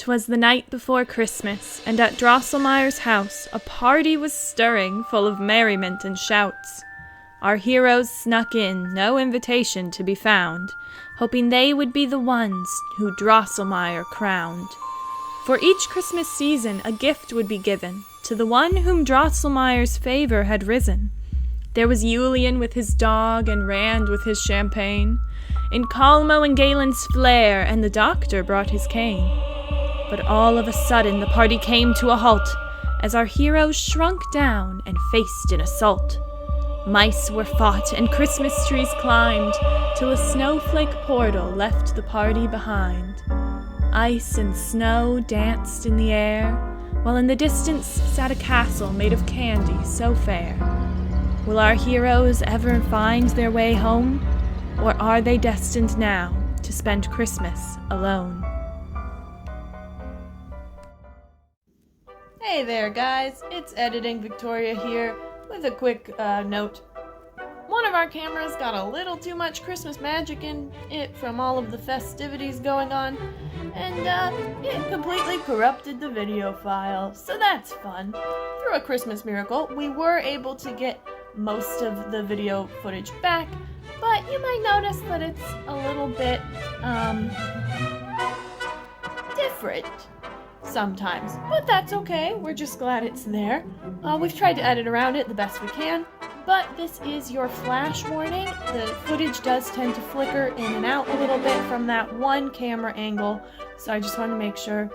'Twas the night before Christmas, and at Drosselmeyer's house a party was stirring, full of merriment and shouts. Our heroes snuck in, no invitation to be found, hoping they would be the ones who Drosselmeyer crowned. For each Christmas season a gift would be given to the one whom Drosselmeyer's favor had risen. There was Julian with his dog and Rand with his champagne, in Calmo and Galen's flair, and the doctor brought his cane. But all of a sudden the party came to a halt, as our heroes shrunk down and faced an assault. Mice were fought and Christmas trees climbed, till a snowflake portal left the party behind. Ice and snow danced in the air, while in the distance sat a castle made of candy so fair. Will our heroes ever find their way home, or are they destined now to spend Christmas alone? Hey there guys, it's Editing Victoria here with a quick note. One of our cameras got a little too much Christmas magic in it from all of the festivities going on, and it completely corrupted the video file, so that's fun. Through a Christmas miracle, we were able to get most of the video footage back, but you might notice that it's a little bit, different sometimes, but that's okay. We're just glad it's there. We've tried to edit around it the best we can, but this is your flash warning. The footage does tend to flicker in and out a little bit from that one camera angle, so I just want to make sure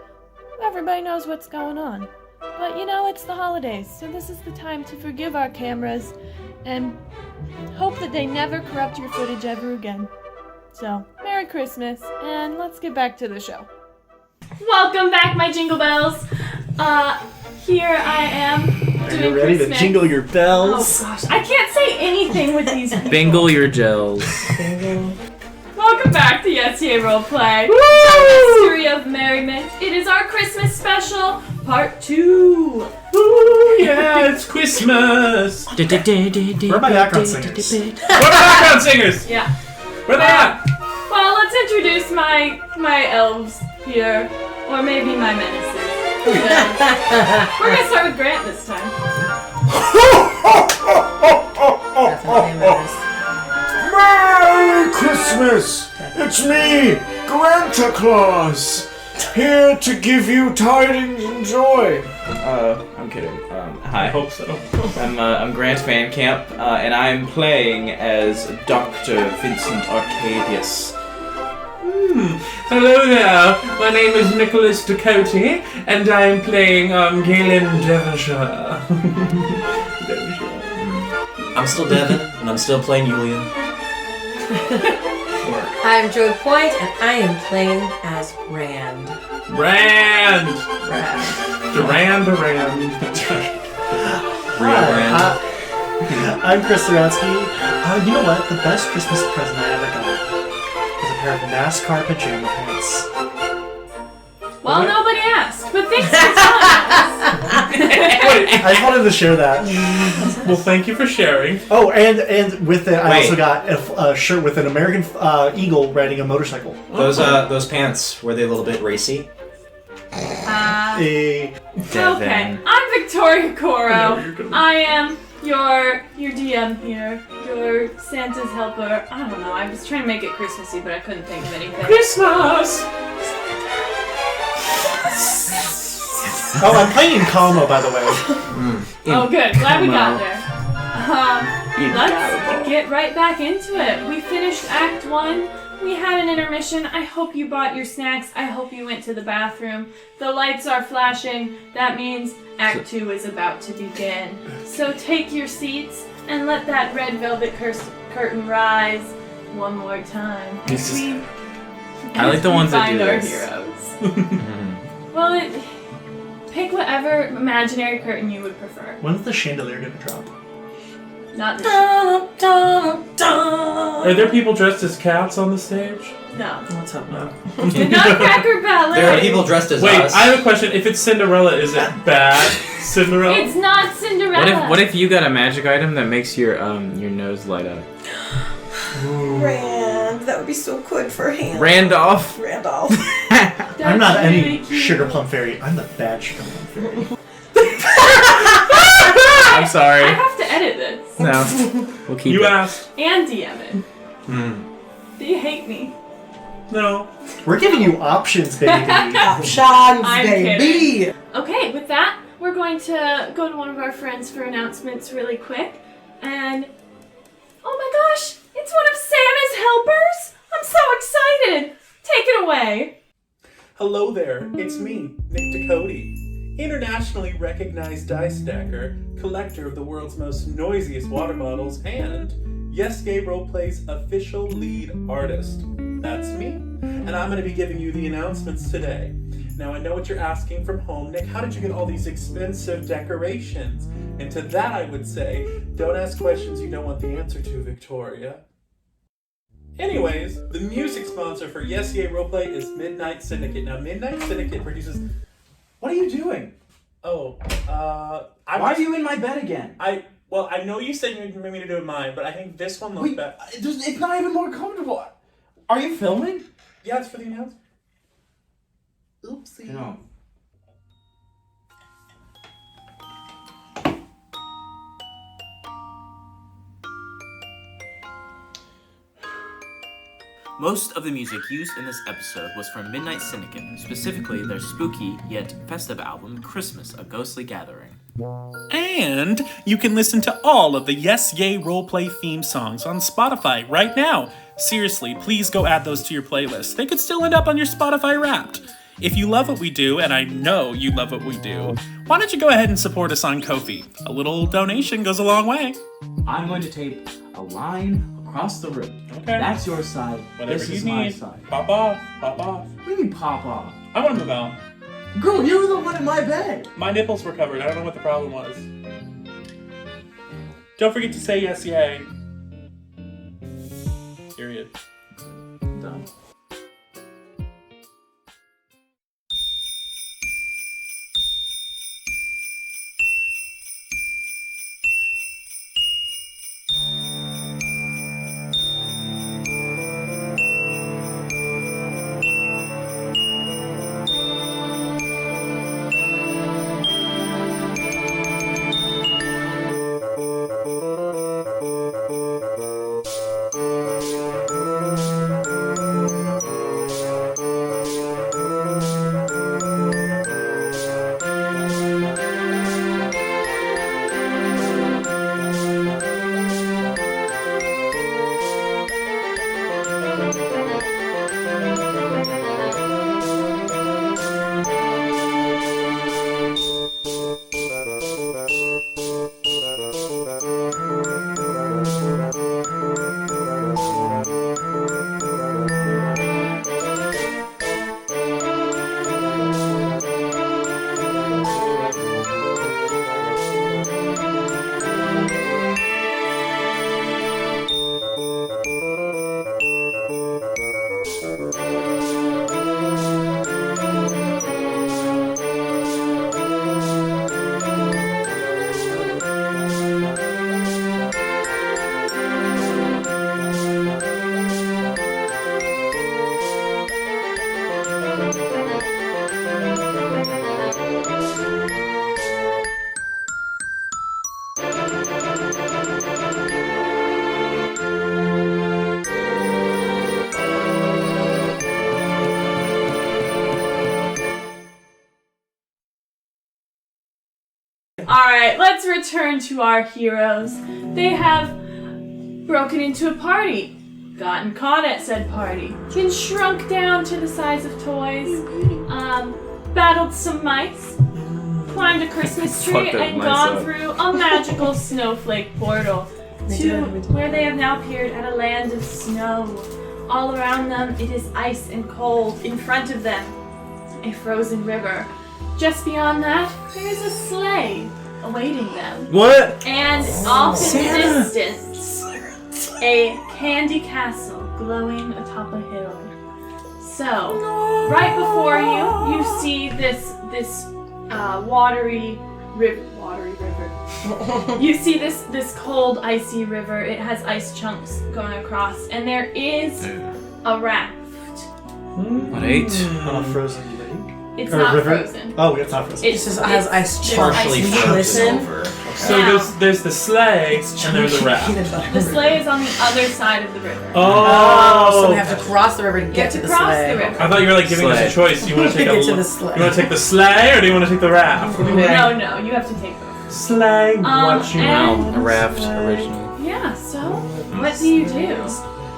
everybody knows what's going on. But you know, it's the holidays, so this is the time to forgive our cameras and hope that they never corrupt your footage ever again. So, Merry Christmas, and let's get back to the show. Welcome back, my jingle bells. Here I am doing Christmas. Are you ready to jingle your bells? Oh gosh, I can't say anything with these people. Bingle your gels. Welcome back to YYRP Roleplay. The History of Merriment. It is our Christmas special, part 2. Ooh, yeah, it's Christmas. Where are my background singers? Where are my background singers? Yeah. Where they at? Well, let's introduce my elves here, or maybe my menaces. We're gonna start with Grant this time. Definitely a menace. Merry Christmas! It's me, Granta Claus, here to give you tidings and joy. I'm kidding. Hi. I hope so. I'm Grant VanCamp, and I'm playing as Dr. Vincent Arcadius. Hello there. My name is Nicholas Ducote, and I am playing Galen Devonshire. I'm still Devin, and I'm still playing Julian. I'm Joy Pointe, and I am playing as Rand. Rand. Rand. I'm Chris Ceradsky. You know what? The best Christmas present I ever got was a pair of NASCAR pajama pants. Well, nobody asked, but thanks for telling us. I just wanted to share that. Well, thank you for sharing. Oh, and with it, I also got a shirt with an American eagle riding a motorcycle. Those pants, were they a little bit racy? Okay, I'm Victoria Koro. I am your DM here, your Santa's helper. I don't know, I was trying to make it Christmassy, but I couldn't think of anything. Christmas! Oh, I'm playing in Calmo, by the way. Oh, good. Glad we got there. Let's get right back into it. We finished Act 1. We had an intermission. I hope you bought your snacks. I hope you went to the bathroom. The lights are flashing. That means Act 2 is about to begin. So take your seats and let that red velvet curtain rise one more time. I like the ones that do find our this. heroes. Well, pick whatever imaginary curtain you would prefer. When's the chandelier gonna drop? Not this. Are there people dressed as cats on the stage? No. Let's hope not. The Nutcracker Ballet. There are people dressed as Wait, us. I have a question. If it's Cinderella, is it bad? Cinderella? It's not Cinderella. What if you got a magic item that makes your nose light up? Rand. hand. That would be so good for a hand. Randolph. Randolph. I'm not any sugar plum fairy. I'm the bad sugar plum fairy. I'm sorry. I have to edit this. No. We'll keep You it. asked. And DM it. Do you hate me? No. We're giving you options, baby. Options, I'm baby. Okay, with that, we're going to go to one of our friends for announcements really quick. And, oh my gosh, it's one of Santa's helpers! I'm so excited! Take it away! Hello there, it's me, Nick Ducote, internationally recognized dice stacker, collector of the world's most noisiest water bottles, and Yes Gay Roleplay's official lead artist. That's me, and I'm going to be giving you the announcements today. Now I know what you're asking from home, Nick, how did you get all these expensive decorations? And to that I would say, don't ask questions you don't want the answer to, Victoria. Anyways, the music sponsor for Yes Yay Roleplay is Midnight Syndicate. Now, Midnight Syndicate produces... What are you doing? Oh, Why are you in my bed again? Well, I know you said you wanted me to do mine, but I think this one looks better. It's not even more comfortable. Are you filming? Yeah, it's for the announcement. Oopsie. No. Most of the music used in this episode was from Midnight Syndicate, specifically their spooky yet festive album, Christmas, A Ghostly Gathering. And you can listen to all of the Yes Yay Roleplay theme songs on Spotify right now. Seriously, please go add those to your playlist. They could still end up on your Spotify Wrapped. If you love what we do, and I know you love what we do, why don't you go ahead and support us on Ko-fi? A little donation goes a long way. I'm going to tape a line across the room. Okay. That's your side. Whatever this you is need. my side. Pop off. Pop off. What do you mean pop off? I want to move out. Girl, you were the one in my bed. My nipples were covered. I don't know what the problem was. Don't forget to say yes, yay. Period. Done. Alright, let's return to our heroes. They have broken into a party, gotten caught at said party, been shrunk down to the size of toys, battled some mice, climbed a Christmas tree, and gone through a magical snowflake portal to where they have now appeared at a land of snow. All around them, it is ice and cold. In front of them, a frozen river. Just beyond that, there is a sleigh awaiting them. What? And off in the distance, a candy castle glowing atop a hill. So, right before you, you see this watery watery river. You see this cold, icy river. It has ice chunks going across, and there is a raft. Right. On a frozen lake. It's Or not river? frozen. Oh, it's not frozen. It just has ice chunks. Partially ice frozen chunks. over. So Yeah. there's the sleigh and there's the raft. The sleigh is on the other side of the river. Oh, So we have to cross the river to You get have to the cross sleigh. the river. I thought you were like giving us a choice. Do you want to take Get to a the sleigh. You want to take the sleigh or do you want to take the raft? What do you want? No, you have to take both. Sleigh, what you and- want? A raft original. Yeah, so what do you do?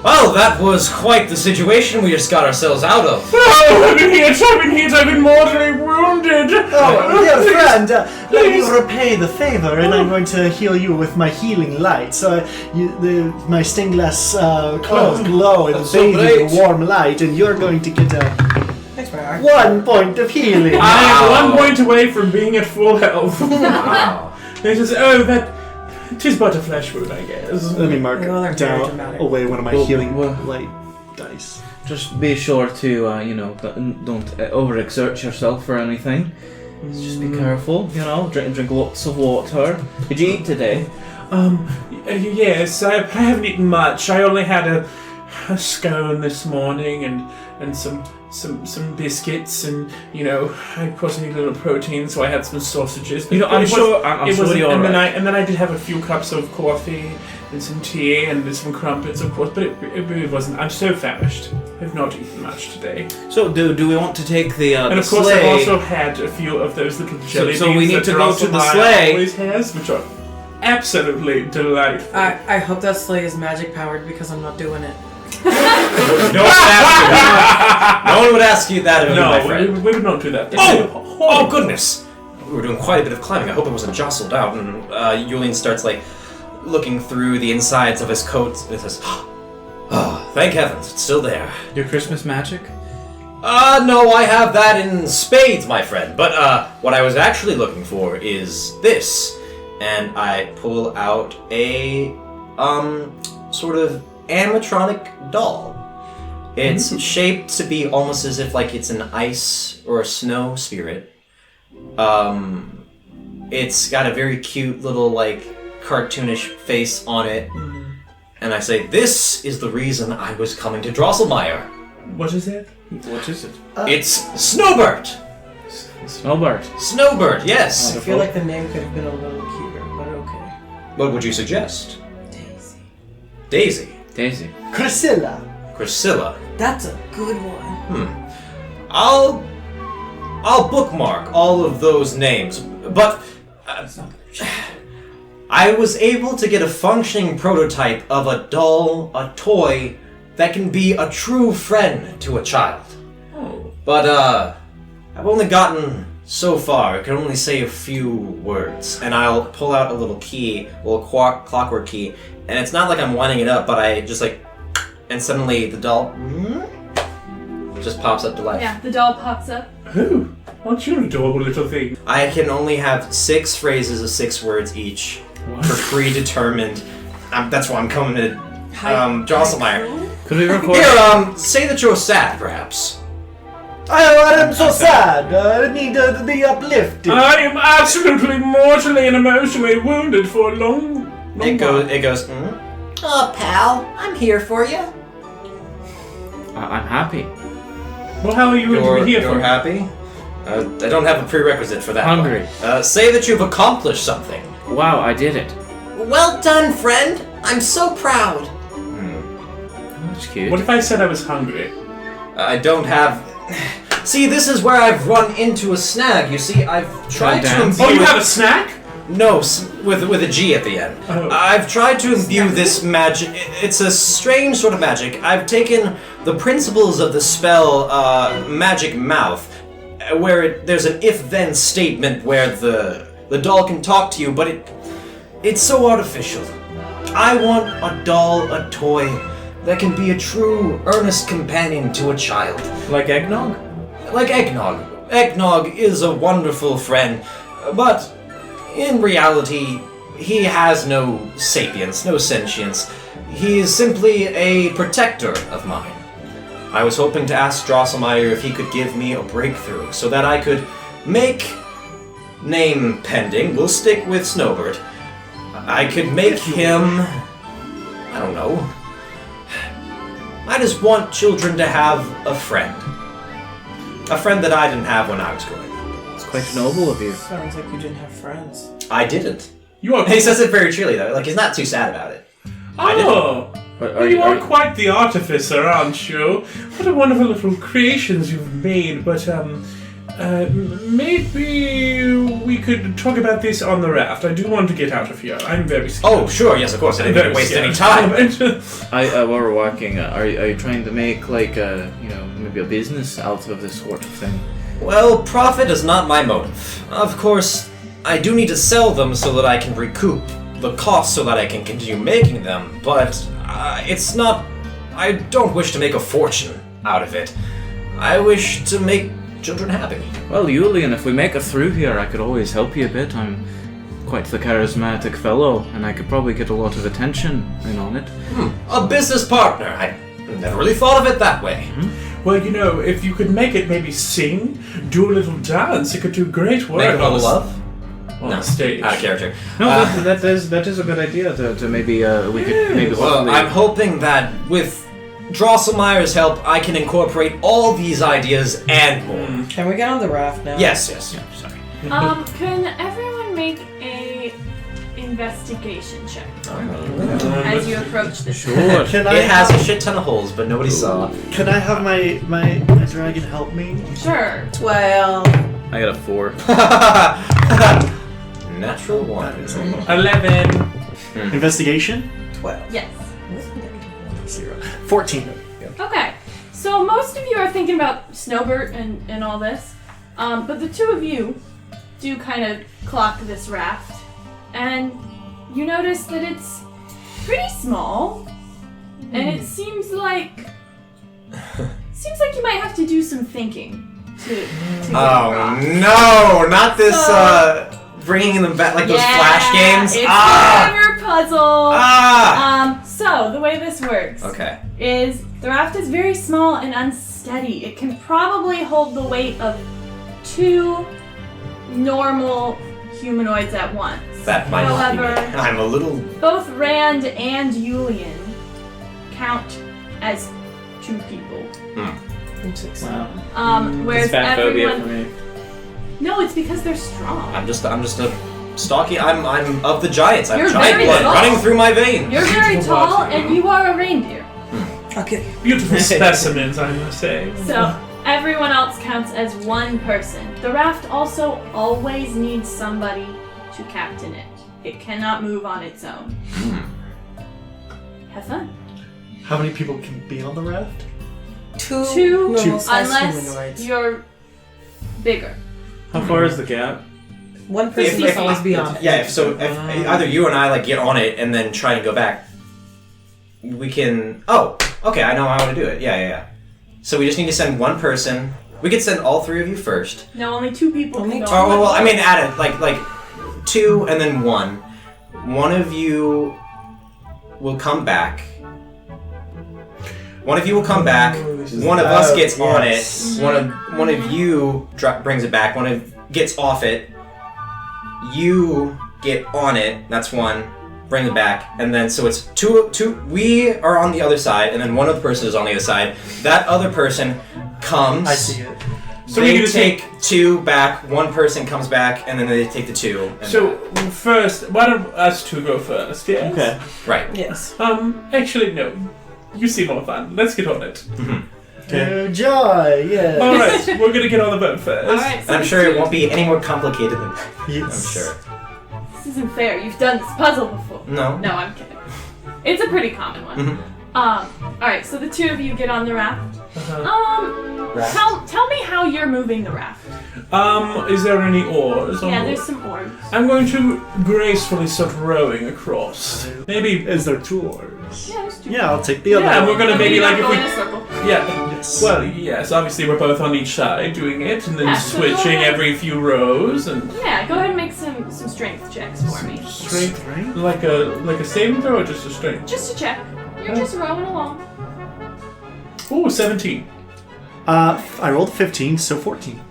Well, that was quite the situation we just got ourselves out of. Oh, I've been hit, I've been mortally wounded. Oh, dear friend, let me repay the favor, and I'm going to heal you with my healing light. So my stained glass clothes glow and that's so bathe in great. the warm light, and you're going to get Thanks, Mark. 1 point of healing. I am 1 point away from being at full health. Wow. They just, tis but a flesh wound, I guess. Let me mark Well, they're very down dramatic. away one of my Well, healing well- light dice. Just be sure to, don't overexert yourself or anything. Just be careful, drink lots of water. Did you eat today? Yes, I haven't eaten much. I only had a scone this morning and some biscuits and I of course need a little protein, so I had some sausages. I'm sure you're and alright. then I did have a few cups of coffee and some tea and some crumpets, of course, but it really wasn't. I'm so famished. I've not eaten much today. So do we want to take the And the of course, sleigh? I've also had a few of those little jelly so beans we need that to go to the Drosselmeyer sleigh. always has, which are absolutely delightful. I hope that sleigh is magic powered because I'm not doing it. No one would ask you that of you, my No, friend. we would not do that. Oh goodness! We were doing quite a bit of climbing. I hope it wasn't jostled out. And Yulian starts looking through the insides of his coat and it says, "Oh, thank heavens, it's still there." Your Christmas magic? No, I have that in spades, my friend. But what I was actually looking for is this, and I pull out a sort of animatronic doll. It's shaped to be almost as if it's an ice or a snow spirit. It's got a very cute little cartoonish face on it. And I say, this is the reason I was coming to Drosselmeyer. What is it? What is it? It's Snowbird! Snowbird. Snowbird, yes! I feel like the name could have been a little cuter, but okay. What would you suggest? Daisy. Daisy. Daisy. Priscilla. Priscilla. That's a good one. I'll bookmark all of those names, but I was able to get a functioning prototype of a doll, a toy, that can be a true friend to a child. Oh. But, I've only gotten so far. I can only say a few words. And I'll pull out a little key, a little clockwork key, and it's not like I'm winding it up, but I just and suddenly the doll just pops up to life. Yeah, the doll pops up. Who? Aren't you an adorable little thing? I can only have 6 phrases of 6 words each for predetermined. That's why I'm coming to Drosselmeyer. Could we record? Here, say that you're sad, perhaps. I am so sad. I need to be uplifted. I am absolutely mortally and emotionally wounded for a long It goes. Oh, pal, I'm here for you. I'm happy. Well, how are you going to be here You're for? happy? I don't have a prerequisite for that. Hungry. Say that you've accomplished something. Wow, I did it. Well done, friend. I'm so proud. That's cute. What if I said I was hungry? I don't have. See, this is where I've run into a snag. You see, I've tried to dance? imbue. Oh, you have a snack? No, with a G at the end. Oh. I've tried to imbue this magic. It's a strange sort of magic. I've taken the principles of the spell Magic Mouth, where there's an if-then statement where the doll can talk to you, but it's so artificial. I want a doll, a toy, that can be a true, earnest companion to a child. Like eggnog? Like Eggnog. Eggnog is a wonderful friend, but in reality, he has no sapience, no sentience. He is simply a protector of mine. I was hoping to ask Drosselmeyer if he could give me a breakthrough so that I could make name pending, we'll stick with Snowbird. I could make him... I don't know. I just want children to have a friend. A friend that I didn't have when I was growing up. It's quite noble of you. Sounds like you didn't have friends. I didn't. You are. He says it very cheerily, though. Like, he's not too sad about it. Oh! You are quite the artificer, aren't you? What a wonderful little creations you've made, but, maybe we could talk about this on the raft. I do want to get out of here. I'm very scared. Oh, sure, yes, of course. I didn't waste any time. While we're walking, are you trying to make, like, maybe a business out of this sort of thing? Well, profit is not my motive. Of course, I do need to sell them so that I can recoup the cost so that I can continue making them, but it's not... I don't wish to make a fortune out of it. I wish to make children happy. Well, Julian, if we make it through here, I could always help you a bit. I'm quite the charismatic fellow, and I could probably get a lot of attention in on it. A business partner. I never really thought of it that way. Well, you know, if you could make it maybe sing, do a little dance, it could do great work. Make a little love? On stage. Out of character. No, that is a good idea to maybe we could maybe. Well, I'm hoping that with Drosselmeyer's help, I can incorporate all these ideas and more. Can we get on the raft now? Yes. Sorry. Can everyone make a investigation check Oh. as you approach this? Sure. It has a shit ton of holes, but nobody saw. Can I have my dragon help me? Sure. 12. I got a 4. Natural 1. 11. Investigation? 12. Yes. 14. Okay. So most of you are thinking about Snowbird and all this, but the two of you do kind of clock this raft, and you notice that it's pretty small, and it seems like you might have to do some thinking to get across. No! Not this, bringing them back like those Flash games? It's part of your puzzle. Ah! So the way this works is the raft is very small and unsteady. It can probably hold the weight of 2 normal humanoids at once. That might not be me. However, I'm a little... both Rand and Julian count as 2 people. Wow. Whereas Fatphobia everyone... for me. No, it's because they're strong. I'm just a stocky... I'm of the giants. I have You're giant very blood tall. running through my veins. You're very tall, and you are a reindeer. Okay. Beautiful specimens, I must say. So, everyone else counts as 1 person. The raft also always needs somebody to captain it. It cannot move on its own. Have fun. How many people can be on the raft? 2 normal-sized unless humanoids. you're bigger. How far is the gap? 1 person If- can always be on it. Yeah, if either you and I get on it and then try and go back, we can... Oh, okay, I know how to do it. Yeah. So we just need to send 1 person. We could send all 3 of you first. No, only 2 people can go. Oh, well, I mean, add it. Like 2 and then 1. One of you will come back. One of you will come back. One of us gets on it. One of you brings it back. One gets off it. You get on it. That's 1. Bring it back, and then so it's 2. We are on the other side, and then one other person is on the other side. That other person comes. I see it. So they we're gonna take 2 back. 1 person comes back, and then they take the 2. So first, why don't us 2 go first? Yes. Okay. Right. Yes. Actually, no. You seem more fun. Let's get on it. Okay. Joy, yeah. All right, we're gonna get on the boat first. All right. So I'm sure it won't be any more complicated than that. Yes. I'm sure. This isn't fair. You've done this puzzle before. No. No, I'm kidding. It's a pretty common one. All right. So the 2 of you get on the raft. Tell me how you're moving the raft. Is there any oars? Yeah, there's some oars. I'm going to gracefully start rowing across. Maybe Is there 2 oars? Yeah, there's 2. Yeah, I'll take the other Yeah, one. we're gonna maybe like if go we. in a circle. Yeah. Yes. Well, yes. Obviously, we're both on each side doing it, and then Yeah, so go switching ahead. every few rows and Yeah, go ahead and make some strength checks for me. strength. Right? Like a saving throw or just a strength? Just to check. You're just rowing along. Ooh, 17. I rolled 15, so 14.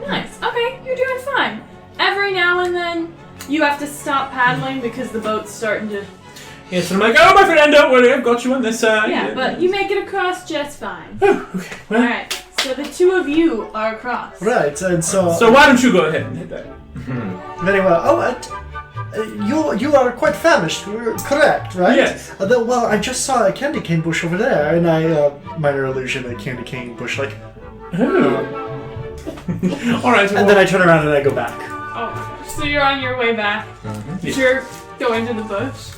Nice. Okay, you're doing fine. Every now and then you have to stop paddling because the boat's starting to... Yes, and I'm like, oh, my friend, don't worry, I've got you on this side. Yeah, but you make it across just fine. Okay, well. Alright, so the two of you are across. Right, and so... So why don't you go ahead and hit that? Very well. Oh, you are quite famished, correct, right? Yes. Well, I just saw a candy cane bush over there, and I, minor illusion, a candy cane bush, like... Alright, and then I turn around and I go back. Oh, so you're on your way back. Yes. You're going to the bush.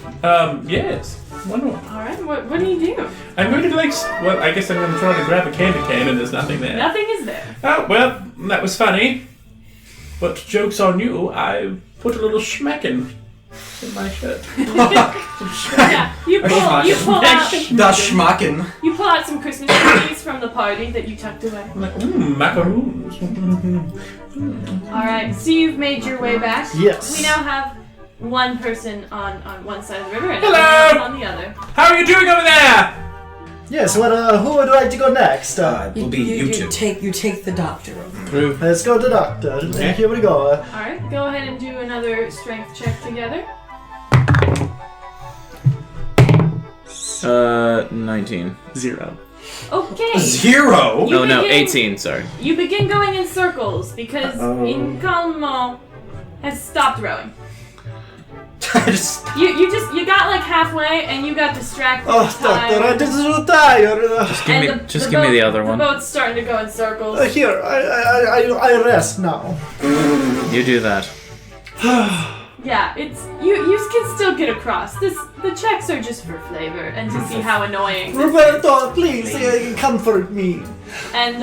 Yes. Why not? Alright, what do you do? I'm going to well, I guess I'm going to try to grab a candy cane and there's nothing there. Nothing is there. Oh, well, that was funny. But joke's on you, I put a little schmeckin' in my shirt. Yeah, you pull out The schmacken. you pull out some Christmas cookies from the party that you tucked away. I'm like, macaroons. Alright, so you've made your way back. Yes. We now have one person on one side of the river and Hello! another on the other. How are you doing over there? Yes, who would like to go next? Will be you two. You take the doctor over. True. Let's go to the doctor. Okay. Here we go. Alright, go ahead and do another strength check together. 19. 0. Okay. 0? You No, begin- 18, sorry. You begin going in circles because Incalmo has stopped rowing. You got like halfway and you got distracted. Oh, doctor, I just so tired. Just give me the other one. The boat's starting to go in circles. Here, I rest now. You do that. Yeah, it's you can still get across. The checks are just for flavor and to see how annoying. Roberto, please comfort me. And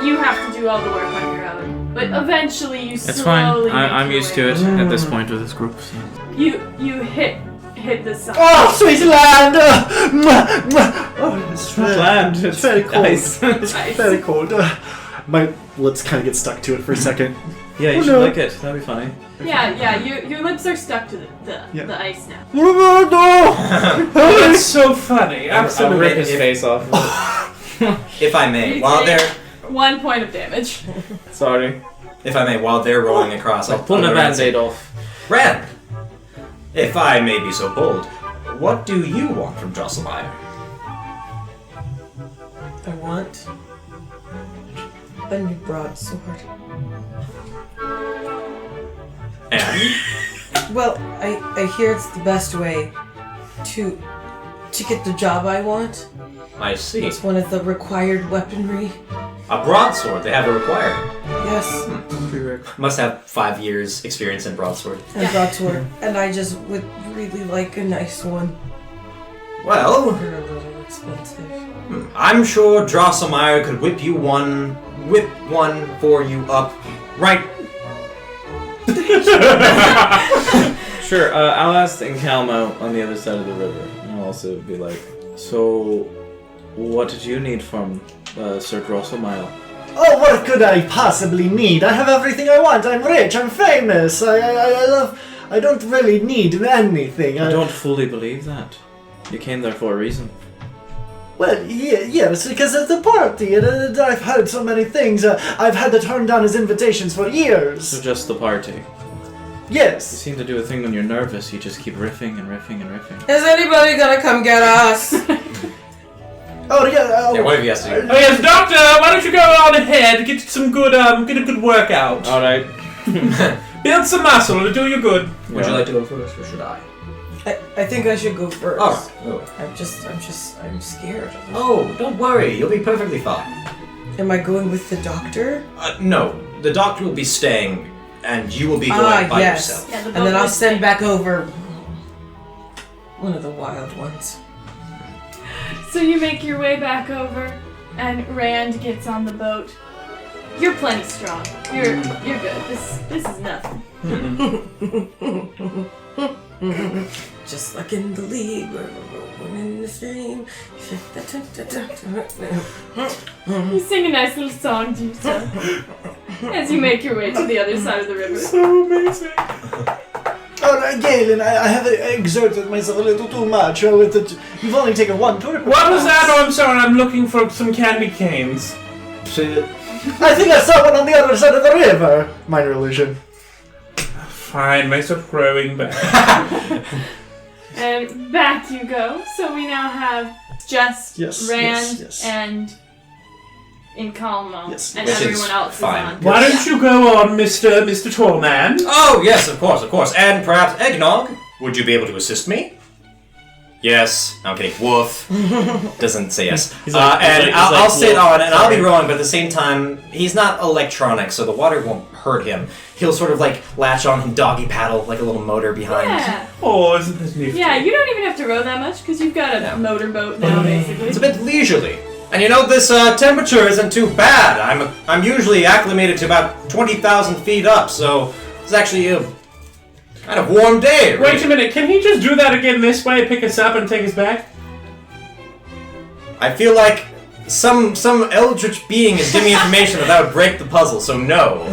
you have to do all the work on your own. But eventually you It's slowly fine. I'm make your used way. to it at this point with this group. So. You hit the sun. Oh, sweet land! Oh, it's land. It's very cold. ice. It's Ice. very cold. My lips kind of get stuck to it for a second. Yeah, you should lick it. That'd be funny. Yeah. Your lips are stuck to the ice now. Roberto! That's so funny. I'll Absolutely. rip his face off. If I may, You while take they're 1 point of damage. Sorry. while they're rolling across, I'll pull the band-aid off. Ren, if I may be so bold, what do you want from Drosselmeyer? I want a new broadsword. And Well, I hear it's the best way to get the job I want. I see. It's one of the required weaponry. A broadsword, they have a requirement. Yes, Must have 5 years experience in broadsword. and broadsword. And I just would really like a nice one. Well, They're a little expensive. I'm sure Drosselmeyer could whip one for you up right. Sure, I'll ask Incalmo on the other side of the river. And I'll also be like, so, what did you need from Sir Drosselmeyer? Oh, what could I possibly need? I have everything I want. I'm rich. I'm famous. I don't really need anything. I don't fully believe that. You came there for a reason. Well, yes, because of the party, and I've heard so many things. I've had to turn down his invitations for years. So just the party. You Yes. seem to do a thing when you're nervous. You just keep riffing and riffing and riffing. Is anybody gonna come get us? Oh, yeah. Yeah, one of you has to do. Oh yes, doctor. Why don't you go on ahead, get some good, get a good workout, All right. build some muscle, it'll do you good. Would you like to go first, or should I? I think I should go first. Oh. I'm scared. Oh, don't worry. You'll be perfectly fine. Am I going with the doctor? No, the doctor will be staying, and you will be going by yes. yourself. Yeah, the And then boat I'll was send big. back over one of the wild ones. So you make your way back over, and Rand gets on the boat. You're plenty strong. You're good. This is nothing. Just like in the league, we're rolling in the stream. You sing a nice little song to yourself as you make your way to the other side of the river. So amazing. Oh, Galen, I have exerted myself a little too much. You've only taken one trip. What was that? Oh, I'm sorry. I'm looking for some candy canes. I think I saw one on the other side of the river. Minor illusion. fine. Might start growing back. And back you go. So we now have just Rand yes. and Incalmo, Yes. and Which is everyone else fine. is on. Why don't you go on, Mr. Tallman? Oh, yes, of course. And perhaps Eggnog, would you be able to assist me? Yes. I'm kidding. Woof. Doesn't say yes. I'll sit on, and I'll be rowing, but at the same time, he's not electronic, so the water won't hurt him. He'll sort of like latch on and doggy paddle like a little motor behind. Yeah. Oh, isn't this nifty? Yeah, you don't even have to row that much because you've got a motorboat now, basically. It's a bit leisurely. And you know, this temperature isn't too bad. I'm usually acclimated to about 20,000 feet up, so it's actually a kind of warm day. Really. Wait a minute, can he just do that again this way, pick us up and take us back? I feel like some eldritch being is giving me information that would break the puzzle, so no.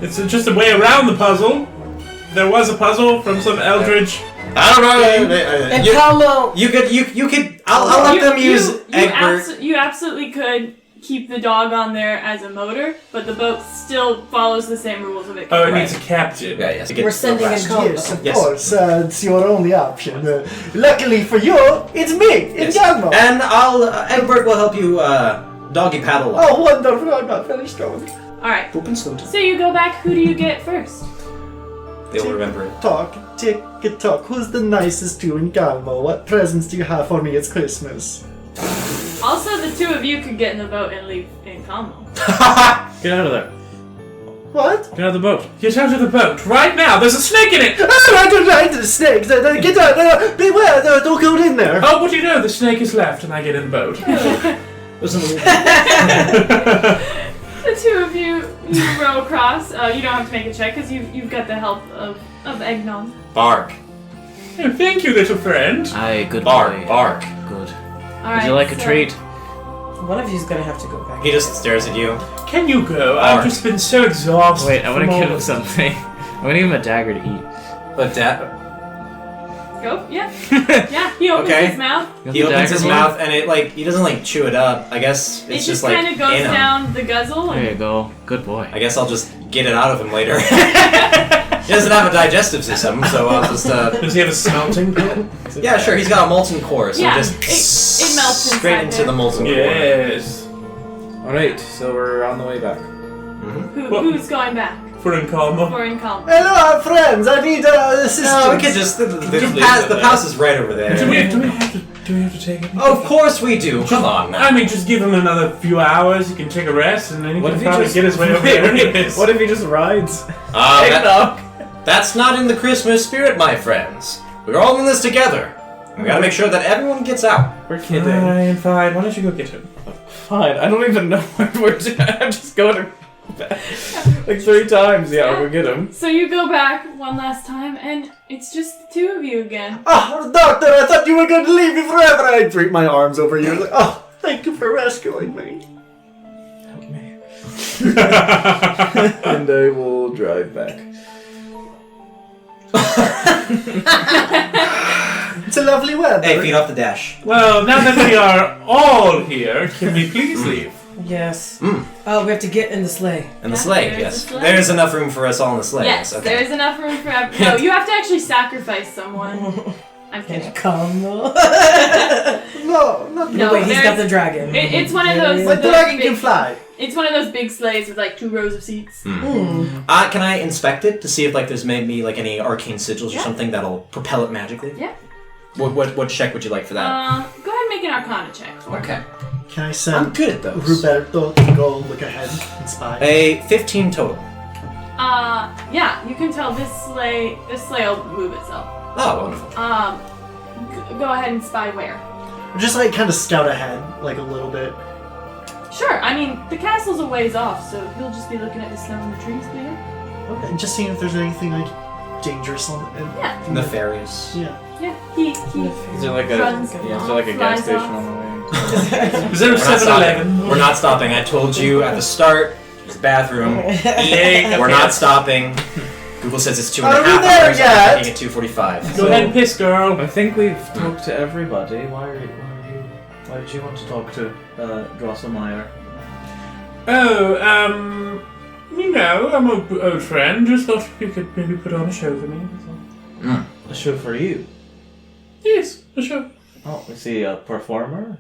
It's just a way around the puzzle. There was a puzzle from some eldritch... I don't know. And Calmo. You could. I'll let them use Egbert. You absolutely could keep the dog on there as a motor, but the boat still follows the same rules of it. Oh, it needs a captain. Yeah, yes. We're sending in Calmo. Yes, of course. It's your only option. Luckily for you, it's me, Incalmo. And Egbert will help you doggy paddle. Oh, wonderful! I'm not very strong. All right. Poop and snoot. So you go back. Who do you get first? They'll remember it. Tick tock. Who's the nicest to Incalmo? What presents do you have for me? It's Christmas. Also, the two of you could get in the boat and leave Incalmo. Get out of there. What? Get out of the boat. Get out of the boat right now. There's a snake in it. Oh, I don't like the snakes. Get out! Beware! Don't go in there. Oh, what do you know? The snake is left, and I get in the boat. The two of you row across. You don't have to make a check because you've got the help of Eggnog. Bark. Oh, thank you, little friend. Aye, good Bark. boy. Bark. Good. All right, Would you like a treat? One of you's gonna have to go back. He just stares at you. Can you go? Bark. I've just been so exhausted. Wait, I want to from give all him something. I'm gonna give him a dagger to eat. But Dad. Go. Yeah. Yeah. He opens Okay. his mouth. He opens his mouth and it he doesn't chew it up. I guess It it's just like kind of goes in him. down the guzzle. There you And go. Good boy. I guess I'll just get it out of him later. He doesn't have a digestive system, so I'll just. Does he have a smelting pit? Yeah, sure. He's got a molten core, so Yeah, just it melts straight inside into there. the molten Yes. Alright, so we're on the way back. who's going back? For Incalmo. For Incalmo. Hello, friends. I need assistance. core. No, we could just the house is right over there. Do we have to take it? Of course we do. Come on now. I mean, just give him another few hours. He can take a rest, and then he can probably get his way over there. anyways. What if he just rides? That's not in the Christmas spirit, my friends. We're all in this together. We gotta make sure that everyone gets out. We're kidding. Fine. Why don't you go get him? Fine. I don't even know what we're doing. I'm just going to like 3 times. Yeah, I'll go get him. So you go back one last time, and it's just the two of you again. Oh, doctor, I thought you were going to leave me forever. I drape my arms over you. Like, oh, thank you for rescuing me. Help me. And I will drive back. It's a lovely weather. Hey, feet off the dash. Well, now that we are all here, can we please leave? Yes. Oh, we have to get in the sleigh. In the Yeah, sleigh, there's yes. the sleigh. There's enough room for us all in the sleigh. Yes, okay. there is enough room for everyone. No, you have to actually sacrifice someone. I'm kidding. Calmo. No, not No, Wait, he's got there's- the dragon. It's one of those. My those dragon big- can fly. It's one of those big sleighs with like 2 rows of seats. Can I inspect it to see if there's maybe any arcane sigils or Yeah. something that'll propel it magically? Yeah. What check would you like for that? Go ahead and make an Arcana check. Okay. Can I I'm send good at those. Roberto to go look ahead and spy? A 15 total. Yeah, you can tell this sleigh will move itself. Oh, wonderful. Go ahead and spy where. Just kind of scout ahead, a little bit. Sure, I mean, the castle's a ways off, so you'll just be looking at the snow and the trees, but yeah. Okay, and just seeing if there's anything dangerous on it. Yeah. Nefarious. Yeah. Yeah, he Is there like a runs is there like a gas flies station off. on the way? Is there a We're not 7-Eleven? stopping. We're not stopping. I told you at the start. There's a bathroom. We're not stopping. Google says it's 2.5 Are we there hours. yet? I'm making it 2:45. Go ahead and piss, girl. I think we've talked to everybody. Why did you want to talk to Drosselmeyer? Oh, You know, I'm an old friend. Just thought you could maybe put on a show for me. A show for you. Yes, a show. Oh, is he a performer?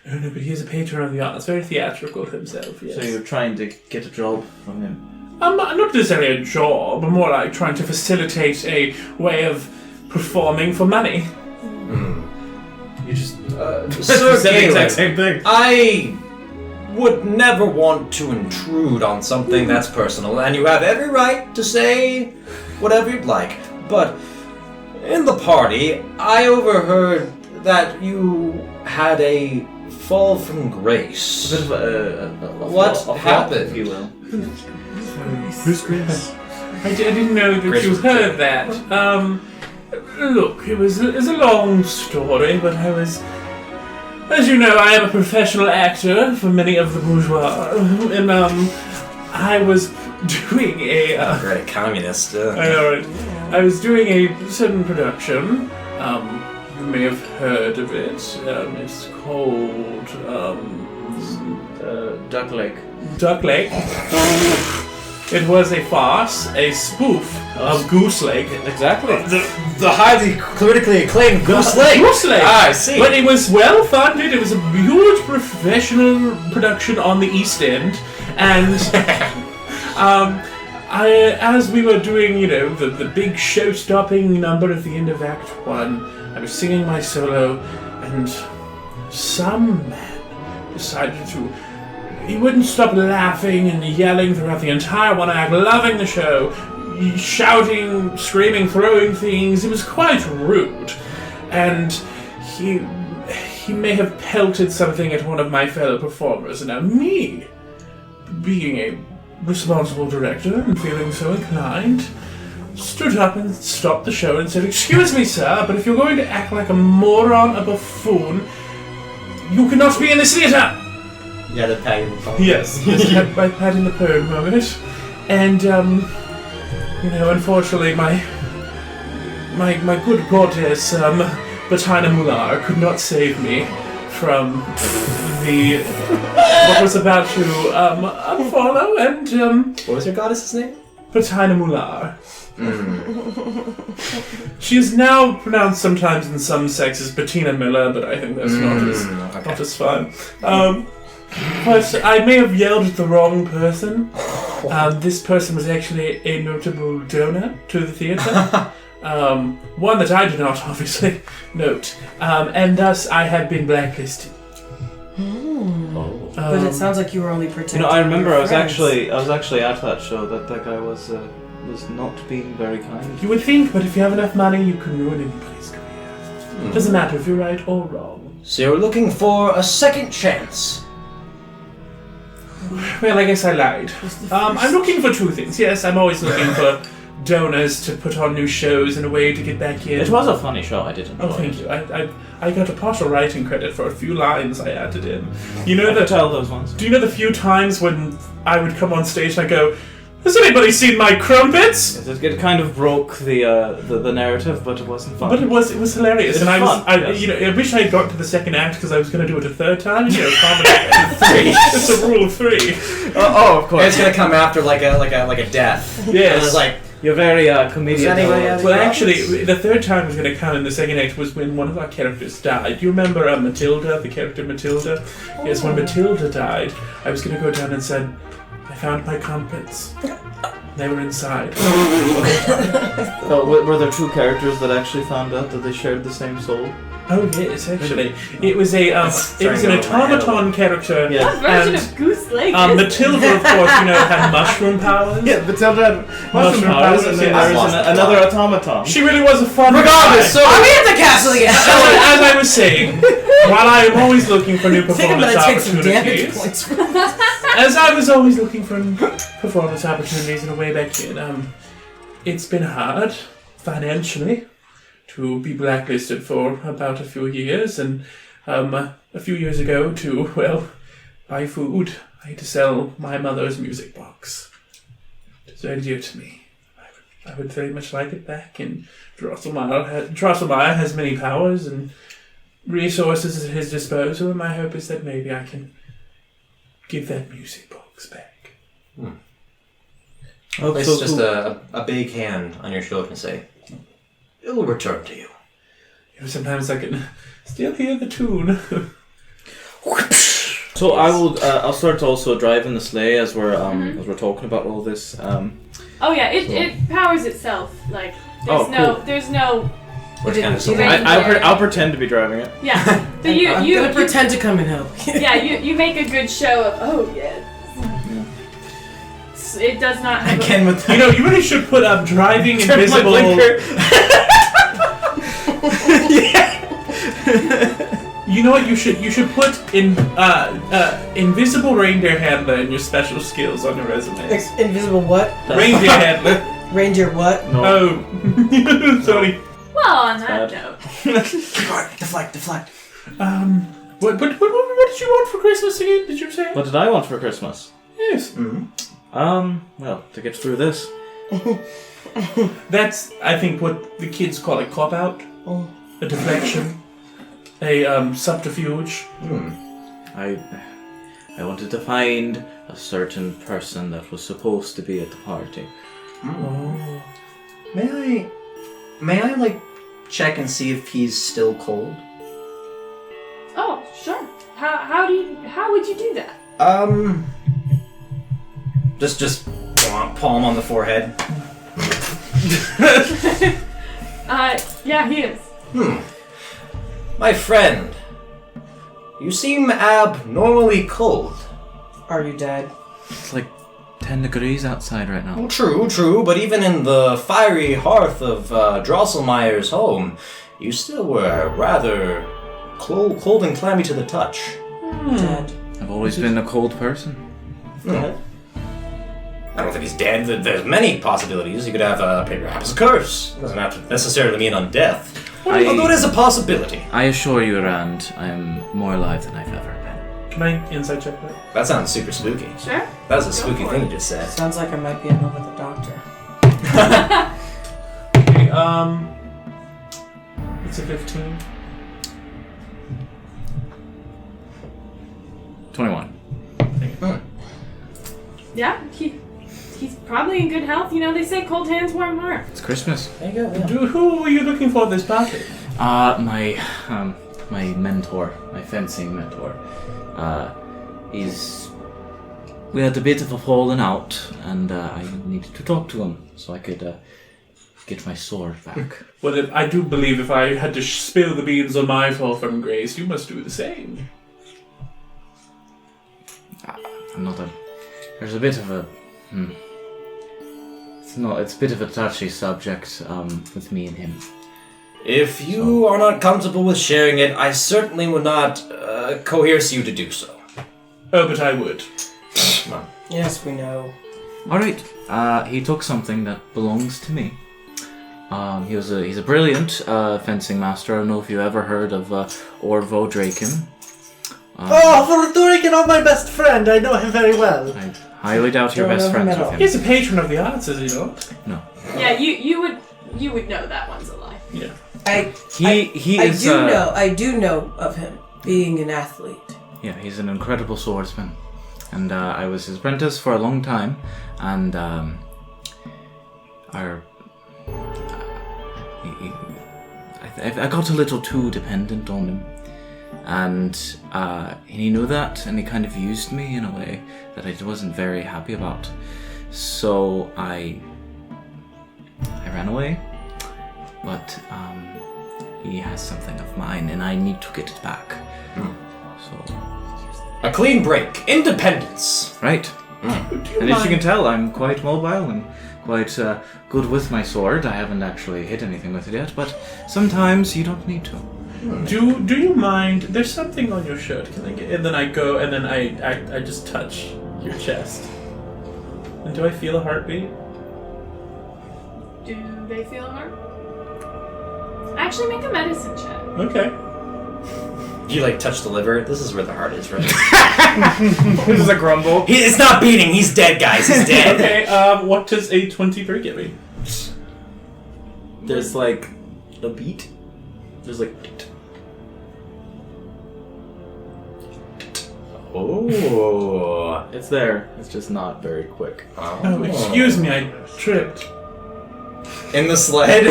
No, but he's a patron of the arts. Very theatrical himself, yes. So you're trying to get a job from him? Not necessarily a job, but more like trying to facilitate a way of performing for money. You just... Sir said the exact Galen, same thing. I would never want to intrude on something that's personal, and you have every right to say whatever you'd like. But in the party, I overheard that you had a fall from grace. A bit of a What flop, happened? if you will. Who's Grace? I didn't know that Grace you was heard that. Look, it was a long story, but I was... As you know, I am a professional actor for many of the bourgeois, and I was doing a... Great communist. I know, right? I was doing a certain production. You may have heard of it. It's called Duck Lake. Duck Lake. It was a farce, a spoof of Goose Lake. Exactly. The highly critically acclaimed Goose Lake. Goose Lake. Ah, I see. But it was well funded. It was a huge professional production on the East End, and as we were doing, the big show-stopping number at the end of Act 1, I was singing my solo, and some man decided to... He wouldn't stop laughing and yelling throughout the entire one act, loving the show, shouting, screaming, throwing things. It was quite rude. And he may have pelted something at one of my fellow performers. And now me, being a responsible director and feeling so inclined, stood up and stopped the show and said, "Excuse me, sir, but if you're going to act like a moron, a buffoon, you cannot be in this theatre." Yeah, the tag in the phone. Yes, I had in the poem moment. And, unfortunately, my good goddess, Bettina Mular, could not save me from what was about to unfollow, and, What was your goddess's name? Bettina Mular. She is now pronounced sometimes in some sects as Bettina Miller, but I think that's not as fun. But I may have yelled at the wrong person. This person was actually a notable donor to the theatre. One that I do not obviously note. And thus I have been blacklisted. But it sounds like you were only protecting. I remember your I was friends. actually at that show. That guy was not being very kind. You would think, but if you have enough money, you can ruin anybody's career. Doesn't matter if you're right or wrong. So you're looking for a second chance. Well, I guess I lied. I'm looking for two things. Yes, I'm always looking for donors to put on new shows and a way to get back in. It was a funny show. I did enjoy Oh, thank you. I got a partial writing credit for a few lines I added in. I could tell those ones. Do you know the few times when I would come on stage and I go, "Has anybody seen my crumpets?" Yes, it kind of broke the narrative, but it wasn't fun. But it was hilarious, It's and I was fun, yes. I wish I had got to the second act because I was going to do it a third time. Comedy. It's a rule of 3. of course. It's gonna come after like a death. Yes. And it's like, You're very comedian. anybody else? Well, actually, the third time was going to come in the second act was when one of our characters died. Do you remember Matilda, the character Matilda? Yes, when Matilda died, I was going to go down and said, "I found my crumpets. They were inside." Were there two characters that actually found out that they shared the same soul? Oh yes, actually, it was an automaton character. Yeah. What version and, of Goose Lake? Matilda, of course, had mushroom powers. Yeah, Matilda had mushroom powers, and then there was another automaton. She really was a fun. regardless, guy. so are we at the castle again? As I was saying, while I am always looking for new I think I'm performance gonna take some damage opportunities, points for that. as I was always looking for performance opportunities and a way back in, it's been hard financially to be blacklisted for about a few years, and a few years ago to, buy food. I had to sell my mother's music box. It's very dear to me. I would very much like it back, and Drosselmeyer has many powers and resources at his disposal, and my hope is that maybe I can give that music box back. Oh, Place so just cool. a big hand on your shoulder and say, "It will return to you." Sometimes I can still hear the tune. So I will. I'll start also driving the sleigh as we're talking about all this. Oh yeah, it powers itself. Like there's no. I'll pretend to be driving it. Yeah. So I'm gonna pretend to come and help. Yeah, you make a good show of it does not have Again with You really should put up driving invisible. You know what you should put in invisible reindeer handler in your special skills on your resume. Invisible what? Reindeer handler. Reindeer what? No. Oh, sorry. Well, on that note. Deflect. What did you want for Christmas again? Did you say? What did I want for Christmas? Yes. Well, to get through this. That's, I think, what the kids call a cop-out. A deflection. A subterfuge. I wanted to find a certain person that was supposed to be at the party. Oh. May I check and see if he's still cold? Oh, sure. How would you do that? Just palm on the forehead. Yeah, he is. My friend, you seem abnormally cold. Are you dead? It's like 10 degrees outside right now. Well, true, but even in the fiery hearth of Drosselmeyer's home, you still were rather cold and clammy to the touch. Dead. I've always been a cold person. Dead? I don't think he's dead. There's many possibilities. He could have perhaps a curse. It doesn't have to necessarily mean on death. Although it is a possibility. I assure you, Rand, I'm more alive than I've ever been. Can I insight check that? That sounds super spooky. Sure. That was a spooky thing you just said. Sounds like I might be in love with a doctor. Okay, it's a 15. 21. Yeah, he's probably in good health. They say cold hands, warm heart. It's Christmas. There you go. Yeah. Who were you looking for at this party? My mentor, my fencing mentor. We had a bit of a falling out, and I needed to talk to him so I could get my sword back. Well, I do believe if I had to spill the beans on my fall from grace, you must do the same. There's a bit of a. It's a bit of a touchy subject with me and him. If you are not comfortable with sharing it, I certainly would not coerce you to do so. Oh, but I would. Yes, we know. Alright, he took something that belongs to me. He's a brilliant fencing master. I don't know if you ever heard of Orvo Draken. Draken, my best friend. I know him very well. I highly doubt you're best friends with him. He's a patron of the arts, is he not? No. Yeah, you would know that one's a lie. Yeah. I do know of him being an athlete. Yeah, he's an incredible swordsman. And I was his apprentice for a long time, and I got a little too dependent on him. And he knew that, and he kind of used me in a way that I wasn't very happy about. So I ran away, but he has something of mine, and I need to get it back. So a clean break, independence. Right. And as you can tell, I'm quite mobile and quite good with my sword. I haven't actually hit anything with it yet, but sometimes you don't need to. Do you mind? There's something on your shirt. Can I get? And then I go, and then I just touch your chest. And do I feel a heartbeat? Do they feel a heart? Actually, make a medicine check. Okay. You touch the liver. This is where the heart is, right? This is a grumble. It's not beating. He's dead, guys. He's dead. Okay. What does a 23 give me? There's a beat. There's Oh. It's there. It's just not very quick. Oh, excuse me, I tripped. In the sled?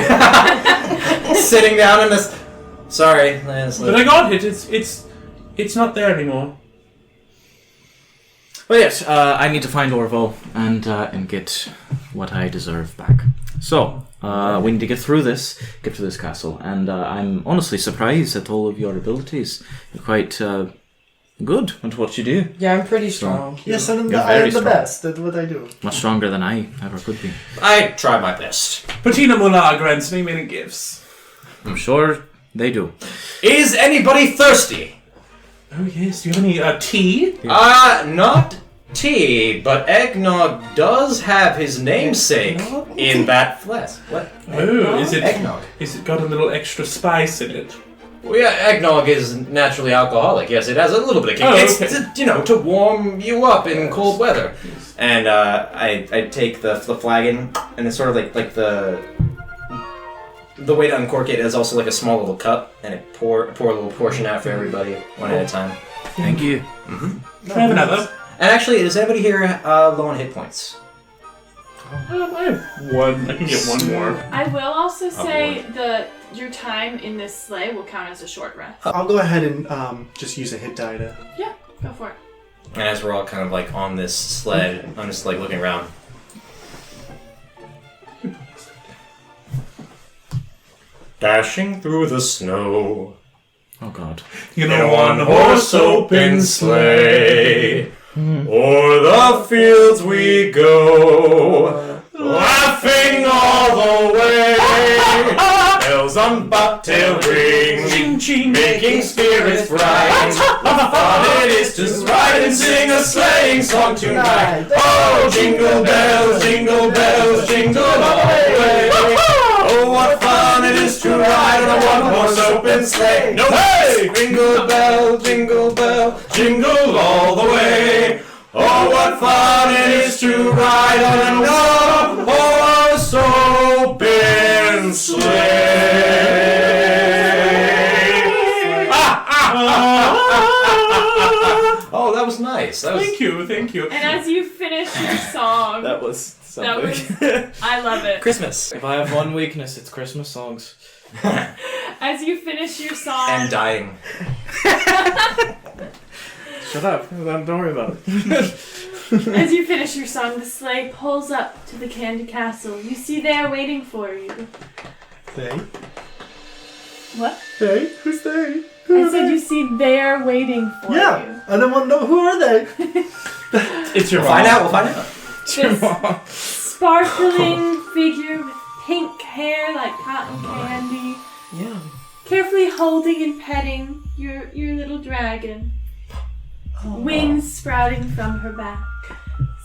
Sitting down in this... Sorry, But I got it. It's not there anymore. But yes, I need to find Orvo and get what I deserve back. So, we need to get through this castle, and I'm honestly surprised at all of your abilities. You're quite good at what you do. Yeah, I'm pretty strong. Yes, I am very the strong. best at what I do. Much stronger than I ever could be. I try my best. Patina Mullah grants me many gifts. I'm sure they do. Is anybody thirsty? Oh yes, do you have any tea? Not tea, but Eggnog does have his namesake in that flask. What? Oh, is it Eggnog? Is it got a little extra spice in it? Well, yeah, eggnog is naturally alcoholic. Yes, it has a little bit of kick. Oh, It's okay. to warm you up in cold weather. And I take the flagon, and it's sort of like the way to uncork it is also like a small little cup, and I pour a little portion out for everybody one at a time. Thank you. Can I have another? And actually, does anybody here low on hit points? I have one. I can get one more. I will also say your time in this sleigh will count as a short rest. I'll go ahead and just use a hit die to... Yeah, go for it. And as we're all kind of like on this sled, I'm just like looking around. Dashing through the snow Oh God. You in a one-horse open sleigh, o'er the fields we go, laughing all the way. Bells on bobtail ring, making spirits bright. What fun it is to ride and sing a sleighing song tonight. Oh, jingle bells, jingle all the way. Oh, what fun it is to ride on a one-horse open sleigh. No way! Jingle bell, jingle all the way. Oh, what fun it is to ride on a one-horse open sleigh. Oh, that was nice. Thank you. And as you finish your song, That was something. I love it. Christmas. If I have one weakness, it's Christmas songs. As you finish your song, And dying. Shut up. Don't worry about it. as you finish your song, the sleigh pulls up to the Candy Castle. You see there waiting for you. They? What? They? Who's they? I said you see there waiting for Yeah, you. I don't want to know who are they. It's your We'll find out. This sparkling figure with pink hair like cotton candy, Yeah. carefully holding and petting your little dragon. Wings sprouting from her back,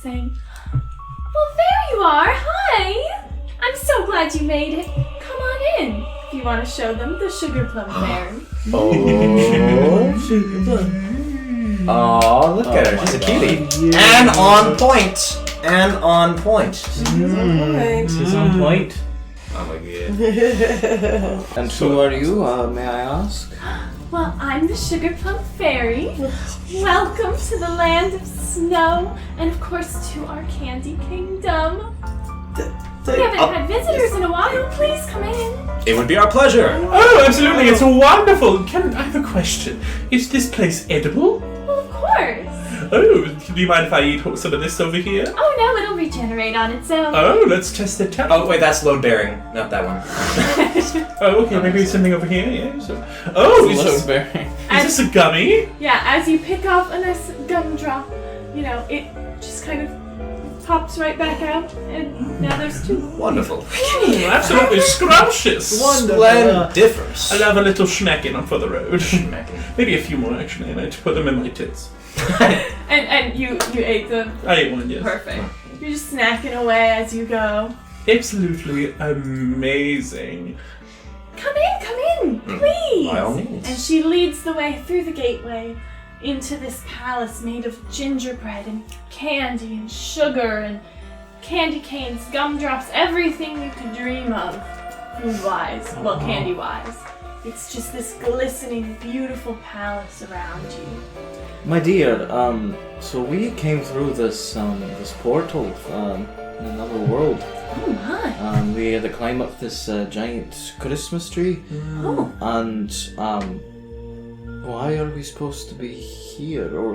saying, "Well, there you are. Hi! I'm so glad you made it. Come on in if you want to show them the Sugar Plum Fairy." Oh, look at her. She's a cutie. And on point. She's on point. Oh my god. And who are you, may I ask? Well, I'm the Sugar Plum Fairy. Welcome to the land of snow, and of course to our candy kingdom. We haven't had visitors in a while. Please come in. It would be our pleasure. Oh, absolutely. It's wonderful. I have a question. Is this place edible? Well, of course. Oh, do you mind if I eat some of this over here? Oh no, it'll regenerate on its own. Oh, let's test it out. Oh, wait, that's load bearing. Not that one. Oh, okay, maybe something over here, yeah. Oh, is this, bearing. is this a gummy? Yeah, as you pick off a nice gumdrop, it just kind of pops right back out, and now there's two. Wonderful. Absolutely scrumptious. Splendiferous. I'll have a little schmeckin' on for the road. Maybe a few more, actually, and I just put them in my tits. And you ate them. I ate one, yes. Perfect. You're just snacking away as you go. Absolutely amazing. Come in, please. By all means. And she leads the way through the gateway into this palace made of gingerbread and candy and sugar and candy canes, gumdrops, everything you could dream of, food-wise, well, candy-wise. It's just this glistening, beautiful palace around you. My dear, so we came through this portal in another world. Oh my! We had to climb up this giant Christmas tree. Oh. And why are we supposed to be here? Or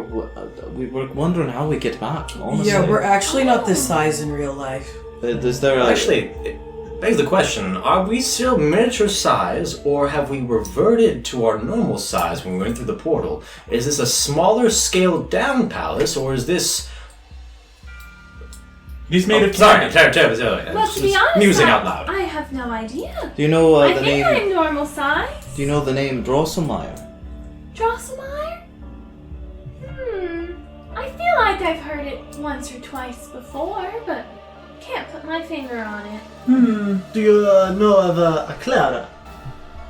we were wondering how we get back. Honestly. Yeah, we're actually not this size in real life. Is there Actually, it begs the question, are we still miniature size, or have we reverted to our normal size when we went through the portal? Is this a smaller scaled down palace, or is this... He's made of Sorry, Well, to be honest, musing out loud. I have no idea. Do you know I the think name? I'm normal size. Do you know the name Drosselmeyer? Drosselmeyer? I feel like I've heard it once or twice before, but can't put my finger on it. Do you know of a Clara?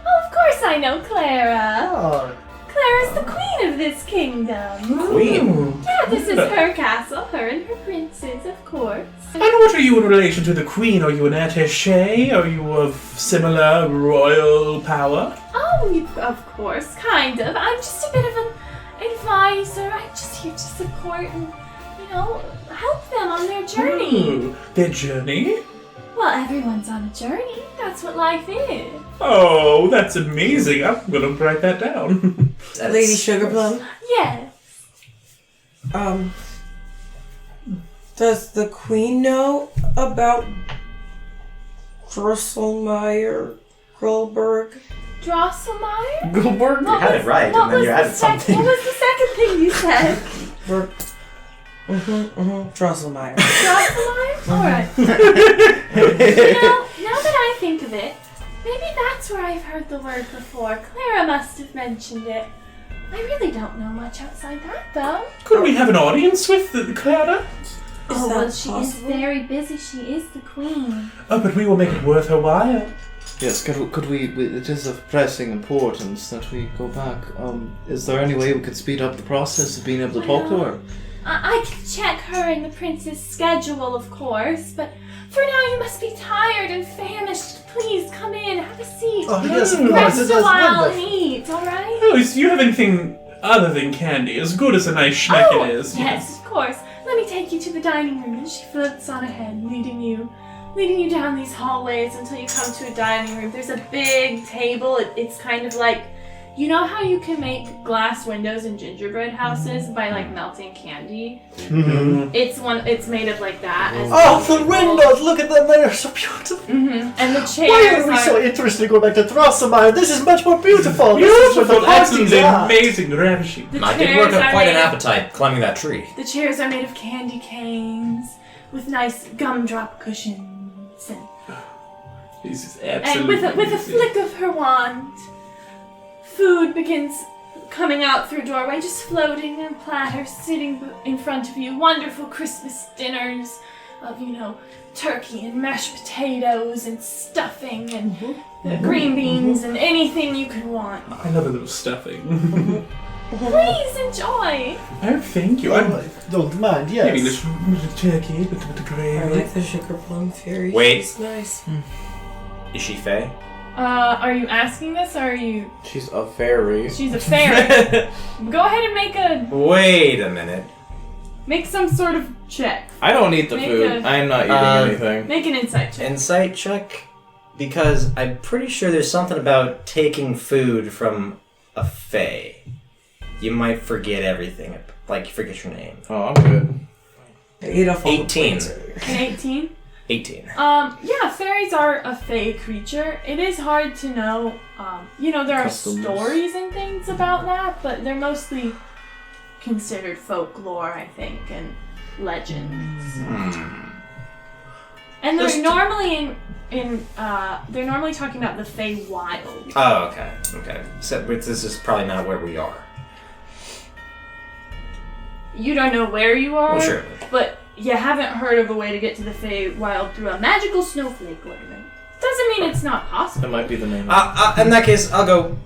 Oh, of course I know Clara. Oh. Clara's the queen of this kingdom. Queen? Yeah, this is her castle, her and her princes, of course. And what are you in relation to the Queen? Are you an attaché? Are you of similar royal power? Oh, of course, kind of. I'm just a bit of an advisor. I'm just here to support and, help them on their journey. Their journey? Well, everyone's on a journey. That's what life is. Oh, that's amazing. I'm going to write that down. Lady Sugarplum? Yes. Does the Queen know about Drosselmeyer Grolberg? Drosselmeyer? Goldberg? You had it right, and then you added something. What was the second thing you said? Drosselmeyer. Drosselmeyer? Alright. Now that I think of it, maybe that's where I've heard the word before. Clara must have mentioned it. I really don't know much outside that, though. Could we have an audience with Clara? She is very busy. She is the queen. Oh, but we will make it worth her while. Yes, could we? It is of pressing importance that we go back. Is there any way we could speed up the process of being able to talk to her? I can check her and the prince's schedule, of course, but for now you must be tired and famished. Please come in, have a seat. Oh, yes, of course. Rest It a was while and wonderful. eat, alright? Oh, so you have anything other than candy, as good as a nice schneck it is. Yes, of course. Let me take you to the dining room. And she floats on ahead, leading you down these hallways until you come to a dining room. There's a big table. It's kind of like, you know how you can make glass windows in gingerbread houses by melting candy? Mm-hmm. It's made of like that. Oh, the windows! Look at them, they are so beautiful. Mm-hmm. And the chairs Why are we so interested in going back to Drosselmeyer? This is much more beautiful. This is where the Beautiful, parties absolutely are. amazing, ravishing. I did work up quite an appetite climbing that tree. The chairs are made of candy canes with nice gumdrop cushions. This is And absolutely with a flick of her wand, food begins coming out through a doorway, just floating in platters, sitting in front of you. Wonderful Christmas dinners of, turkey and mashed potatoes and stuffing and green beans and anything you could want. I love a little stuffing. Please enjoy. Oh, thank you. I don't mind, yes. Maybe a little turkey with the I gravy. like the Sugarplum fairy. Wait. She's nice. Is she Fae? Are you asking this or are you... She's a fairy. She's a fairy. Go ahead and Wait a minute. make some sort of check. I don't eat the Make food. a- I am not eating anything. Make an insight check. Insight check? Because I'm pretty sure there's something about taking food from a Fae. You might forget everything. Like, you forget your name. Oh, I'm good. I ate off all the 18. plates earlier. An 18? 18. Yeah, fairies are a fae creature. It is hard to know. There are Customs. stories and things about that, but they're mostly considered folklore, I think, and legends. And they're normally they're normally talking about the Fey Wild. Oh, okay. Okay. So this is probably not where we are. You don't know where you are, Well, sure. but you haven't heard of a way to get to the Fey Wild through a magical snowflake land. Doesn't mean it's not possible. That might be the name. In that case, I'll go.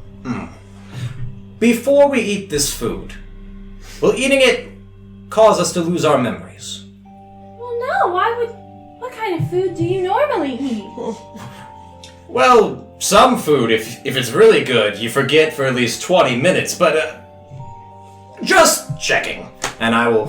Before we eat this food, will eating it cause us to lose our memories? Well, no. Why would? What kind of food do you normally eat? Well, some food, if it's really good, you forget for at least 20 minutes, but just checking. And I will...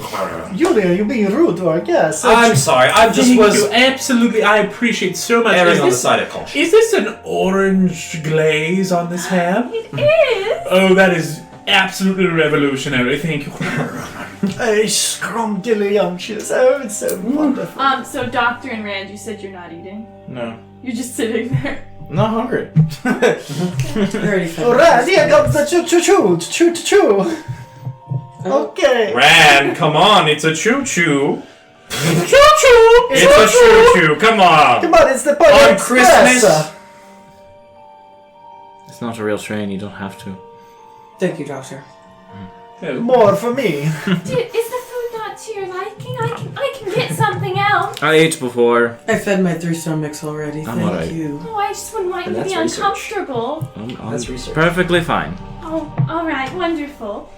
Julia, you're being rude to our guests. I'm sorry, I just Thank was... you. Absolutely, I appreciate so much. Erring on the side of caution. Is this an orange glaze on this ham? It is! Oh, that is absolutely revolutionary. Thank you. Hey, scrumdiddlyumptious. Oh, it's so wonderful. So Doctor and Rand, you said you're not eating. No. You're just sitting there. I'm not hungry. Very fun. Alright, here comes the choo-choo. Okay. Ran, come on, it's a choo-choo. Choo-choo! It's a choo-choo, come on. Come on, it's the Pointe On Express. Christmas. It's not a real train, you don't have to. Thank you, Doctor. More for me. Is the food not to your liking? I can get something else. I ate before. I fed my 3 stomachs already. I'm Thank alright. you. Oh, I just wouldn't want you to that's be research. uncomfortable. That's research. Perfectly fine. Oh, alright, wonderful.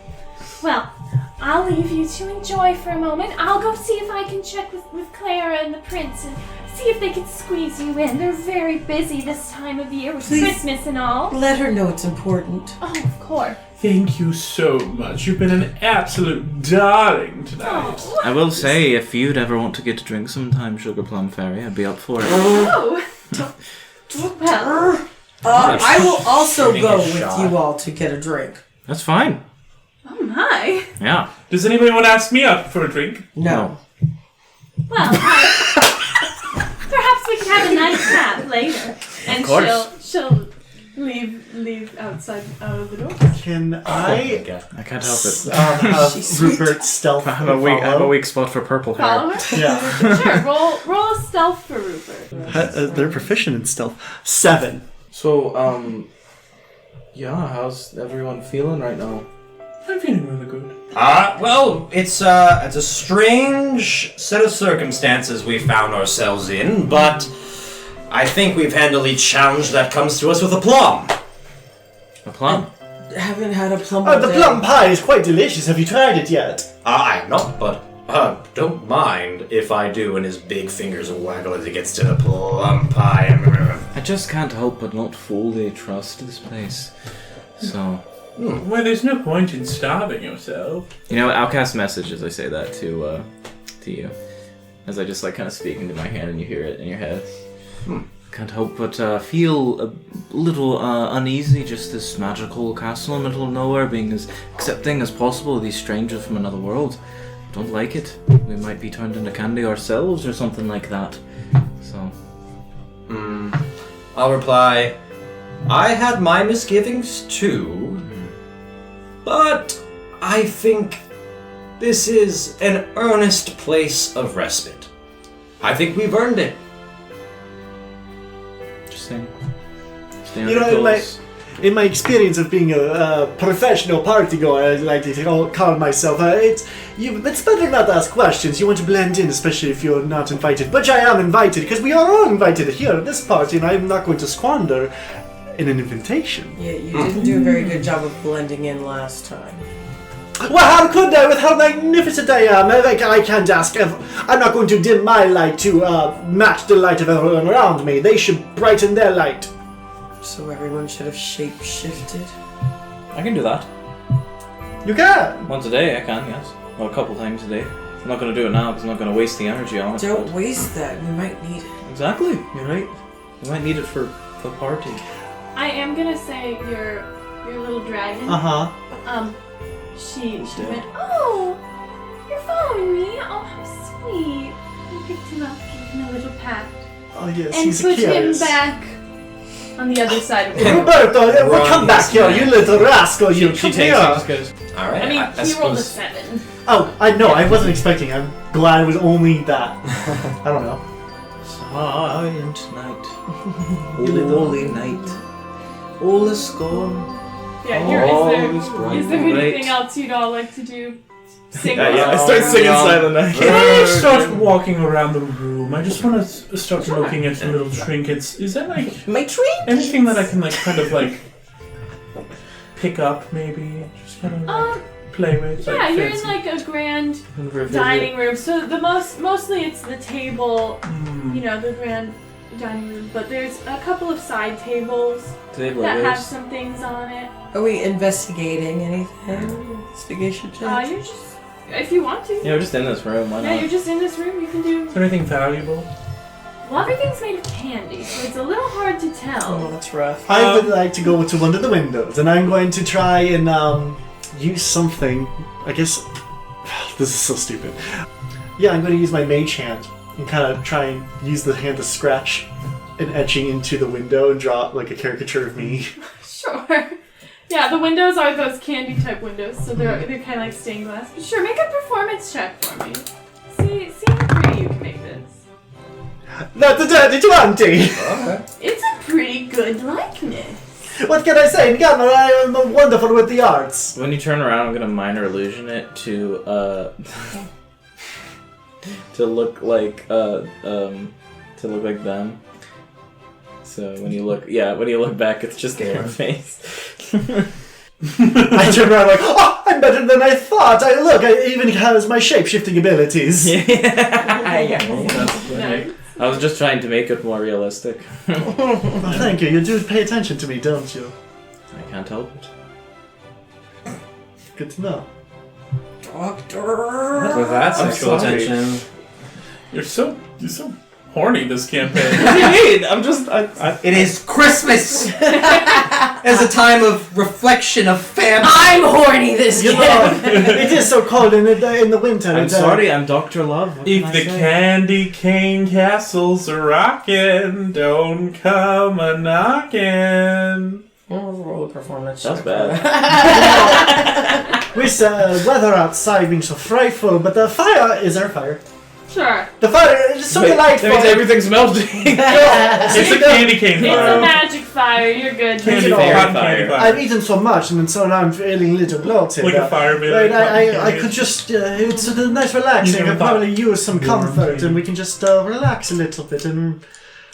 Well, I'll leave you to enjoy for a moment. I'll go see if I can check with Clara and the prince and see if they can squeeze you in. They're very busy this time of year with Please. Christmas and all. Let her know it's important. Oh, of course. Thank you so much. You've been an absolute darling tonight. Oh, I will say, if you'd ever want to get a drink sometime, Sugar Plum Fairy, I'd be up for it. oh. Well, I will also Shooting go a with shot. you all to get a drink. That's fine. oh my. Yeah. Does anybody want to ask me up for a drink? No. Well, perhaps we can have a nice nap later. And course. she'll leave outside out of the door. Can I I can't help it. have She's sweet. Rupert stealth I have a follow? weak spot for purple hair. Follow her? Yeah. Sure, roll a stealth for Rupert. They're proficient in stealth. 7. So, yeah, how's everyone feeling right now? I'm feeling really good. Well, it's a strange set of circumstances we found ourselves in, but I think we've handled each challenge that comes to us with aplomb. A plum? Haven't had a plum. Oh, all the day. plum pie is quite delicious. Have you tried it yet? I have not, but don't mind if I do, and his big fingers waggle as he gets to the plum pie. I just can't help but not fully trust this place. So, Well, there's no point in starving yourself. you know, I'll cast message as I say that to you. As I just like kind of speak into my hand and you hear it in your head. Can't help but feel a little uneasy, just this magical castle in the middle of nowhere being as accepting as possible of these strangers from another world. Don't like it. We might be turned into candy ourselves or something like that. So, I'll reply, I had my misgivings too, but I think this is an earnest place of respite. I think we've earned it. just saying. Stay on You know, your in my, toes. in my experience of being a professional party goer, I like to call myself, it's better not to ask questions. You want to blend in, especially if you're not invited. But I am invited, because we are all invited here at this party, and I'm not going to squander in an invitation. Yeah, you didn't do a very good job of blending in last time. Well, how could I, with how magnificent I am? I can't ask. I'm not going to dim my light to match the light of everyone around me. They should brighten their light. So everyone should have shape-shifted. I can do that. You can. Once a day, I can, yes. Well, a couple times a day. I'm not going to do it now because I'm not going to waste the energy on it. Don't but- waste that. We might need it. Exactly. You're right. You might need it for the party. I am gonna say your little dragon. Uh-huh. She went, oh, you're following me. Oh, how sweet. I picked him up, gave him a little pat, Oh, yes, and he's a put him curious. back on the other side of the room. Roberto, Wrong come back here, you little rascal, you She come takes here. it, just goes, Alright, I mean, I he rolled a suppose... 7. Oh, I know, I wasn't expecting. I'm glad it was only that. I don't know. Silent night, holy night, all is gone. Yeah, All is is bright there and anything bright. else you'd all like to do? Sing I start singing Silent Night. Can I start walking around the room? I just want to start looking at some little trinkets. Is that like My treat? anything that I can like kind of like pick up maybe? Just kind of play with? Yeah, like, you're in fancy. like a grand Over a visit. dining room. So mostly it's the table, you know, the grand dining room, but there's a couple of side tables Do they have that have Legos? some things on it. Are we investigating anything? Investigation check? You're just, if you want to. Yeah, we're just in this room. Why Yeah, not? you're just in this room. You can do. Is there anything valuable? Well, everything's made of candy, so it's a little hard to Oh, tell. that's rough. I would like to go to one of the windows, and I'm going to try and use something. I guess this is so stupid. Yeah, I'm going to use my mage hand and kind of try and use the hand to scratch and etching into the window and draw like a caricature of me. Sure. Yeah, the windows are those candy type windows, so they're kind of like stained glass. But sure, make a performance check for me. See how pretty you can make this. Not the dirty 20! It's a pretty good likeness. What can I say? God, I am wonderful with the arts. When you turn around, I'm gonna minor illusion it to to look like them. So when you look back, it's just their face. I turn around like, oh, I'm better than I thought. I even has my shape-shifting abilities. I was just trying to make it more realistic. Well, thank you. You do pay attention to me, don't you? I can't help it. Good to know. Doctor! With that sexual sorry. tension. You're so horny this campaign. What do you mean? I'm just. It is Christmas! As a time of reflection of family. I'm horny this You kid! know, it is so cold in the winter. I'm sorry, I'm Dr. Love. What If can I the say? candy cane castle's rockin', don't come a knockin'. Roll a performance That's check. bad. With weather outside being so frightful, but the fire is our fire. Sure. The fire is so delightful. That means everything's melting. It's a candy cane It's a fire. magic fire. You're good. Candy know, fire. fire. Candy I've fire. eaten so much, and so now I'm feeling a little bloated. Like a fire bill. Right, I could just, it's nice relaxing. I never could thought- probably use some comfort, and we can just relax a little bit, and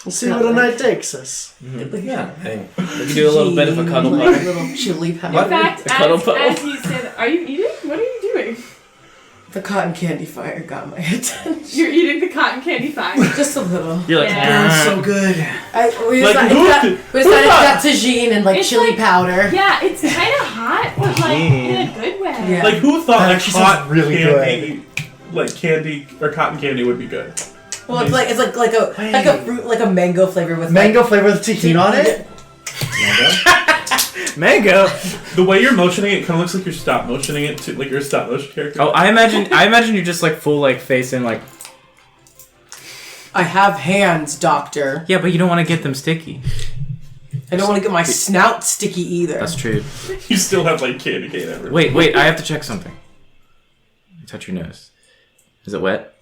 we'll see where the night takes us. Yeah. Hey. We can do a little bit of a cuddle Like puddle. a little chili powder. In fact, A cuddle puddle. as you said, are you eating? What are you doing? The cotton candy fire got my attention. You're eating the cotton candy fire. Just a little. You're like, Yeah. Sounds so good. We Like, decided it's got tagine and like It's chili like- powder. Yeah, it's kind of hot, but like in a good way. Yeah. Like, who thought That like actually sounds hot really candy, like candy or cotton candy would be good? Well, it's like a fruit, like a mango flavor with Mango flavor with tahini on it? mango. The way you're motioning it kind of looks like you're stop motioning it to like you're a stop motion character. Oh, I imagine you're just like full like face in like. I have hands, doctor. Yeah, but you don't want to get them sticky. I don't want to get my snout sticky either. That's true. You still have like candy cane everywhere. Wait, I have to check something. Touch your nose. Is it wet?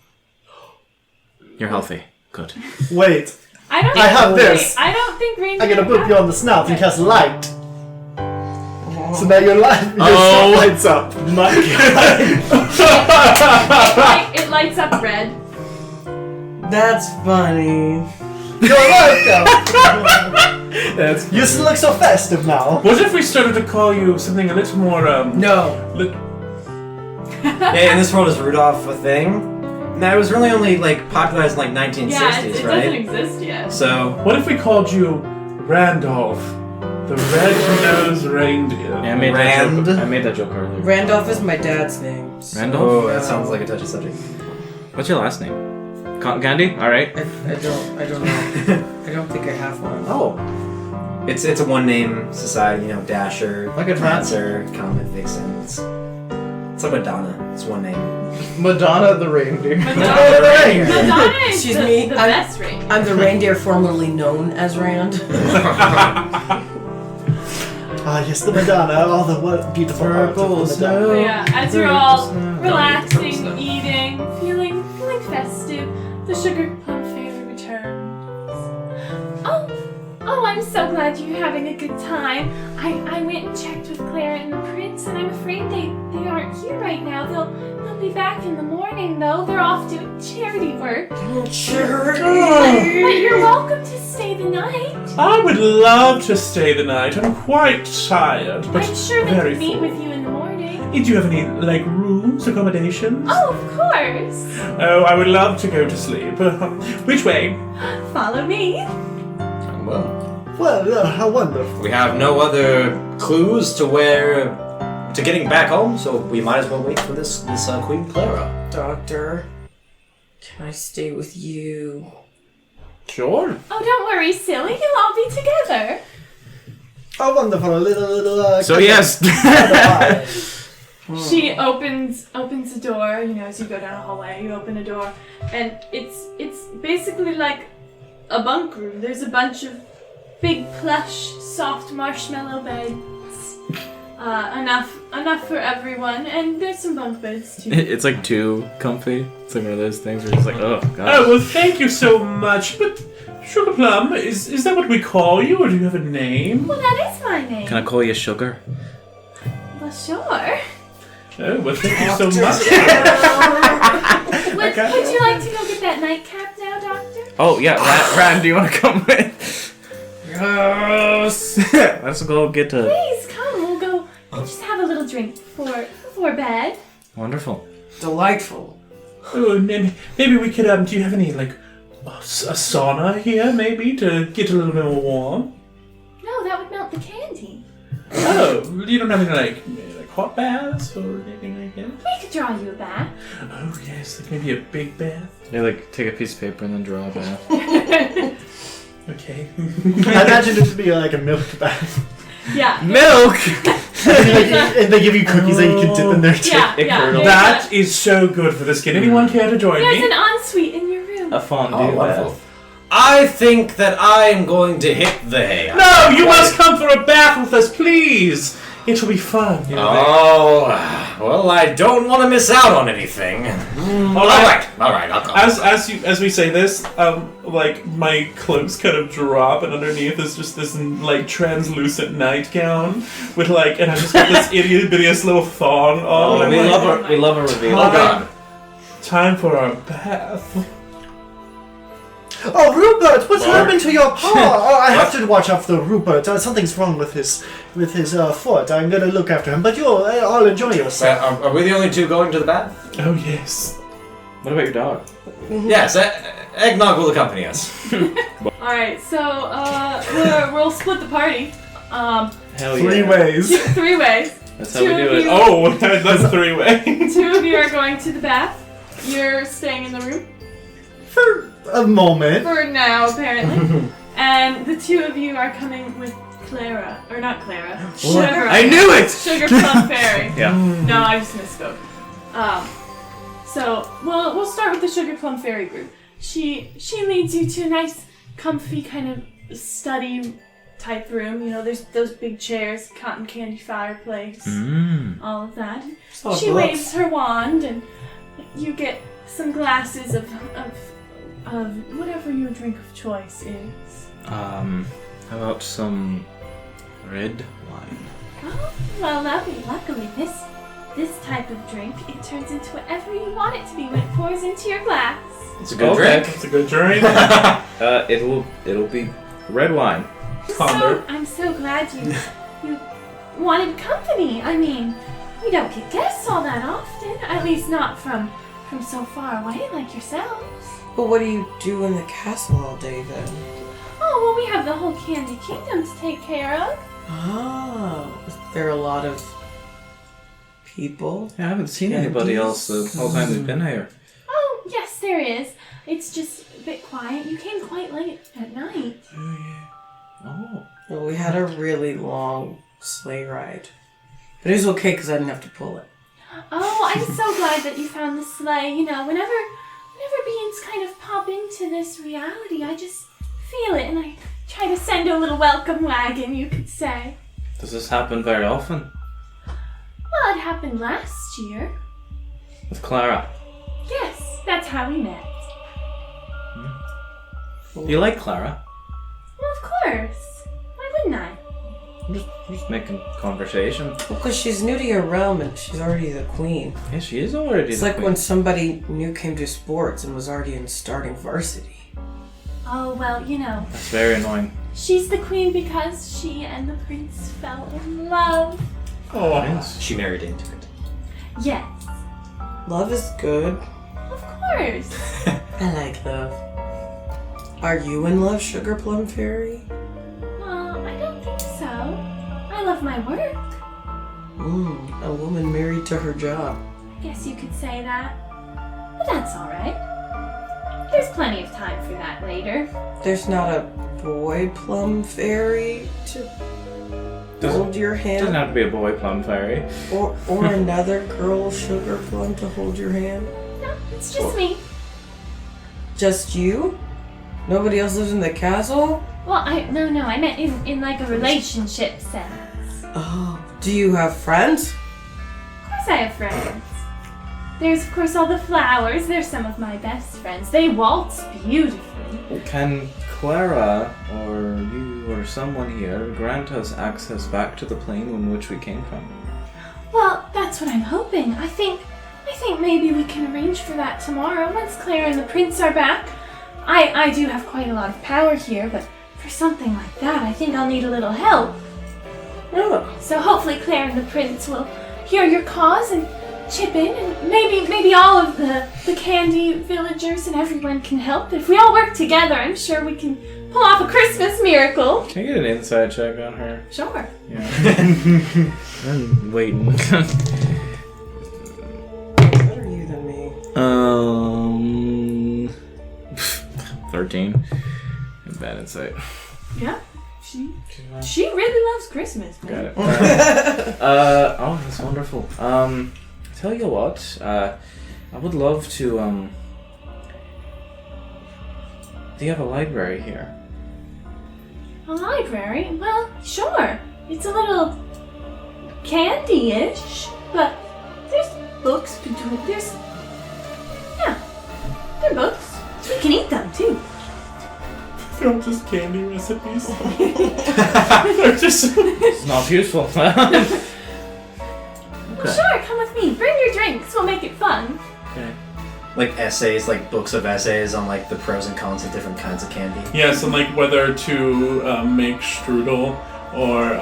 You're healthy. Good. Wait, I don't. I have think, this. I don't think reindeer. I'm gonna boop have- you on the snout and cast light. So now your snout lights up. My God. It lights up red. That's funny. You're welcome. That's. You still look so festive now. What if we started to call you something a little more No. Yeah, in this world is Rudolph a thing? No, it was really only like popularized in like 1960s, Yeah, it doesn't right? exist yet. So What if we called you Randolph, the red-nosed reindeer? Yeah, I made that joke earlier. Randolph is my dad's name. Randolph? oh, that sounds like a touchy subject. What's your last name? Cotton candy? All right. I don't know. I don't think I have one. Oh, it's a one name society, you know, Dasher, Like a Prancer, Comet, Vixen. It's like Madonna. It's one name. Madonna the reindeer. Madonna is Excuse the, me, the I'm- best reindeer. I'm the reindeer formerly known as Rand. Ah, yes, the Madonna. All the what beautiful art of the Madonna. So yeah, as you're all relaxing, eating, feeling festive, the sugar plum fairy returns. Oh, I'm so glad you're having a good time. I went and checked with Clara and the prince, and I'm afraid they aren't here right now. They'll be back in the morning though. They're off doing charity work. Charity. But you're welcome to stay the night. I would love to stay the night. I'm quite tired, but I'm sure they very can meet full. with you in the morning. Do you have any, like, rooms, accommodations? Oh, of course. Oh, I would love to go to sleep. Which way? Follow me. Well, how wonderful. We have no other clues to getting back home, so we might as well wait for this Queen Clara. Doctor, can I stay with you? Sure. Oh, don't worry, silly. You'll all be together. How wonderful, a little. So yes. She opens the door. You know, as you go down a hallway, you open a door, and it's basically like a bunk room. There's a bunch of big plush, soft marshmallow beds. Enough for everyone, and there's some bunk beds too. It's like too comfy. It's like one of those things where it's like, oh god. Oh, well, thank you so much. But Sugar Plum, is that what we call you, or do you have a name? Well, that is my name. Can I call you Sugar? Well, sure. Oh, well, thank you so much. Would you like to go get that nightcap now, Doctor? Oh yeah, Ran, do you want to come with? Yes. Let's go get to. Please come. We'll go. Just have a little drink before bed. Wonderful. Delightful. Oh, maybe we could, do you have any, like, a sauna here, maybe, to get a little bit more warm? No, that would melt the candy. Oh, you don't have any, like hot baths or anything like that? We could draw you a bath. Oh, yes, like maybe a big bath. Yeah, like take a piece of paper and then draw a bath. Okay. I imagine it to be like a milk bath. Yeah. Milk! And they give you cookies that you can dip in there too. Yeah. That is so good for the skin. Anyone care to join There's me? an ensuite in your room. A fondue bath. I think that I am going to hit the hay. No, you must come for a bath with us, please. It'll be fun. You know, Oh, well, I don't want to miss out on anything. All right, I'll come. As we say this, like my clothes kind of drop, and underneath is just this like translucent nightgown with like, and I just got this itty bittiest little thong on. We love a reveal. Oh God! Time for our bath. Oh, Rupert, what's happened to your paw? Oh, I have to watch after Rupert. Something's wrong with his foot. I'm gonna look after him, but you'll all enjoy yourself. Are we the only two going to the bath? Oh yes. What about your dog? Yes, Eggnog will accompany us. Alright, so we'll split the party. Hell yeah. 3 ways. 3 ways. That's how we do it. Oh, that's 3 ways. 2 of you are going to the bath. You're staying in the room. For a moment. For now, apparently. And the 2 of you are coming with Clara. Or not Clara. Sugar. I knew it! Sugar Plum Fairy. Yeah. No, I just misspoke. So we'll start with the Sugar Plum Fairy group. She leads you to a nice, comfy kind of study type room. You know, there's those big chairs, cotton candy fireplace, all of that. She waves her wand, and you get some glasses of whatever your drink of choice is. How about some red wine? Oh, well, luckily, this type of drink, it turns into whatever you want it to be when it pours into your glass. It's a good drink. It's a good drink. It'll be red wine. I'm so glad you wanted company. I mean, we don't get guests all that often, at least not from so far away like yourselves. But what do you do in the castle all day then? Oh, well, we have the whole Candy Kingdom to take care of. Oh, is there a lot of people? Yeah, I haven't seen anybody else the whole time we've been here. Oh, yes, there is. It's just a bit quiet. You came quite late at night. Oh yeah. Oh. Well, we had a really long sleigh ride. But it was okay because I didn't have to pull it. Oh, I'm so glad that you found the sleigh. You know, whenever beings kind of pop into this reality, I just feel it, and I try to send a little welcome wagon, you could say. Does this happen very often? Well, it happened last year. With Clara? Yes, that's how we met. You like Clara? Well, of course. Why wouldn't I? I'm just making conversation. Well, because she's new to your realm and she's already the queen. Yeah, she is already It's the like queen. when somebody new came to sports and was already in starting varsity. Oh, well, you know. That's very annoying. She's the queen because she and the prince fell in love. Oh, She married into it. Yes. Love is good. Of course. I like love. Are you in love, Sugar Plum Fairy? Well, I don't think so. I love my work. A woman married to her job. I guess you could say that. But that's alright. There's plenty of time for that later. There's not a boy plum fairy to hold your hand? Doesn't have to be a boy plum fairy. Or another girl sugar plum to hold your hand? No, it's just me. Just you? Nobody else lives in the castle? Well, no, I meant in like a relationship sense. Oh, do you have friends? Of course I have friends. There's of course all the flowers. They're some of my best friends. They waltz beautifully. Can Clara or you or someone here grant us access back to the plane in which we came from? Well, that's what I'm hoping. I think maybe we can arrange for that tomorrow once Clara and the prince are back. I do have quite a lot of power here, but for something like that, I think I'll need a little help. Oh. So hopefully Claire and the prince will hear your cause and chip in, and maybe all of the candy villagers and everyone can help. If we all work together, I'm sure we can pull off a Christmas miracle. Can I get an inside check on her? Sure. Yeah. I'm waiting. Better you than me. 13. Bad insight. Yeah. She really loves Christmas, man. Got it. Oh, that's wonderful. Tell you what, I would love to, do you have a library here? A library? Well, sure. It's a little candy-ish, but there's books between. There are books. We can eat them too. They're all just candy recipes. They're just... It's not useful. Well, sure, come with me. Bring your drinks. We'll make it fun. Okay. Like essays, like books of essays on like the pros and cons of different kinds of candy. Yes, and like whether to make strudel or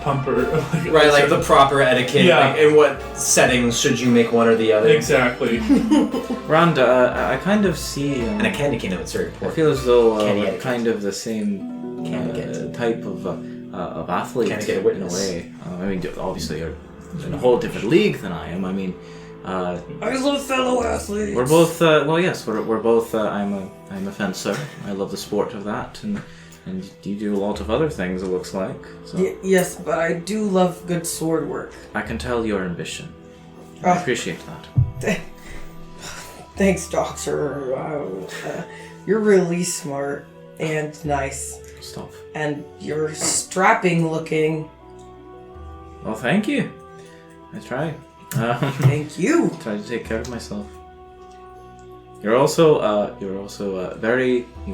pumper. Right, like the proper etiquette. Yeah. Like in what settings should you make one or the other? Exactly. Rhonda, I kind of see... and a candy cane, it's very I important. feel as though Candy we're etiquette. kind of the same type of athlete Can't get a in a witness. way. I mean, obviously you're in a whole different league than I am. I mean, I love fellow athletes. we're both. Well, yes, we're both. I'm a fencer. I love the sport of that, and you do a lot of other things. It looks like. So Yes, but I do love good sword work. I can tell your ambition. I appreciate that. Thanks, Doctor. You're really smart and nice. Stop. And you're strapping looking. Well, thank you. I try. Thank you. Try to take care of myself. You're also you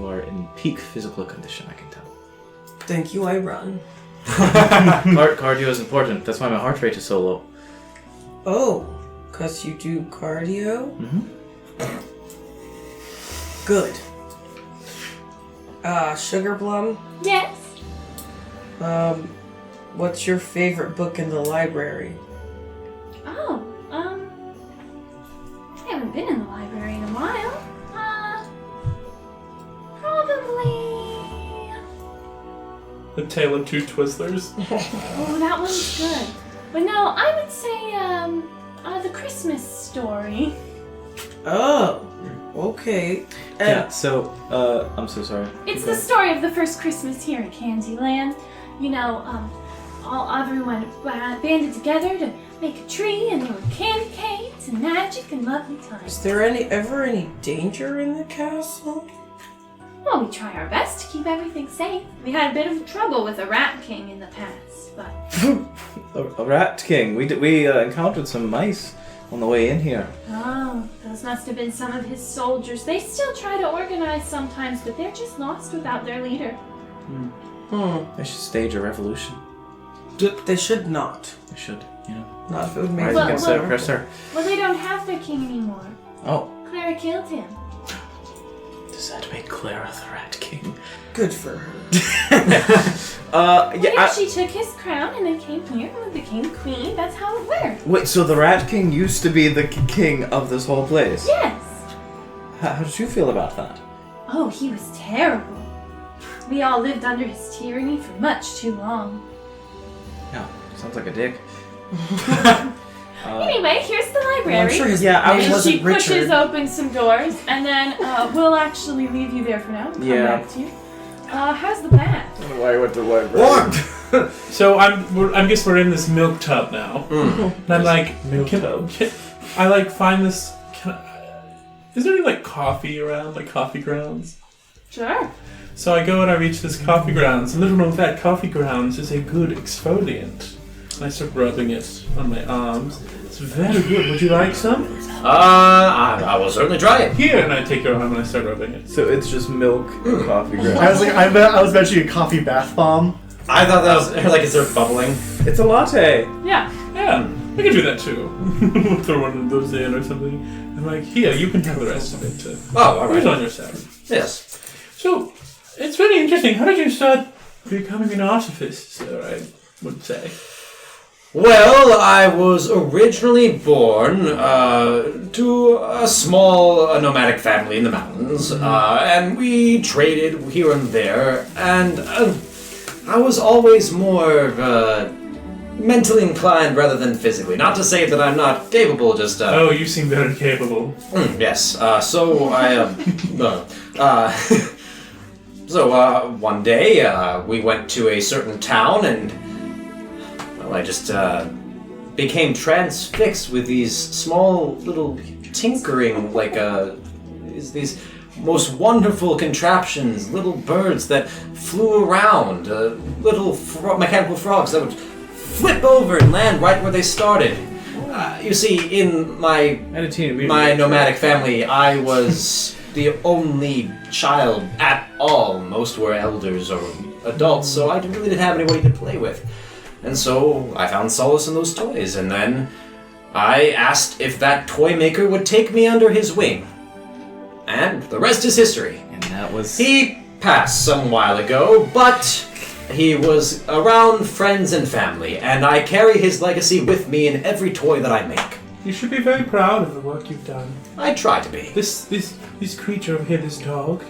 are in peak physical condition, I can tell. Thank you, I run. Cardio is important. That's why my heart rate is so low. Oh, because you do cardio? Mm-hmm. Good. Sugar Plum? Yes. What's your favorite book in the library? Oh, I haven't been in the library in a while. Probably. The Tale of Two Twizzlers. Oh, that one's good. But no, I would say, the Christmas story. Oh, okay. Yeah, so, I'm so sorry. It's the story of the first Christmas here in Candyland. You know, everyone banded together to make a tree, and there were candy canes and magic and lovely times. Is there ever any danger in the castle? Well, we try our best to keep everything safe. We had a bit of trouble with a rat king in the past, but... A rat king. We encountered some mice on the way in here. Oh, those must have been some of his soldiers. They still try to organize sometimes, but they're just lost without their leader. They should stage a revolution. They should not. They should, you know. Not if it would make Rise Well, against well- the oppressor. Well, they don't have their king anymore. Oh. Clara killed him. Does that make Clara the Rat King? Good for her. Yeah, she took his crown and they came here and became queen. That's how it worked. Wait, so the Rat King used to be the king of this whole place? Yes. How did you feel about that? Oh, he was terrible. We all lived under his tyranny for much too long. Yeah, sounds like a dick. Anyway, here's the library. Well, I'm sure his Yeah, I name was- She wasn't pushes Richard. open some doors, and then we'll actually leave you there for now. Come Yeah. back to you. How's the bath? Why I went to the library. So I guess we're in this milk tub now. And I'm like, I like find this. Is there any like coffee around, like coffee grounds? Sure. So I go and I reach this coffee grounds. And little known fact, coffee grounds is a good exfoliant. And I start rubbing it on my arms. It's very good. Would you like some? I will certainly try it. Here, and I take your arm and I start rubbing it. So it's just milk and coffee grounds. I was mentioning a coffee bath bomb. I thought that was like, is there bubbling? It's a latte. Yeah. Yeah, I can do that too. Throw one of those in or something. I'm like, here, you can have the rest of it. Oh, all Put it right. on yourself. Yes. So, it's very interesting. How did you start becoming an artificer, I would say? Well, I was originally born to a small nomadic family in the mountains, and we traded here and there, and I was always more mentally inclined rather than physically. Not to say that I'm not capable, just... Oh, you seem very capable. Yes, so I... So one day, we went to a certain town, and well, I just became transfixed with these small little tinkering, like these most wonderful contraptions, little birds that flew around, little mechanical frogs that would flip over and land right where they started. You see, in my nomadic family, I was the only child at all. Most were elders or adults, so I really didn't have anybody to play with. And so I found solace in those toys, and then I asked if that toy maker would take me under his wing. And the rest is history. And that was... He passed some while ago, but he was around friends and family, and I carry his legacy with me in every toy that I make. You should be very proud of the work you've done. I try to be. This creature over here, this dog, I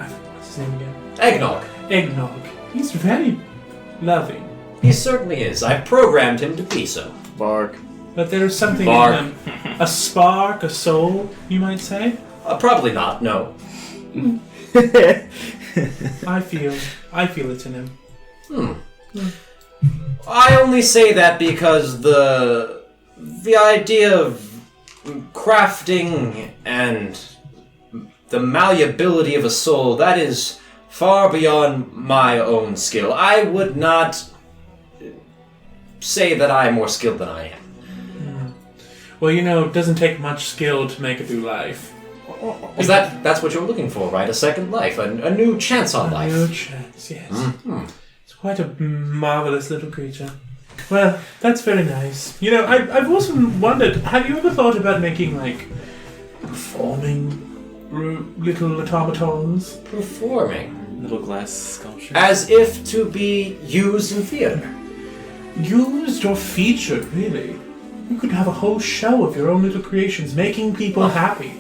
forgot what's his name again? Eggnog. Eggnog. He's very loving. He certainly is. I programmed him to be so. Bark. But there's something Bark. in him. A spark, a soul, you might say? Probably not, no. I feel it in him. I only say that because the idea of crafting and the malleability of a soul, that is far beyond my own skill. I would not say that I am more skilled than I am. Well, it doesn't take much skill to make a new life. Is that's what you're looking for, right? A second life, a new chance on life. A new chance, yes. It's quite a marvelous little creature. Well, that's very nice. I've also wondered, have you ever thought about making, performing little automatons? Performing? Little glass sculpture. As if to be used in theater. Used or featured, really? You could have a whole show of your own little creations, making people happy.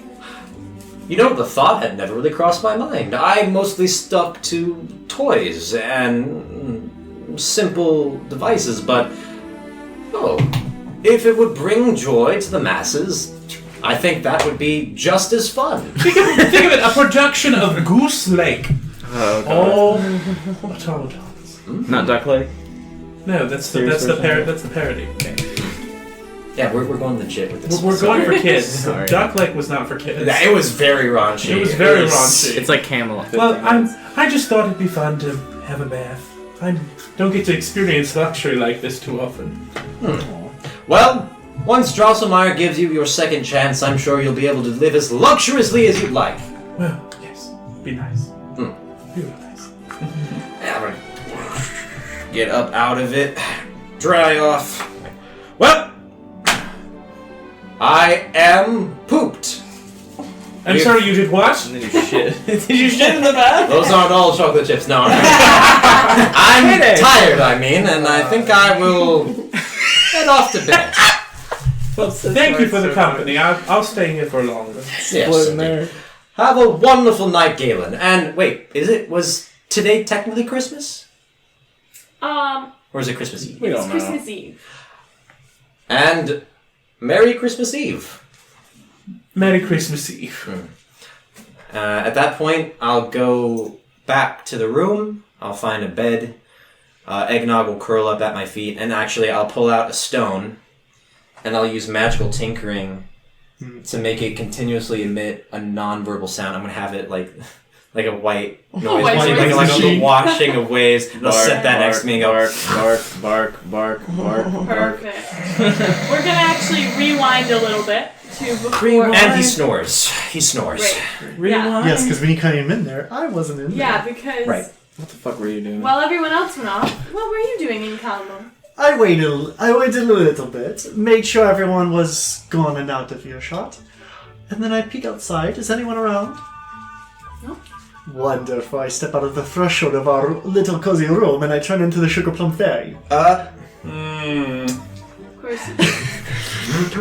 The thought had never really crossed my mind. I mostly stuck to toys and simple devices, but if it would bring joy to the masses, I think that would be just as fun. Think of it, a production of Goose Lake. Oh, God. All automatons. Not Duck Lake? No, that's the parody. Okay. Yeah, we're going legit with this. We're going for kids. Sorry. Duck Lake was not for kids. It was very raunchy. It was very raunchy. It's like Camelot. Well, I just thought it'd be fun to have a bath. I don't get to experience luxury like this too often. Well, once Drosselmeyer gives you your second chance, I'm sure you'll be able to live as luxuriously as you'd like. Well, yes. Be nice. Be real nice. Yeah, we're gonna get up out of it. Dry off. Well, I am pooped. I'm sorry, you did what? And then you shit. Did you shit in the bath? Those aren't all chocolate chips. No, I'm tired. And I think I will head off to bed. Well, thank you for the company. I'll stay here for longer. Yes. Have a wonderful night, Galen. And wait, was today technically Christmas? Or is it Christmas Eve? It's Christmas Eve. And Merry Christmas Eve. Merry Christmas Eve. At that point, I'll go back to the room. I'll find a bed. Eggnog will curl up at my feet. And actually, I'll pull out a stone. And I'll use magical tinkering to make it continuously emit a non-verbal sound. I'm going to have it like a white noise. Like a washing of waves. I'll set that next to me and go... Bark. Perfect. We're going to actually rewind a little bit to before... And he snores. Right. Rewind. Yes, because when you came in there, I wasn't in there. Yeah, because... Right. What the fuck were you doing? While everyone else went off, what were you doing in Calmo? I waited a little bit, made sure everyone was gone and out of earshot, and then I peek outside. Is anyone around? No. Wonderful. I step out of the threshold of our little cozy room and I turn into the Sugar Plum Fairy. Of course.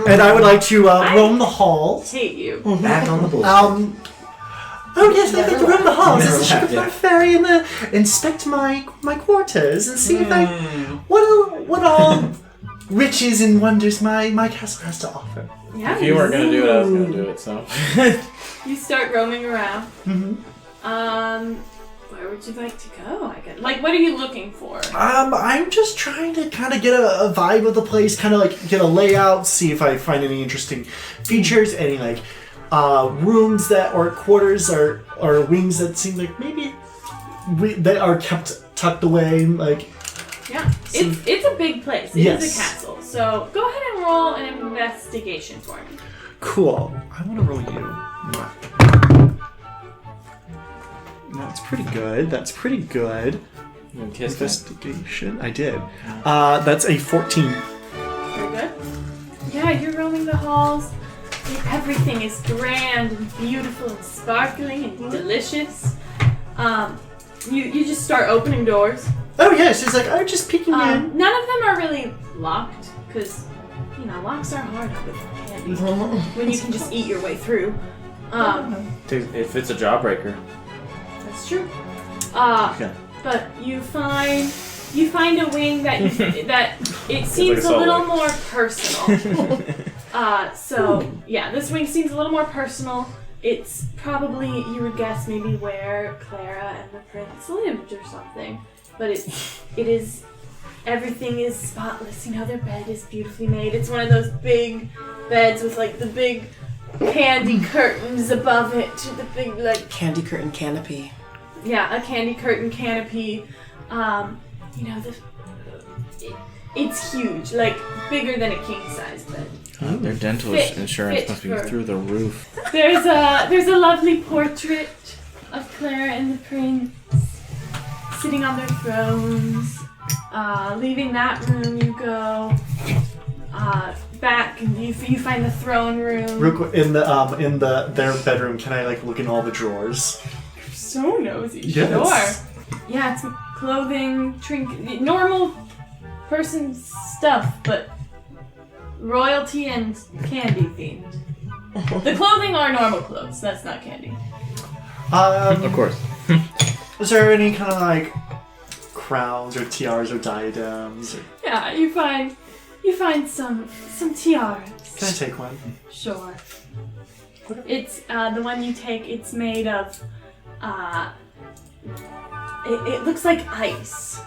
And I would like to roam the halls. Hate you. Back on the bullshit. Oh yes, I'd like to roam the halls as a Sugar Plum Fairy and inspect my quarters and see if what all riches and wonders my castle has to offer. Yeah, If you weren't gonna do it, I was gonna do it, so. You start roaming around. Mm-hmm. Where would you like to go? I guess. Like, what are you looking for? I'm just trying to kind of get a vibe of the place, kind of like get a layout, see if I find any interesting features, any like rooms or quarters or wings that seem like maybe they are kept tucked away, like. Yeah, it's a big place. It Yes. is a castle. So go ahead and roll an investigation for me. Cool. I want to roll you. That's pretty good. You kissed me. Investigation. I did. That's a 14. Very good. Yeah, you're roaming the halls. Everything is grand and beautiful and sparkling and delicious. You just start opening doors. Oh yes, it's like I'm just peeking in. None of them are really locked because locks are hard with candy when you can just eat your way through. If it's a jawbreaker. That's true. Okay. But you find a wing that it seems like a a little solid. more personal. This wing seems a little more personal. It's probably, you would guess, maybe where Clara and the prince lived or something. But everything is spotless. Their bed is beautifully made. It's one of those big beds with like the big candy curtains above it. The big like Candy curtain canopy. yeah, a candy curtain canopy. It's huge, like bigger than a king size bed. Their dental insurance must be through the roof. There's a lovely portrait of Clara and the prince sitting on their thrones. Leaving that room, you go back and you find the throne room. Real quick, in their bedroom, can I like look in all the drawers? You're so nosy. Yes. Sure. Yeah, it's clothing, normal person stuff, but royalty and candy themed. The clothing are normal clothes. That's not candy. Of course. Is there any kind of like crowns or tiaras or diadems? Yeah, you find some tiaras. Can I take one? Sure. It's the one you take. It's made of. It looks like ice.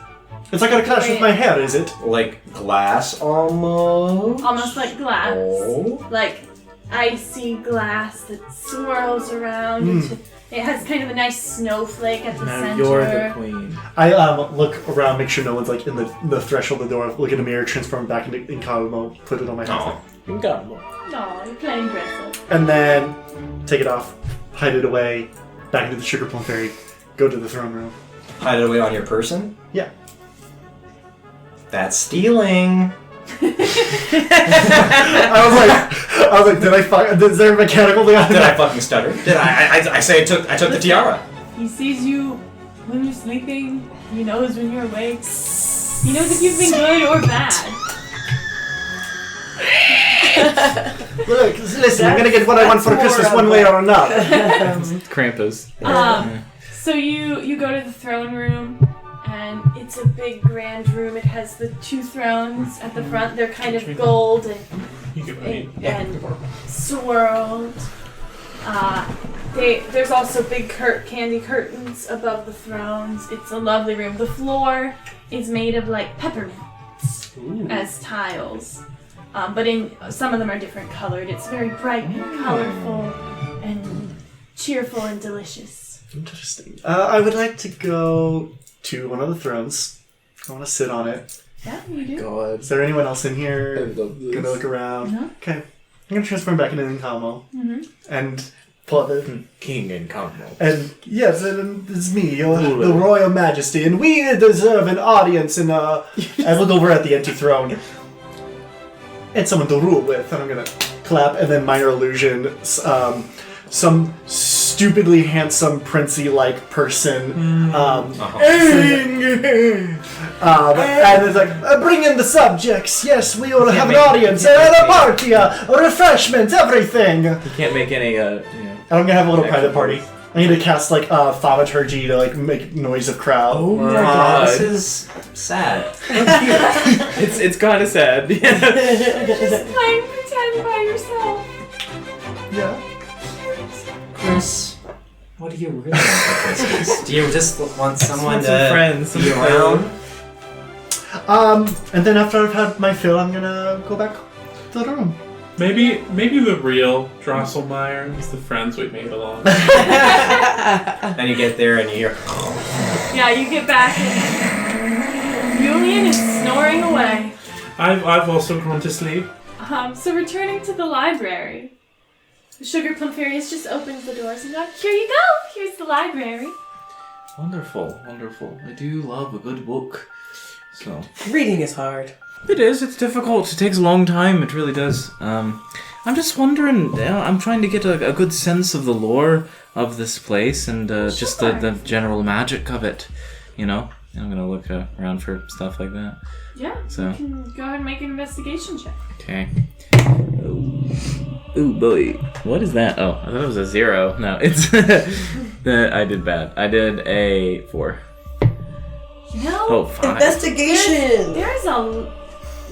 It's like a clash with my hair, is it? Like glass almost? Almost like glass. Oh. Like icy glass that swirls around. It has kind of a nice snowflake at the Now center. you're the queen. I look around, make sure no one's like in the threshold of the door, look in the mirror, transform back into Incalmo, put it on my head. Incalmo. No, you're playing dress up. And then take it off, hide it away, back into the Sugar Plum Fairy, go to the throne room. Hide it away on your person? Yeah. That's stealing. I was like, did I fuck? Is there a mechanical thing? Did I fucking stutter? Did I say I took the tiara? He sees you when you're sleeping. He knows when you're awake. He knows if you've been good or bad. Look, listen, I'm gonna get what I want for Christmas one way or another. Krampus. So you go to the throne room, and it's a big grand room. It has the 2 thrones at the front. They're kind of gold and swirled. There's also big candy curtains above the thrones. It's a lovely room. The floor is made of like peppermints as tiles. But some of them are different colored. It's very bright and colorful and cheerful and delicious. Interesting. I would like to go to one of the thrones. I want to sit on it. Yeah, you do. God. Is there anyone else in here? Gonna look around. No. Okay. I'm gonna transform back into Incamo. And pull out the King Incamo. And yes, and it's me, the Royal Majesty, and we deserve an audience. And I look over at the empty throne. And someone to rule with, and I'm gonna clap, and then minor illusion, some stupidly handsome, princey-like person, and it's like, bring in the subjects, yes, we will have an audience, and a party, refreshments, everything! You can't make any, And I'm gonna have a little private party. I need to cast, like, thaumaturgy to, like, make noise of crowd. Oh my god, this is sad. It's kind of sad. Just playing pretend by yourself. Yeah. Chris, what do you really want for Christmas? Do you just want someone to friends, be around? And then after I've had my fill, I'm gonna go back to the room. Maybe the real Drosselmeyer is the friends we made along. Then you get there and you hear. Yeah, you get back and Julian is snoring away. I've also gone to sleep. So returning to the library, the Sugar Plum Fairies just opens the doors and goes, here you go, here's the library. Wonderful, wonderful. I do love a good book. So Reading is hard. it is. It's difficult. It takes a long time. It really does. I'm just wondering. I'm trying to get a good sense of the lore of this place and just the general magic of it. You know. And I'm gonna look around for stuff like that. Yeah. So you can go ahead and make an investigation check. okay. Ooh boy. What is that? Oh, I thought it was a 0. No, it's I did bad. I did a 4. No. Oh, 5. Investigation! There's a.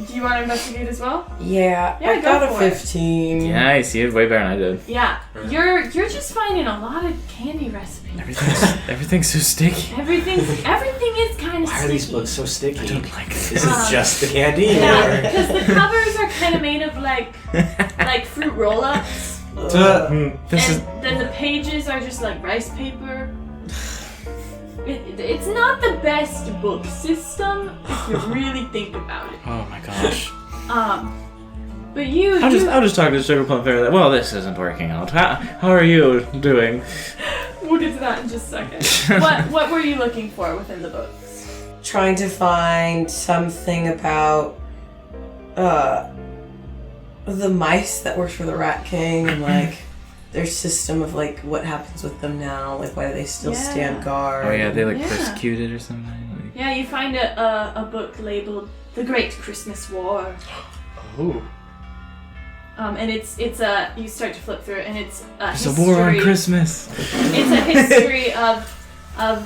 Do you want to investigate as well? Yeah, Yeah, I got go a for it. 15. Yeah, I see it way better than I did. Yeah. You're just finding a lot of candy recipes. Everything's so sticky. Everything is kind of Why sticky. are these books so sticky? I don't like Is this. it just the candy? Yeah, Or? because the covers are kind of made of like fruit roll-ups, then the pages are just like rice paper. It's not the best book system if you really think about it. Oh my gosh. But I'll just talk to Sugar Plum Fairy. Well, this isn't working out. How are you doing? We'll get to that in just a second. What were you looking for within the books? Trying to find something about the mice that work for the Rat King and like their system of like what happens with them now, like why do they still stand guard? Oh yeah, they persecuted or something. Like... Yeah, you find a book labeled "The Great Christmas War." Oh. And it's a you start to flip through it and it's a There's history. a war on Christmas. It's a history of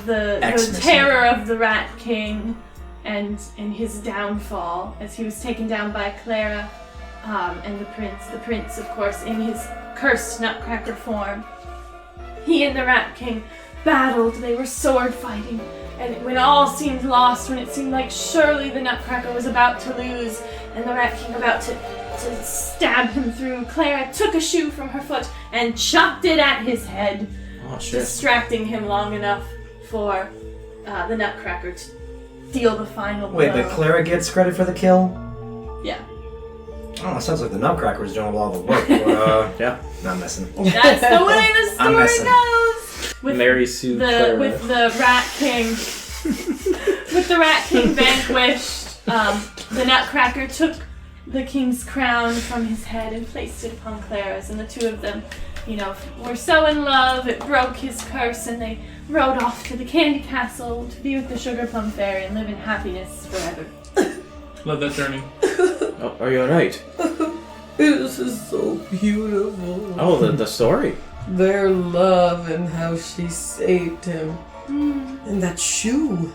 the Xmas. terror of the Rat King and his downfall as he was taken down by Clara and the prince. The prince, of course, in his cursed Nutcracker form. He and the Rat King battled. They were sword fighting. And when all seemed lost, when it seemed like surely the Nutcracker was about to lose and the Rat King about to stab him through, Clara took a shoe from her foot and chopped it at his head, distracting him long enough for the Nutcracker to deal the final blow. Wait, but Clara gets credit for the kill? Yeah. Oh, it sounds like the Nutcracker was doing a lot of the work. Yeah, not messing. That's the way the I'm story messing. goes. With Mary Sue Clara. With the Rat King, with the Rat King vanquished, the Nutcracker took the king's crown from his head and placed it upon Clara's, and the two of them, were so in love it broke his curse, and they rode off to the Candy Castle to be with the Sugar Plum Fairy and live in happiness forever. Love that journey. Oh, are you alright? This is so beautiful. Oh, the story. Their love and how she saved him. And that shoe.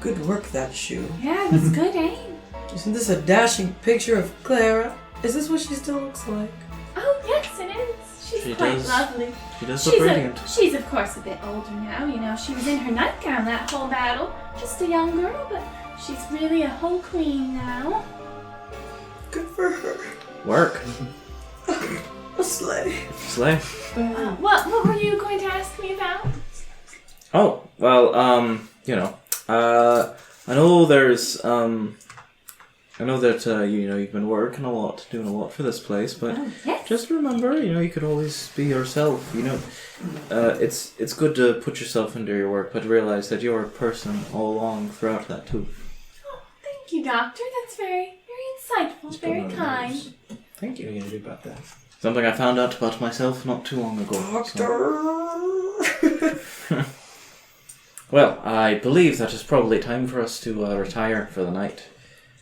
Good work, that shoe. Yeah, that's good aim. Isn't this a dashing picture of Clara? Is this what she still looks like? Oh, yes, it is. She's quite lovely. She does look brilliant. She's, of course, a bit older now. She was in her nightgown that whole battle. Just a young girl, but she's really a whole queen now. Good for her. Work. A slay. Slay. What were you going to ask me about? Oh, well, I know there's, I know that, you've been working a lot, doing a lot for this place, but just remember, you could always be yourself, it's good to put yourself into your work, but realize that you're a person all along throughout that too. Oh, thank you, Doctor. That's very, very insightful, very kind. Thank you. What are you about that? Something I found out about myself not too long ago. Doctor! So. Well, I believe that is probably time for us to retire for the night.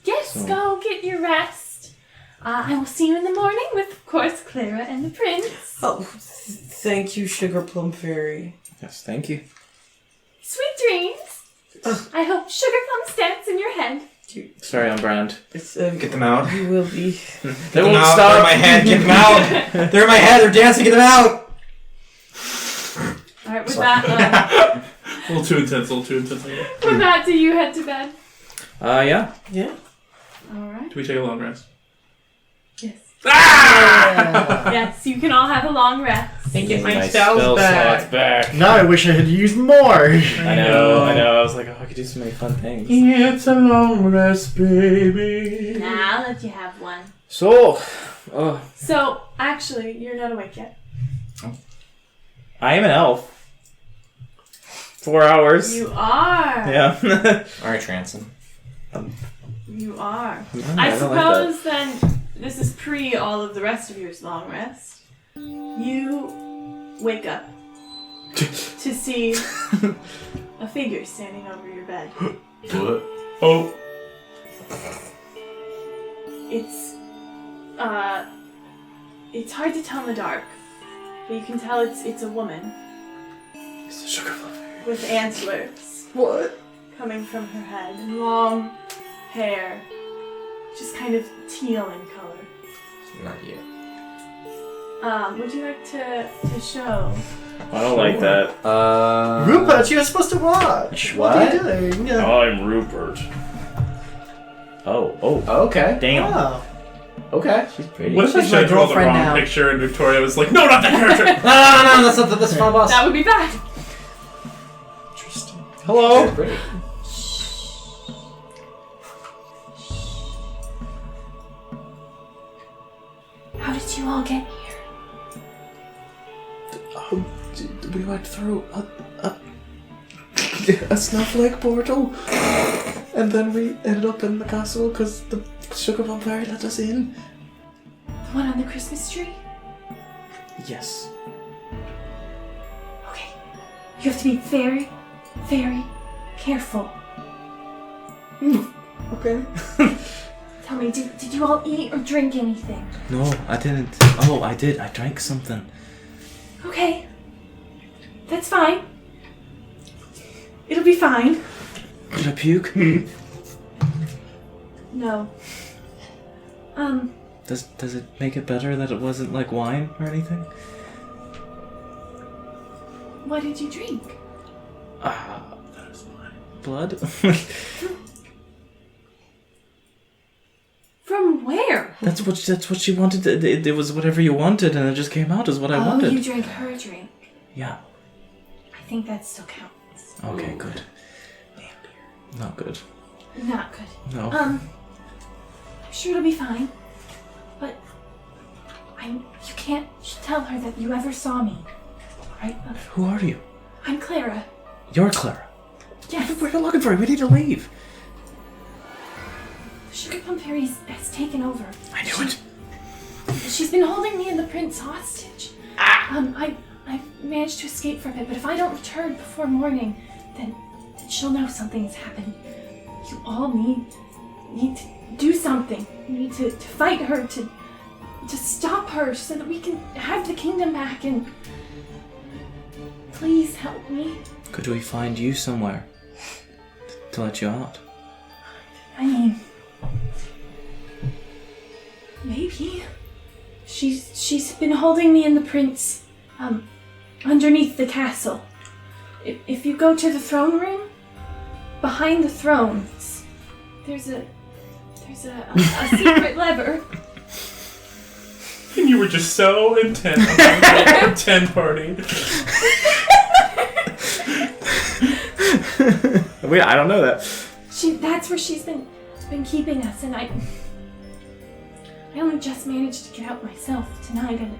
Yes, go get your rest. I will see you in the morning with, of course, Clara and the prince. Oh, thank you, Sugar Plum Fairy. Yes, thank you. Sweet dreams. I hope sugar plum stamps in your head. Sorry, on brand. Get them out. You will be. They won't stop. They're in my head. Get them out. They're in my head. They're dancing. Get them out. All right, with that. A little too intense. With that, do you head to bed? Yeah. Yeah. All right. Do we take a long rest? Yes. Ah! Yes, you can all have a long rest. And get my spell spells slots back. back. Now I wish I had used more. I know. I was like, I could do so many fun things. It's a long rest, baby. Nah, I'll let you have one. So, actually, you're not awake yet. I am an elf. 4 hours. You are. Yeah. Alright, Transon. You are. I I don't suppose then this is pre all of the rest of your long rest. You wake up to see a figure standing over your bed. What? Oh. It's hard to tell in the dark, but you can tell it's a woman. It's a sugar plum fairy. With antlers. What? Coming from her head and long hair. Just kind of teal in color. Not yet. Would you like to show? I don't like that. Rupert, you're supposed to watch. What are you doing? I'm Rupert. Oh. Okay. Damn. Oh. Okay. She's pretty. What if I She's my showed you all the girlfriend wrong now. picture and Victoria was like, no, not that character! No, that's not the final boss. That would be bad. Interesting. Hello. Pretty. How did you all get here? We went through a snowflake portal, and then we ended up in the castle because the Sugar Plum Fairy let us in. The one on the Christmas tree? Yes. Okay. You have to be very, very careful. Okay. Tell me, did you all eat or drink anything? No, I didn't. Oh, I did. I drank something. Okay. That's fine. It'll be fine. Did I puke? No. Does it make it better that it wasn't like wine or anything? What did you drink? That was wine. Blood? From where? That's what she wanted. It was whatever you wanted, and it just came out as what I wanted. Oh, you drank her drink. Yeah. I think that still counts. Okay, good. Not good. Not good. No. I'm sure it'll be fine. But you can't tell her that you ever saw me. Right? Who are you? I'm Clara. You're Clara. Yes. We're looking for you. We need to leave. The Sugar Plum Fairy Ares has taken over. I knew it. She's been holding me and the prince hostage. I managed to escape from it, but if I don't return before morning, then she'll know something has happened. You all need to do something. You need to fight her, to stop her, so that we can have the kingdom back, and please help me. Could we find you somewhere to let you out? I mean, maybe. She's been holding me and the prince underneath the castle. If you go to the throne room, behind the thrones, there's a secret lever. And you were just so intent on the 10 party. Wait, I don't know that. That's where she's been keeping us, and I only just managed to get out myself tonight, and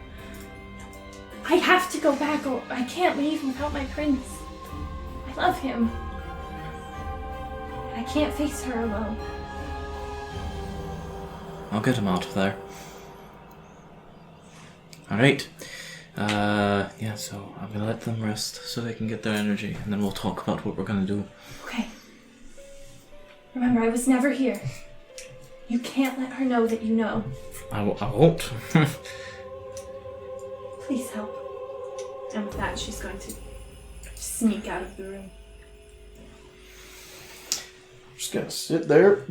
I have to go back, or I can't leave without my prince. I love him. And I can't face her alone. I'll get him out of there. Alright. So I'm gonna let them rest so they can get their energy, and then we'll talk about what we're gonna do. Okay. Remember, I was never here. You can't let her know that you know. I won't. Please help. And with that, she's going to sneak out of the room. Just gonna sit there.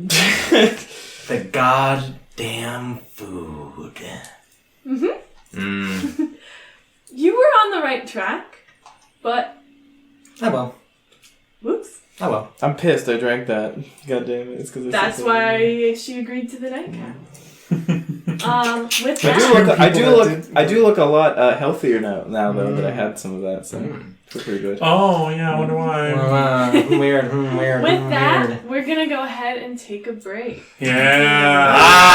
The goddamn food. You were on the right track, but... Oh well. Whoops. Oh well. I'm pissed I drank that. God damn it. It's because That's why she agreed to the nightcap. With that... I do look a lot healthier now though that I had some of that, so I feel pretty good. Oh, yeah, I wonder why. Weird. With that, we're gonna go ahead and take a break. Yeah.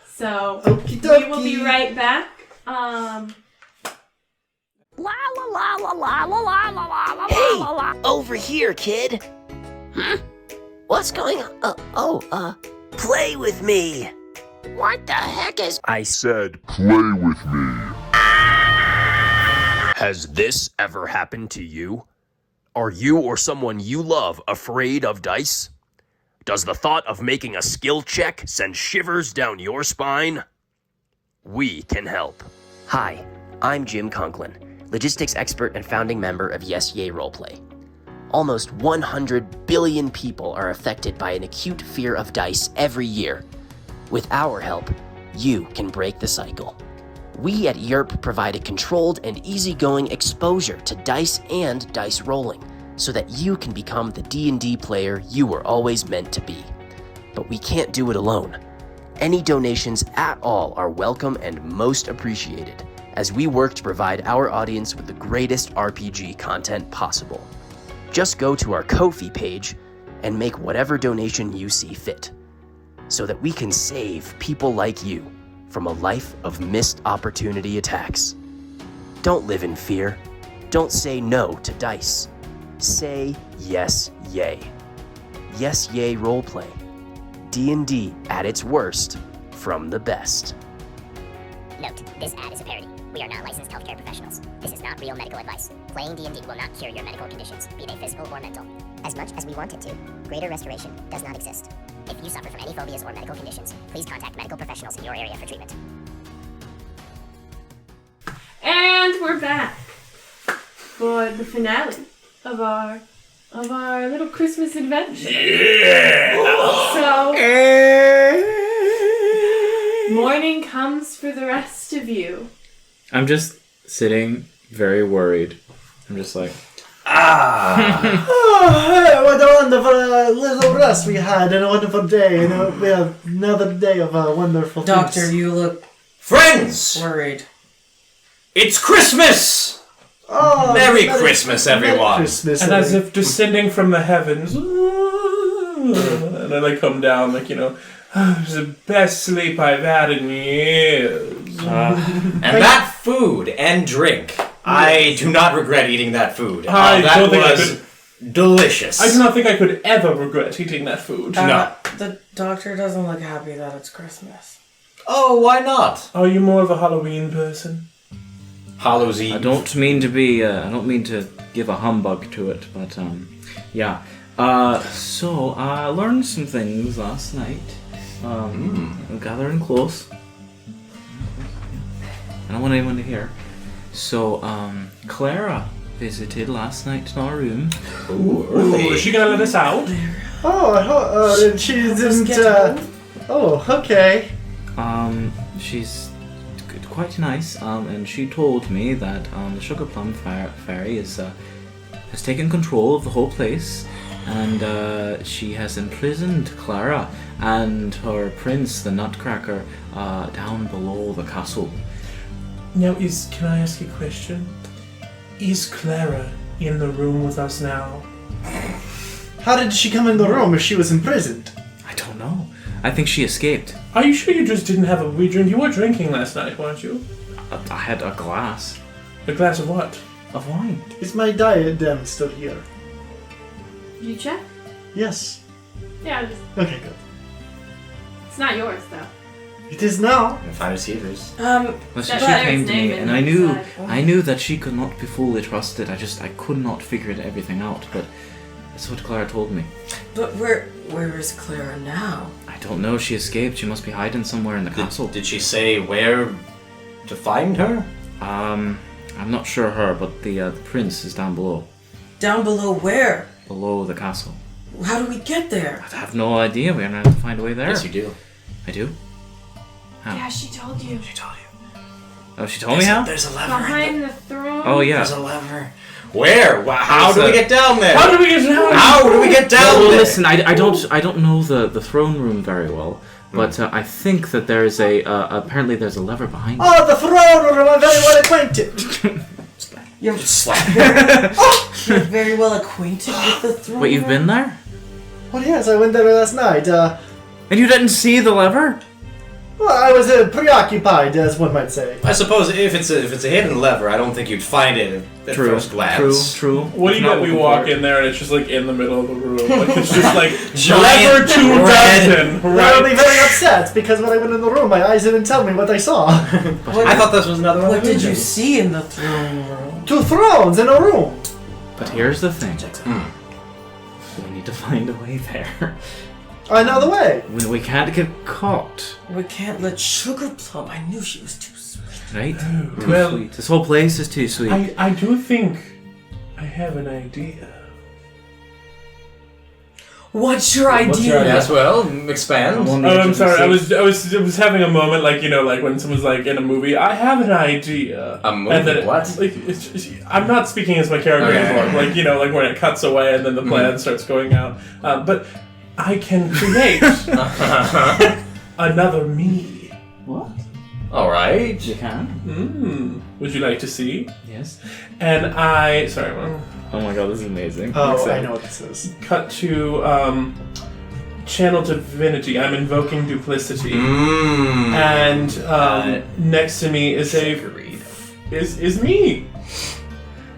So, Okie we will be right back. Hey, over here, kid. What's going on? Play with me. What the heck is... I said play with me. Has this ever happened to you? Are you or someone you love afraid of dice? Does the thought of making a skill check send shivers down your spine? We can help. Hi, I'm Jim Conklin, logistics expert and founding member of YYRP. Almost 100 billion people are affected by an acute fear of dice every year. With our help, you can break the cycle. We at YYRP provide a controlled and easygoing exposure to dice and dice rolling, so that you can become the D&D player you were always meant to be. But we can't do it alone. Any donations at all are welcome and most appreciated, as we work to provide our audience with the greatest RPG content possible. Just go to our Ko-fi page and make whatever donation you see fit, so that we can save people like you from a life of missed opportunity attacks. Don't live in fear. Don't say no to dice. Say yes, yay. Yes, yay roleplay. D&D at its worst, from the best. Note, this ad is a parody. We are not licensed healthcare professionals. This is not real medical advice. Playing D&D will not cure your medical conditions, be they physical or mental. As much as we want it to, greater restoration does not exist. If you suffer from any phobias or medical conditions, please contact medical professionals in your area for treatment. And we're back for the finale of our little Christmas adventure. So, morning comes for the rest of you. I'm just sitting very worried. I'm just like... What a wonderful little rest we had, and a wonderful day, and we have another day of wonderful Doctor, things. you look Friends! worried. It's Christmas! Oh, Merry Christmas, everyone! Merry Christmas, And as if descending from the heavens, and then I come down like, it was the best sleep I've had in years. And that food and drink. I do not regret eating that food. I That don't think I was could delicious. I do not think I could ever regret eating that food. No. The doctor doesn't look happy that it's Christmas. Oh, why not? Are you more of a Halloween person? Hallows Eve. I don't mean to give a humbug to it, but yeah. So I learned some things last night. Gathering close. I don't want anyone to hear. So Clara visited last night in our room. Ooh, is she gonna let us out? Oh, she didn't. Oh, okay. She's quite nice. And she told me that the Sugar Plum Fairy has taken control of the whole place, and she has imprisoned Clara and her prince, the Nutcracker, down below the castle. Now, can I ask you a question? Is Clara in the room with us now? How did she come in the room if she was imprisoned? I don't know. I think she escaped. Are you sure you just didn't have a wee drink? You were drinking last night, weren't you? I had a glass. A glass of what? Of wine. Is my diadem still here? You check? Yes. Yeah, Okay, good. it's not yours though. It is now. Find receivers. Well, she came to me, and I knew that she could not be fully trusted. I could not figure everything out, but that's what Clara told me. But where is Clara now? I don't know. She escaped. She must be hiding somewhere in the castle. Did she say where to find her? I'm not sure her, but the prince is down below. Down below where? Below the castle. How do we get there? I have no idea. We're gonna have to find a way there. Yes, you do. I do? How? Yeah, she told you. Oh, she told me how? There's a lever. Behind the throne. Oh, yeah. There's a lever. Where? How do we There's get down there? How do we get down? How do we get down Well, there? listen, I don't know the throne room very well, but I think that there's apparently there's a lever behind it. Oh, the throne room! I'm very well acquainted. You're very well acquainted with the throne. Wait, you've been there? Well, yes, I went there last night. And you didn't see the lever? Well, I was preoccupied, as one might say. I suppose if it's a hidden lever, I don't think you'd find it at first glance. True. What do you get? We walk in there and it's just like in the middle of the room. Like it's just like Giant lever 2,000. Right. I'll be very upset because when I went in the room, my eyes didn't tell me what I saw. I thought this was another one. What did you see in the throne room? 2 thrones in a room. But here's the thing. We need to find a way there. I know the way. We can't get caught. We can't let Sugar Plum. I knew she was too sweet. Right? Too Well, sweet. This whole place is too sweet. I do think I have an idea. What's your idea? Yes, well, expand. I'm sorry. I was having a moment, like like when someone's like in a movie. I have an idea. A movie? And then What? I'm not speaking as my character anymore. Like like when it cuts away and then the plan starts going out. But I can create another me. What? All right. You can? Would you like to see? Yes. And sorry. Oh my god, this is amazing. Oh, I know what this is. Cut to channel divinity. I'm invoking duplicity, and next to me is is me.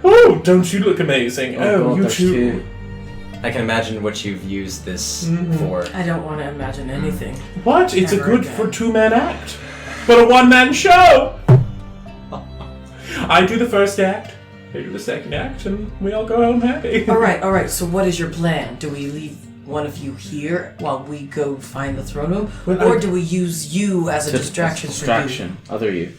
Oh, don't you look amazing? Oh, God, you too. cute. I can imagine what you've used this for. I don't want to imagine anything. What? It's a Never good again. for 2-man act, but a 1-man show. I do the first act. They do the second act, and we all go home happy. All right. So what is your plan? Do we leave one of you here while we go find the throne room, or do we use you as a distraction? Other you.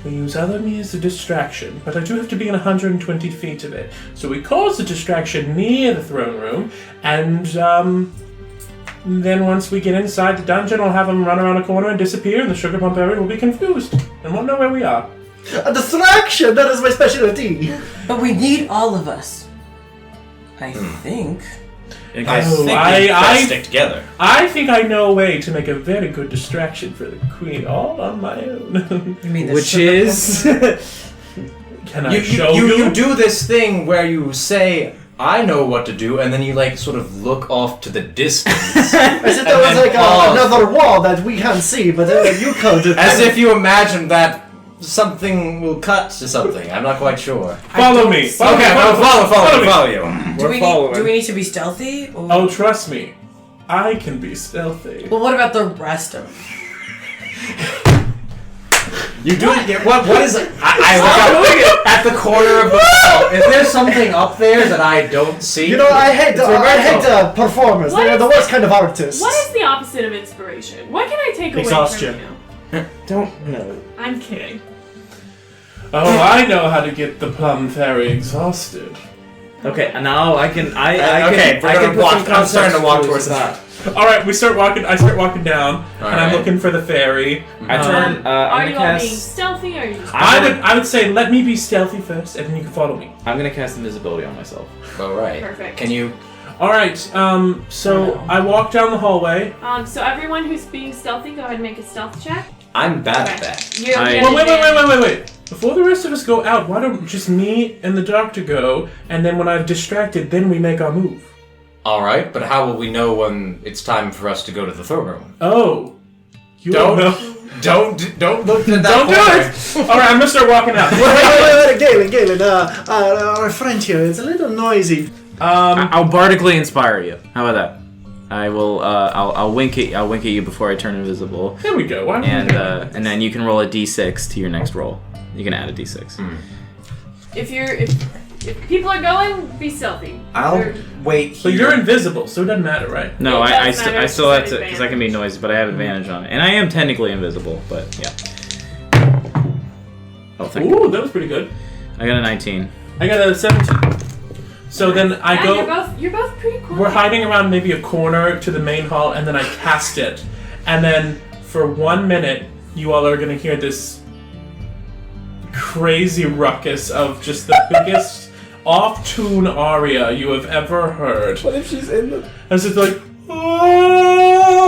We use other me as a distraction, but I do have to be in 120 feet of it. So we cause the distraction near the throne room, and then once we get inside the dungeon, I'll have them run around a corner and disappear, and the Sugar Plum Fairy will be confused and won't know where we are. A distraction! That is my specialty! But we need all of us. I think. I think we stick together. I think I know a way to make a very good distraction for the queen, all on my own. You mean Which is... Can I show you? You do this thing where you say, I know what to do, and then you sort of look off to the distance. As if there was another wall that we can't see, but you could. As if you imagine that something will cut to something. I'm not quite sure. Follow me. Okay, follow you. Do we need to be stealthy? Or? Oh, trust me. I can be stealthy. Well, what about the rest of them? You do it. What is it? I look up at the corner of the wall. Is there something up there that I don't see? You know, I hate performers. They're the worst kind of artists. What is the opposite of inspiration? What can I take Exhaustion. away from you? Don't know. I'm kidding. Oh, I know how to get the Plum Fairy exhausted. Okay, and now I can. I'm starting to walk towards that. All right, I start walking down, and I'm looking for the fairy. I turn. Are I'm you gonna all being cast. stealthy or are you just I would say let me be stealthy first, and then you can follow me. I'm gonna cast invisibility on myself. All right. Perfect. Can you? All right. So I walk down the hallway. So everyone who's being stealthy, go ahead and make a stealth check. I'm bad at that. You'll I- get Well, advantage. wait. Before the rest of us go out, why don't just me and the doctor go, and then when I've distracted, then we make our move. All right, but how will we know when it's time for us to go to the throne room? Oh. You Don't know. Don't look at that. Don't do it! Alright, I'm gonna start walking out. Wait, Galen, our friend here is a little noisy. I'll bardically inspire you. How about that? I will. I'll wink at you before I turn invisible. There we go. Why And then you can roll a d6 to your next roll. You can add a d6. If people are going, be stealthy. I'll wait here. But you're invisible, so it doesn't matter, right? No, It I does matter, still it's have to, an because I can be noisy, but I have advantage on it, and I am technically invisible. But yeah. Oh, thank you. Ooh, that was pretty good. I got a 19. I got a 17. So then I Yeah, go. You're both pretty cool. We're hiding around maybe a corner to the main hall, and then I cast it. And then for 1 minute, you all are gonna hear this crazy ruckus of just the biggest off-tune aria you have ever heard. What if she's in the? It's just like Ave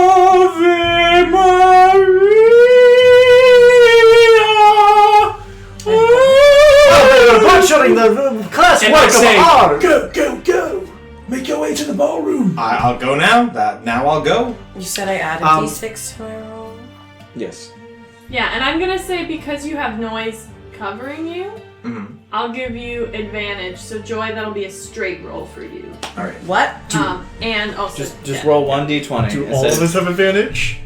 Maria. Butchering the class And work I of say, art. Go! Make your way to the ballroom. I'll go now. Now I'll go. You said I added d6 to my roll? Yes. Yeah, and I'm gonna say because you have noise covering you, I'll give you advantage. So Joy, that'll be a straight roll for you. All right. What? And also Just roll 1d20. Do It all says- of us have advantage?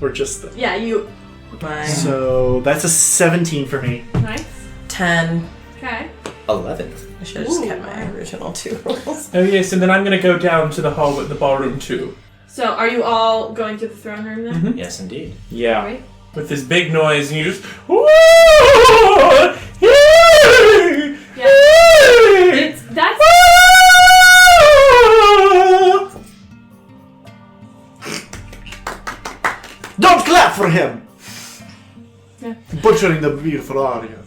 Or just the... Yeah, you. So that's a 17 for me. Nice. 10. Okay. 11. I should have just kept my original 2 rolls. Oh yes, and then I'm gonna go down to the hall with the ballroom too. So are you all going to the throne room then? Yes, indeed. Yeah. Right. With this big noise, and you just. Yeah. That's. Don't clap for him! Yeah. Butchering the beautiful aria.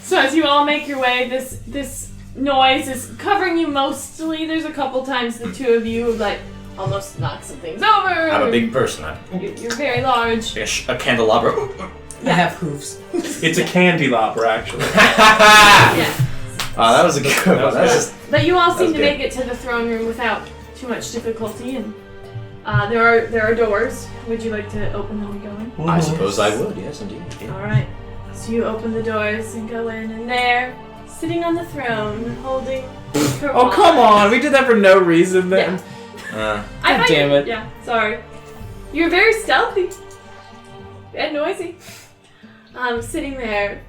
So as you all make your way, this noise is covering you mostly. There's a couple times the two of you like almost knock some things over. I'm a big person. You're very large. A candelabra. I have hooves. It's a candelabra, actually. Yeah. Oh, that was a good one. That's just. But you all seem That's to good. make it to the throne room without too much difficulty, and there are doors. Would you like to open them and go in? I suppose I would. Yes, indeed. Yeah. All right. So you open the doors and go in, and there, sitting on the throne, holding. her Oh, come wand. on. We did that for no reason then. I God thought damn you- it. Yeah, sorry. You're very stealthy and noisy. Sitting there,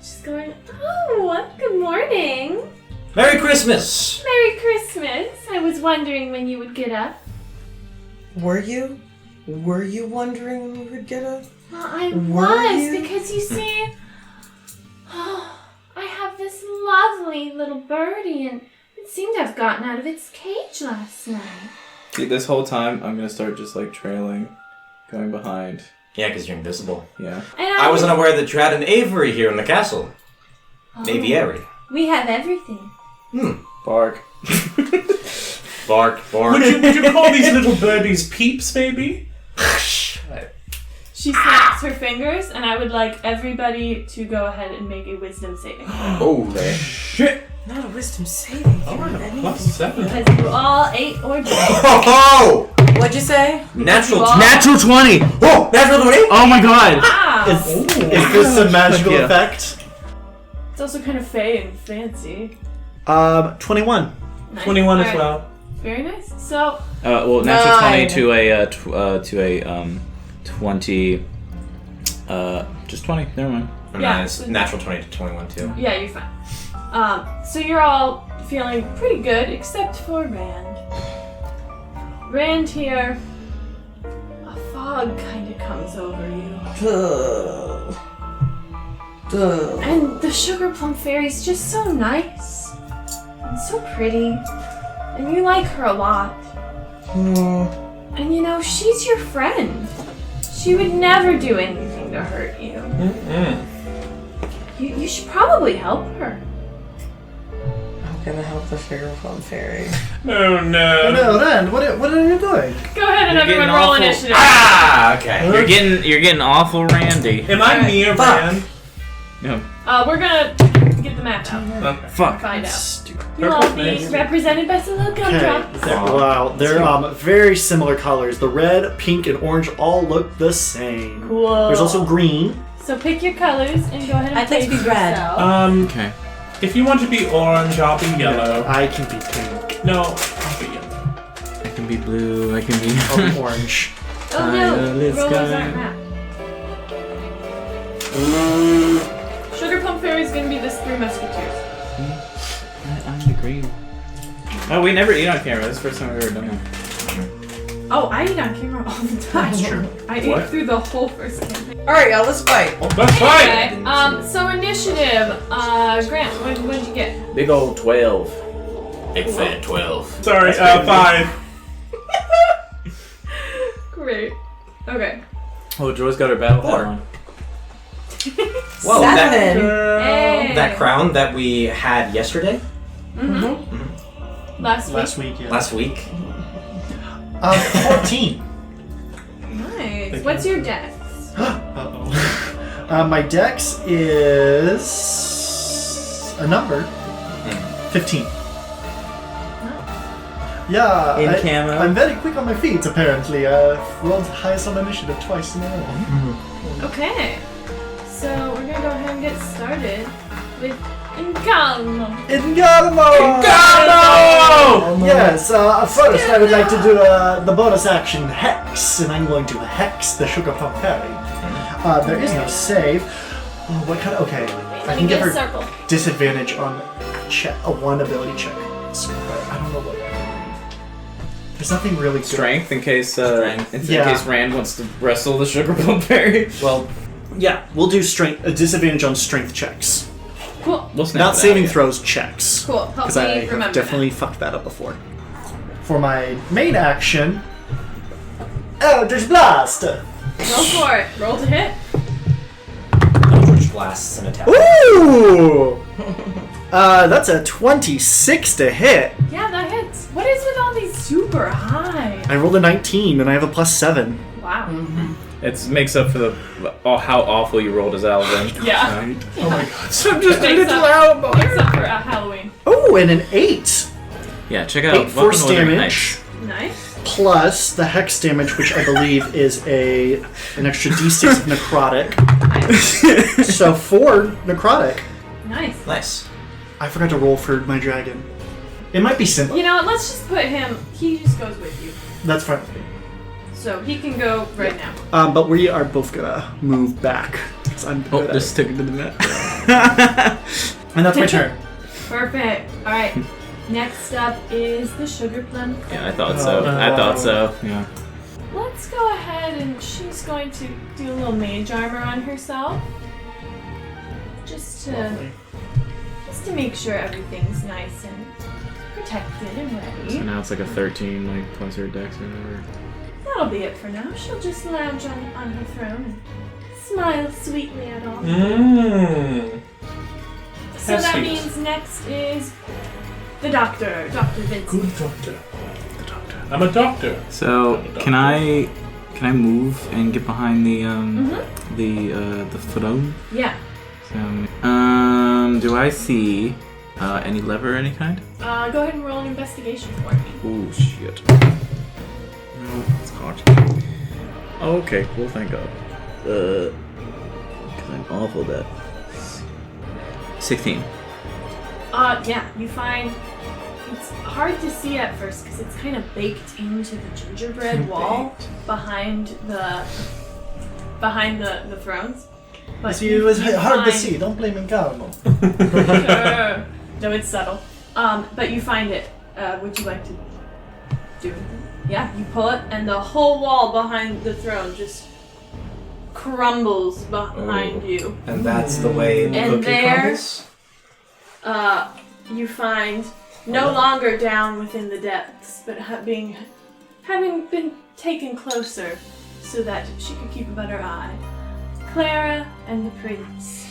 she's going, "Oh, good morning. Merry Christmas! Merry Christmas. I was wondering when you would get up." Were you? Were you wondering when we would get up? Well, I Were was, you? because you see, I have this lovely little birdie, and it seemed to have gotten out of its cage last night. See, this whole time, I'm gonna start just like trailing, going behind. Yeah, because you're invisible. Yeah. And I wasn't aware that you had an aviary here in the castle. Aviary. We have everything. Bark. Bark. Would you call these little birdies peeps, maybe? She snaps her fingers, and I would like everybody to go ahead and make a wisdom saving throw. Holy shit! Not a wisdom saving throw. +7. Because you all ate or drank. Oh! What'd you say? Natural Wow. Natural 20! Oh! Natural 20? Oh my god! Wow. house. Is this a magical effect? It's also kind of fey and fancy. 21. Nice. 21 as Alright. well. Very nice. So, Well, natural 20 9. to a 20. Just 20. Never mind. Yeah. It's natural 20 to 21 too. yeah, you're fine. So you're all feeling pretty good, except for Rand. Rand here, a fog kind of comes over you. And the Sugar Plum Fairy's just so nice. And so pretty. And you like her a lot. And you know, she's your friend. She would never do anything to hurt you. You should probably help her. I'm gonna help the Sugar Plum Fairy. Oh no. Oh no, Ren, what are you doing? Go ahead and You're everyone getting roll awful- initiative. Ah, okay. You're getting awful randy. Am I Alright. near Fuck. Rand? No. We're gonna get the map out. Okay. Fuck. Find out. Stupid. You'll all be represented by some little Okay. gumdrops. Wow, they're very similar colors. The red, pink, and orange all look the same. Cool. There's also green. So pick your colors and go ahead and I'd like to be place red. yourself. Okay. If you want to be orange, I'll be yellow. I can be pink. No, I'll be yellow. I can be blue. I can be. I'll be orange. Oh no, Tireless rollers guy. aren't mapped. Sugar Plum Fairy's gonna be this Three Musketeers. I'm the green. Oh, we never eat on camera. This is the first time we've ever done that. Oh, I eat on camera all the time. That's true. I ate through the whole first campaign. Alright, y'all, let's fight. Let's fight! Okay, so initiative, Grant, what'd you get? Big old 12. Big fat 12. Sorry, 5. Great. Okay. Oh, Joy's got her battle hat on. Whoa, 7. Hey. that crown that we had yesterday? Last week. Yeah. Last week? 14. Nice. What's your dex? Uh-oh. My dex is a number. 15. Yeah, In camo. I'm very quick on my feet, apparently. Rolled highest on initiative twice in a row. Okay. So we're gonna go ahead and get started with Incalmo. Incalmo! Yes, first I would like to do the bonus action Hex, and I'm going to Hex the Sugar Plum Fairy. There is no save. Oh, what kind of... Okay, I Let can me give get a her circle. disadvantage on a 1 ability check. So, but I don't know what... There's nothing really good. Strength in case Yeah. case Rand wants to wrestle the Sugar Plum Fairy. Well, yeah, we'll do strength. A disadvantage on strength checks. Cool. We'll snap Not it saving out, yeah. throws checks. Cool. Help Because me I remember have definitely fucked that up before. For my main action, Eldritch Blast. Go for it. Roll to hit. Eldritch blasts an attack. Ooh! That's a 26 to hit. Yeah, that hits. What is with all these super high? I rolled a 19 and I have a +7. Wow. It makes up for the how awful you rolled as Alvin. Yeah. Oh my god. So I'm just a Makes little up- out. Makes up for Halloween. Oh, and an 8. Yeah, check out 8 force Weapon Wielding damage. Nice. Plus the hex damage, which I believe is an extra d6 of necrotic. So 4 necrotic. Nice. Nice. I forgot to roll for my dragon. It might be simple. You know what? Let's just put him. He just goes with you, That's fine. so he can go right now. But we are both gonna move back. 'Cause I'm good at just it. stick it to the net. And that's my turn. Perfect. All right. Next up is the Sugar Plum. Yeah, I thought so. I thought so. Yeah. Let's go ahead and she's going to do a little mage armor on herself, just to make sure everything's nice and protected and So ready. now it's like a 13, like plus her dex or whatever. That'll be it for now. She'll just lounge on her throne and smile sweetly at all. Mmm. So That's that sweet. means next is the doctor, Dr. Vincent. Good doctor. The doctor. I'm a doctor. So can I move and get behind the the throne? Yeah. So, do I see any lever of any kind? Go ahead and roll an investigation for me. Oh shit. No, it's hard. Okay, cool. Thank God. I'm awful at that. 16. Yeah, you find it's hard to see at first because it's kind of baked into the gingerbread wall behind the thrones. But See, it was hard to see. Don't blame Incarno. No, it's subtle. But you find it. Would you like to do anything? Yeah, you pull it, and the whole wall behind the throne just crumbles behind you. And that's the way the cookie crumbles? You find no longer down within the depths, but having been taken closer so that she could keep a better eye. Clara and the prince,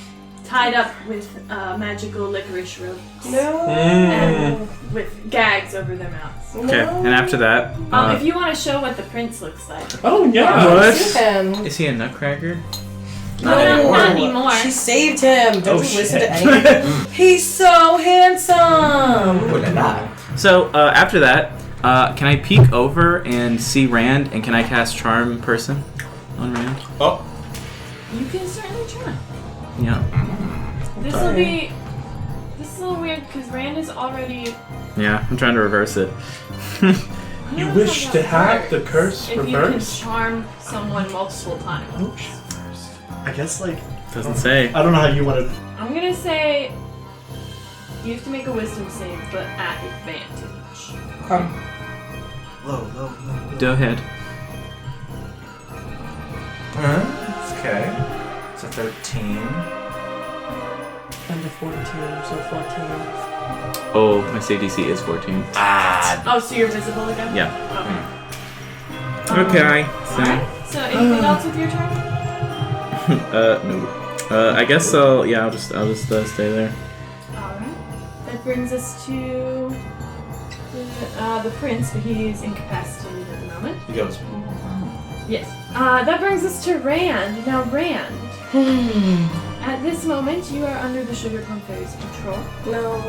tied up with magical licorice ropes. No. And with gags over their mouths. Okay, and after that... If you want to show what the prince looks like. Oh, yeah. What? Is he a nutcracker? Not anymore. She saved him. Don't Oh, you listen to shit. anything. He's so handsome. So, after that, can I peek over and see Rand, and can I cast Charm Person on Rand? Oh. You can certainly try. Yeah. This will be... This is a little weird because Rand is already... Yeah, I'm trying to reverse it. You wish to have the curse if you can reversed? charm someone multiple times. I guess, like... Doesn't say. I don't know how you want to... I'm gonna say... You have to make a wisdom save, but at advantage. Low. Go ahead. Okay. So 13. Under 14, so 14. Oh, my CDC is 14. Oh, so you're visible again? Yeah. Okay. Okay, so... Alright, so anything else with your turn? No. I guess I'll just stay there. Alright. That brings us to the prince, but he is incapacitated at the moment. He goes. Yes. That brings us to Rand. Now, Rand. At this moment, you are under the Sugar Plum Fairy's control. No.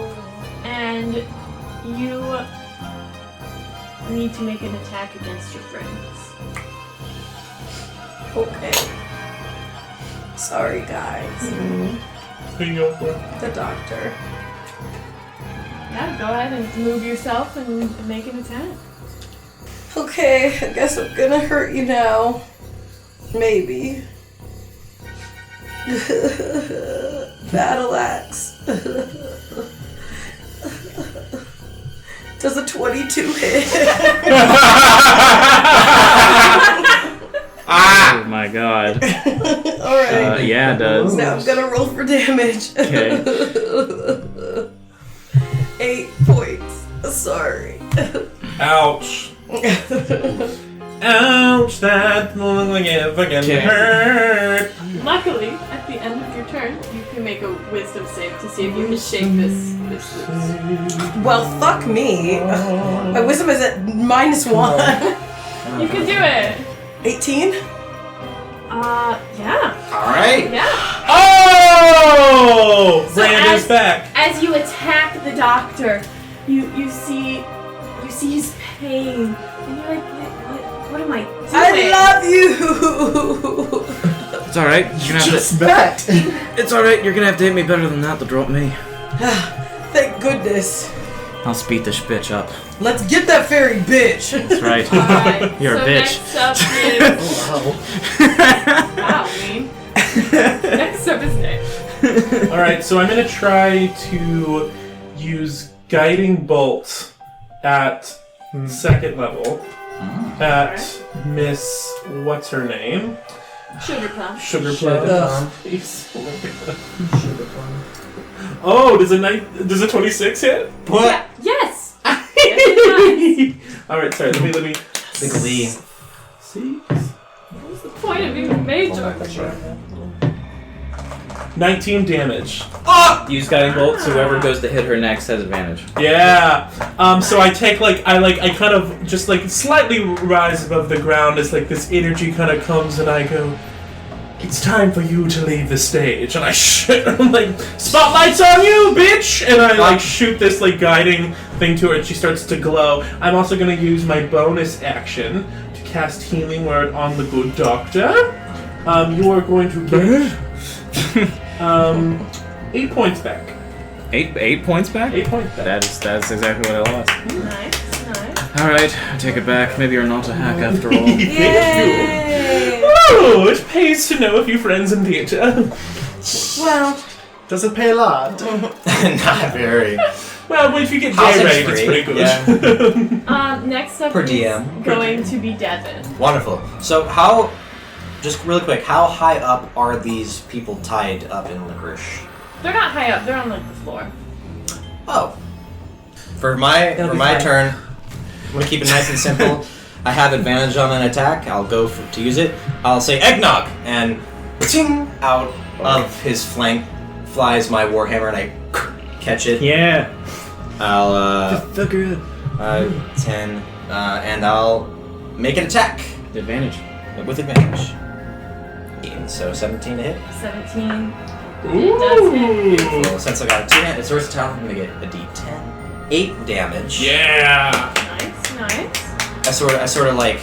And you need to make an attack against your friends. Okay. Sorry, guys. Who you going for? The doctor. Yeah, go ahead and move yourself and make an attack. Okay, I guess I'm gonna hurt you now. Maybe. Battle axe. Does a 22 hit? Oh my god. Alright. Yeah, it does. Now I'm gonna roll for damage. Okay. 8 points. Sorry. Ouch. Ouch, that won't like it fucking hurt. Luckily, at the end of your turn, you can make a wisdom save to see if you can shake this loose. Well, fuck me. My wisdom is at -1. You can do it. 18? Yeah. Alright. Yeah. Oh! So Rand is back. As you attack the doctor, you see his pain, and you're like, what am I doing? I love you! It's alright. It's alright, you're gonna have to hit me better than that to drop me. Thank goodness. I'll speed this bitch up. Let's get that fairy bitch! That's right. Alright, You're so a bitch. Next up is... Wow, mean. Next up is Nick. Alright, so I'm gonna try to use Guiding Bolt at second level at Miss... What's her name? Sugar Plum. Sugar Plum. Oh, does a 26 hit? What? Yeah. Yes! Yes, it Alright, sorry, let me... Big Lee. See? What's the point of being major? 19 damage. Use Guiding Bolt, so whoever goes to hit her next has advantage. Yeah. So I take I kind of just slightly rise above the ground as this energy kind of comes and I go, it's time for you to leave the stage. And I I'm like, spotlight's on you, bitch! And I shoot this guiding thing to her and she starts to glow. I'm also gonna use my bonus action to cast Healing Word on the good doctor. You are going to get 8 points back. 8 points back? 8 points back. That's exactly what I lost. Nice. Alright, I take it back. Maybe you're not a hack after all. Yay! Oh, it pays to know a few friends in theatre. Well, Does it pay a lot? Not very. Well, if you get Housing's day rate, it's free, pretty good. Next up Per is DM. going to be Devin. Wonderful. So how, just really quick, how high up are these people tied up in licorice? They're not high up. They're on like the floor. Oh. For my fine. turn, I'm gonna keep it nice and simple. I have advantage on an attack. I'll go to use it. I'll say eggnog, and ting, out of his flank flies my warhammer, and I catch it. Yeah. I'll Fucker. 10, and I'll make an attack Advantage. with advantage. And so 17 to hit. 17. It does hit. Well, since I got a 2, it's versatile. I'm gonna get a D10. 8 damage. Yeah. Nice. I sort of like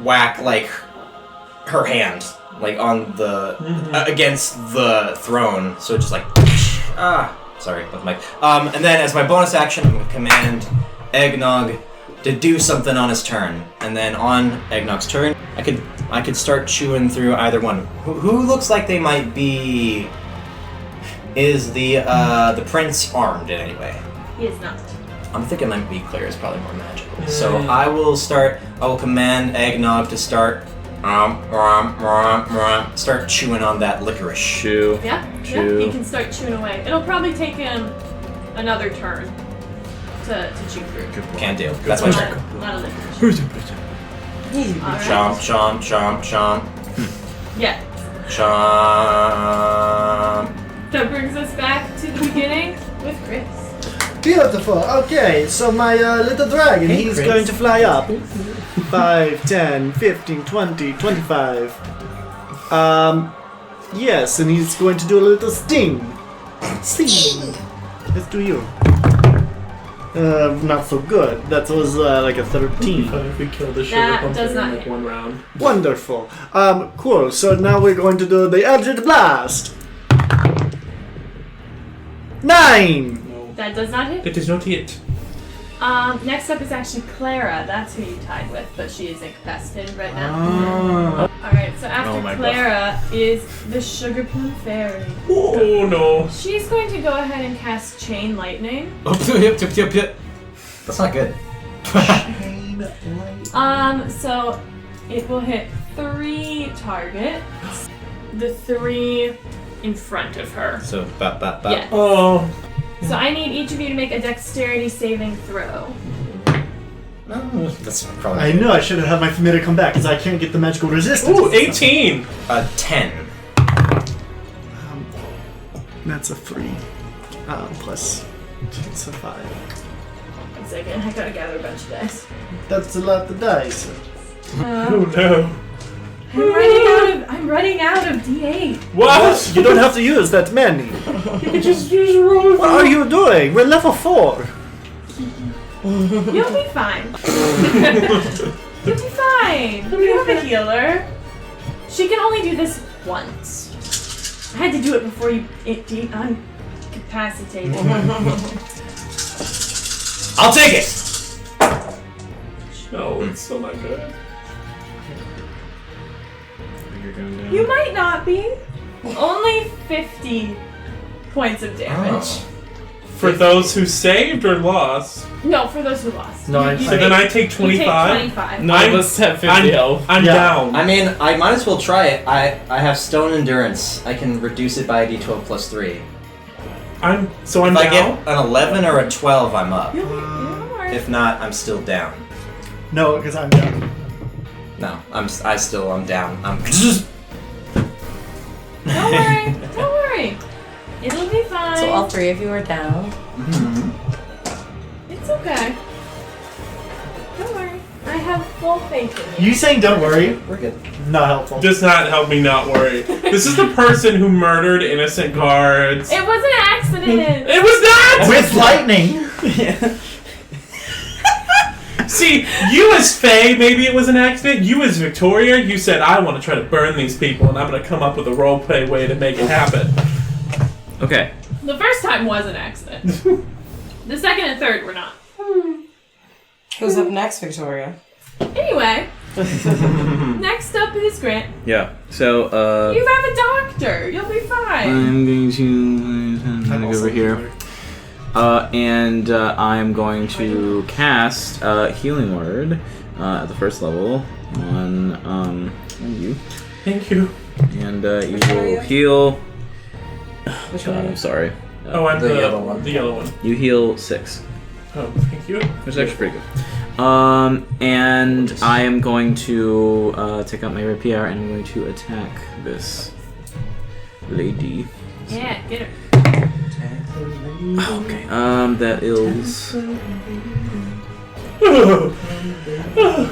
whack like her hand like on the against the throne, so it's just like sorry with my and then as my bonus action, I'm gonna command Eggnog to do something on his turn, and then on Eggnog's turn, I could start chewing through either one. Who looks like they might be? Is the prince armed in any way? He is not. I'm thinking might be clear is probably more magical. So I will command Eggnog to start start chewing on that licorice. Chew. Yeah. Chew. He can start chewing away. It'll probably take him another turn to chew through. Can't do. That's my turn. Not a licorice. Alright. Chomp, chomp, chomp, chomp. Yeah. Chomp. That brings us back to the beginning with Chris. Beautiful. Okay, so my little dragon, he's Chris. going to fly up. 5, 10, 15, 20, 25. Yes, and he's going to do a little sting. Sting. Let's do you. Not so good. That was like a 13. If we kill the sugar That pumpkin does not in like hit. 1 round. Wonderful. Cool. So now we're going to do the Eldritch Blast. 9! That does not hit. It does not hit. Next up is actually Clara. That's who you tied with, but she is incapacitated right now. Alright, so after Clara is the Sugar Plum Fairy. Oh no. She's going to go ahead and cast Chain Lightning. That's not good. So it will hit 3 targets. The 3 in front of her. So Yes. Oh. So I need each of you to make a dexterity saving throw. That's probably. I knew I should have had my familiar come back because I can't get the magical resistance. Ooh, 18. 10. That's a 3. Plus it's a 5. 1 second, I gotta gather a bunch of dice. That's a lot of dice. Oh no. I'm running out of D8. What? You don't have to use that many. You can just use a roll. What are you doing? We're level 4. You'll be fine. You'll be fine. You have a healer. She can only do this once. I had to do it before I'm incapacitated. I'll take it. No, it's still not good. You might not be. Only 50 points of damage. For those who saved or lost? No, for those who lost. No, So then I take 25? You take 25. None of us have 50 health. I'm down. I mean, I might as well try it. I have stone endurance. I can reduce it by a d12 plus 3. I'm If down. I get an 11 or a 12, I'm up. Don't worry. If not, I'm still down. No, because I'm down. No, I'm down. Don't worry. Don't worry. It'll be fine. So all 3 of you are down. It's okay. Don't worry. I have full faith in you. You saying don't worry? We're good. Not helpful. Does not help me not worry. This is the person who murdered innocent guards. It was an accident. It was not! With lightning! See, you as Faye, maybe it was an accident. You as Victoria, you said, I want to try to burn these people, and I'm going to come up with a roleplay way to make it happen. Okay. The first time was an accident. The second and third were not. Who's up next, Victoria? Anyway, next up is Grant. Yeah. So, You have a doctor. You'll be fine. I'm going to go over here. And I'm going to cast Healing Word at the first level on you. Thank you. And you will heal. Which one? I'm sorry. Oh, I'm the yellow one. The yellow one. You heal 6. Oh, thank you. Which is actually pretty good. And I am going to take out my rapier and I'm going to attack this lady. Yeah, get her. Okay. That is.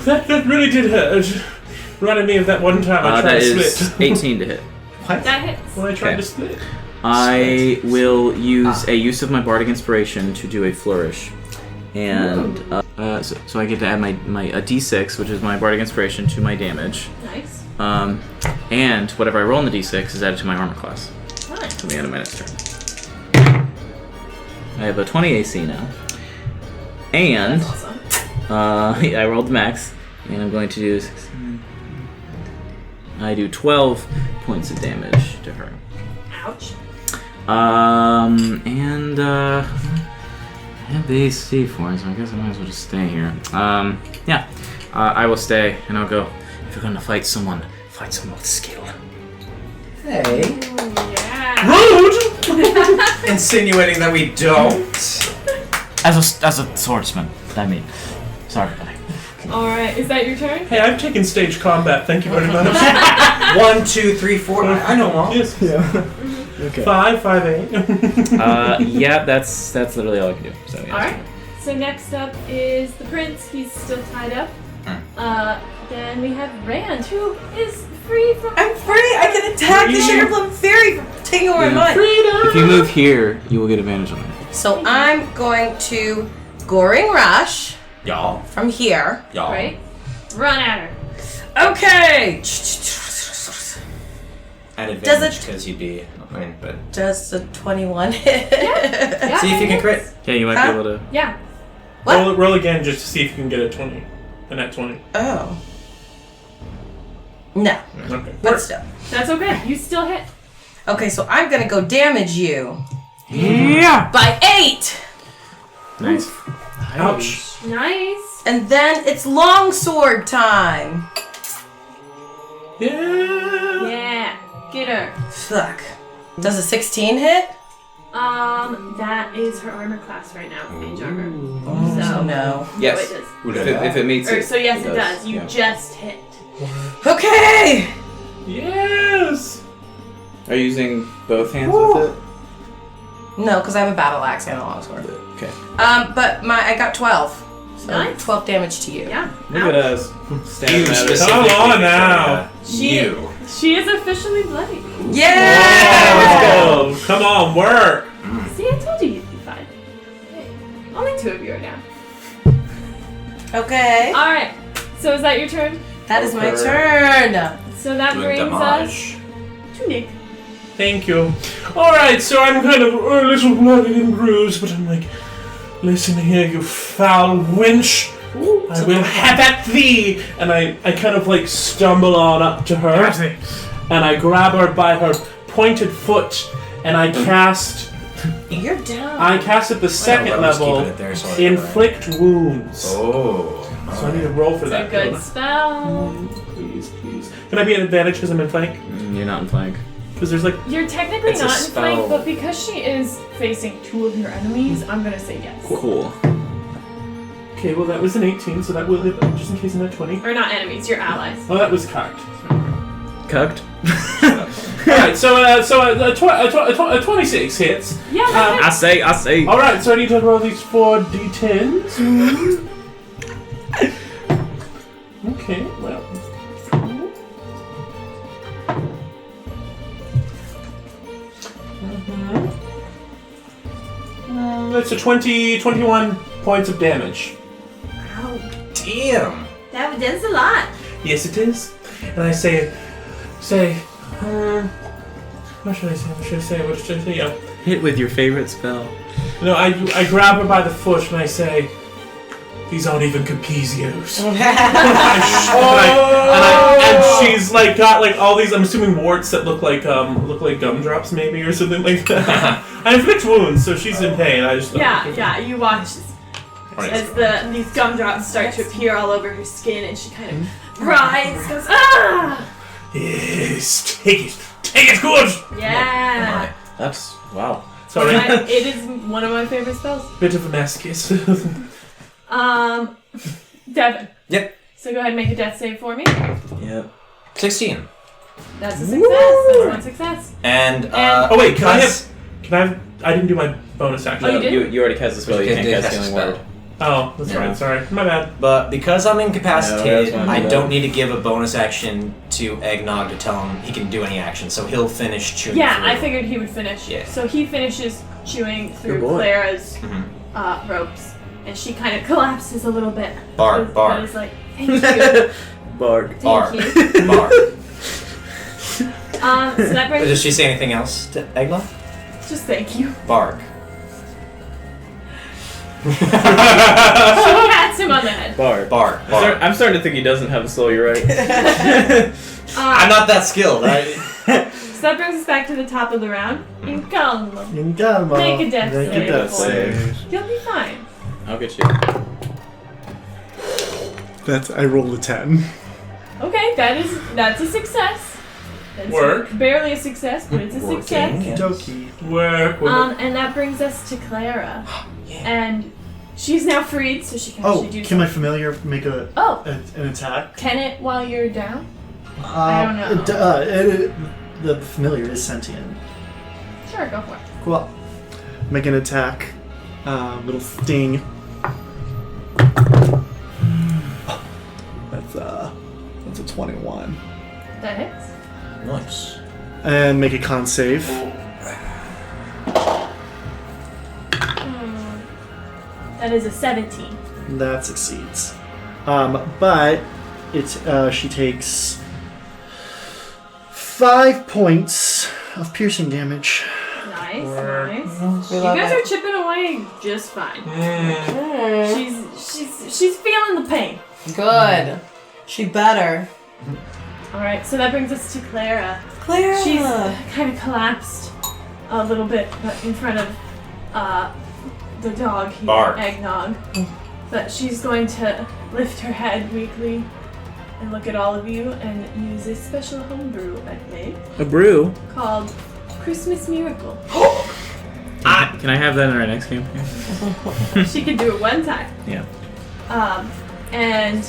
That really did hurt. Reminded me of that one time I tried that to is split. 18 to hit. What? That hits. When I tried Okay. to split. I will use a use of my bardic inspiration to do a flourish, and so I get to add my a d6, which is my bardic inspiration, to my damage. Nice. And whatever I roll in the d6 is added to my armor class. Nice. To the end of my next turn. I have a 20 AC now, and That's awesome. I rolled the max, and I'm going to do. I do 12 points of damage to her. Ouch. And I have the AC for it, so I guess I might as well just stay here. Yeah, I will stay, and I'll go. If you're gonna fight someone with skill. Hey. Yeah. Rude! Insinuating that we don't. As a swordsman, I mean. Sorry, buddy. Alright, is that your turn? Hey, I've taken stage combat. Thank you very much. 1, 2, 3, 4. I know all. Yes. Yeah. Okay. 5, 5, 8. Yeah, that's literally all I can do. So yeah. Alright. So next up is the prince. He's still tied up. Then we have Rand, who is free from... I'm free! I can attack the Sherifflin Fairy for taking over my mind. If you move here, you will get advantage on it. So I'm going to Goring Rush Y'all. from here. Y'all. Right? Run at her. Okay! At Does advantage it- because you'd be. Okay, but. Does the 21 hit? Yeah, See if you can crit. Yeah, you might Huh? be able to. Yeah. What? Roll again just to see if you can get a 20. A net 20. Oh. No. Okay. But still. That's okay. You still hit. Okay, so I'm gonna go damage you Yeah! by 8! Nice. Ouch. Nice. And then it's longsword time! Yeah. Yeah. Get her. Fuck. Does a 16 hit? That is her armor class right now, mage armor. So no. Yes. No, it does. If it meets Or, it. so yes, it does. You Yeah. just hit. Okay! Yes. Are you using both hands with it? No, because I have a battle axe and a longsword. Okay. But I got 12. So Nice. 12 damage to you. Yeah. Look at us. Standing at it. Come on now. You. She is officially bloody. Yeah! Let's go. Come on, work. See, I told you you'd be fine. Hey, only 2 of you are down. Okay. Alright. So is that your turn? That is my turn. So that Doing brings damage. us to Nick. Thank you. Alright, so I'm kind of a little bloody and bruised, but I'm like, listen here, you foul wench. I will have at thee! And I kind of like stumble on up to her. And I grab her by her pointed foot and I cast... You're down. I cast at the second level, keeping it there, so I inflict wounds. Oh. So I need to roll for It's that. a good don't spell. I? Please. Can I be at advantage because I'm in flank? You're not in flank. Because there's like... You're technically It's a not in flank, spell. but because she is facing 2 of your enemies, I'm gonna say yes. Cool. Okay, well that was an 18, so that will hit, just in case I'm at 20. Or not enemies, your allies. Oh, that was cocked. Cucked. Alright, so 26 hits. Yeah, that I say. Alright, so I need to roll these 4 d10s. Okay, well. That's a 21 points of damage. Ow. Damn. That's a lot. Yes, it is. And I say, what should I say? Yeah. Hit with your favorite spell. No, I grab her by the foot and I say, these aren't even Capezios. and she's like got like all these, I'm assuming, warts that look like gumdrops maybe or something like that. I inflict wounds, so she's in pain. I just You watch as these gumdrops start to appear all over her skin, and she kind of writhes, goes ah. Yes, take it good. Yeah. That's wow. Sorry. It is one of my favorite spells. Bit of a masochist. Devin. Yep. So go ahead and make a death save for me. Yep. 16. That's a success. That's one success. And oh wait, can I didn't do my bonus action. Oh, you did? You already cast the spell. You can't cast Healing Word. Oh, that's right. Sorry, my bad. But because I'm incapacitated, No, I don't need to give a bonus action to Eggnog to tell him he can do any action, so he'll finish chewing through. I figured he would finish. Yeah. So he finishes chewing through Good boy. Clara's ropes, and she kind of collapses a little bit. Bark. But is like, thank you. Bark. Bark. Thank you. Bark. So that brings. Does she say anything else to Eggnog? Just thank you. Bark. She pats him on the head. Bark. I'm starting to think he doesn't have a soul. You're right. I'm not that skilled. So that brings us back to the top of the round. In calma. Make a death save. You'll be fine. I'll get you. I rolled a 10. Okay, that's a success. That's Work. Barely a success, but it's a success. Doki. Work. And that brings us to Clara. And she's now freed, so she can actually do can my something. familiar make an attack? Can it while you're down? I don't know. The familiar is sentient. Sure, go for it. Cool. Make an attack. Little sting. That's a 21. That hits. Nice. And make a con save. That is a 17. That succeeds. But she takes 5 points of piercing damage. Nice. We You love guys it. are chipping away just fine. She's feeling the pain. Good. She better. Alright, so that brings us to Clara. Clara. She's kind of collapsed a little bit in front of the dog here, Bark. Eggnog. But she's going to lift her head weakly and look at all of you and use a special homebrew I've made A brew. called Christmas Miracle. Can I have that in our next campaign? She can do it one time. Yeah. And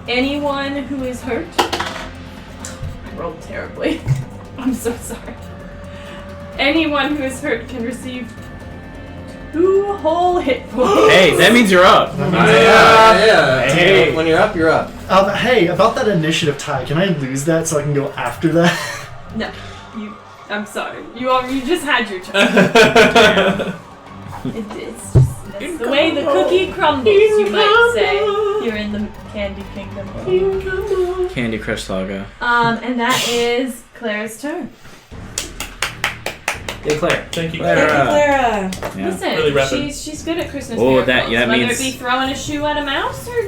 anyone who is hurt, I rolled terribly. I'm so sorry. Anyone who is hurt can receive 2 whole hit points. Hey, that means you're up. Yeah. Hey. When you're up, you're up. Hey, about that initiative tie, can I lose that so I can go after that? No, I'm sorry. You just had your turn. It's just that's the way the cookie crumbles. You might say you're in the Candy Kingdom. Candy Crush Saga. And that is Clara's turn. Hey, Claire. Thank you, Clara. Clara. Yeah. Listen, Really rapid. she's good at Christmas Oh, miracles. that Whether means- it be throwing a shoe at a mouse or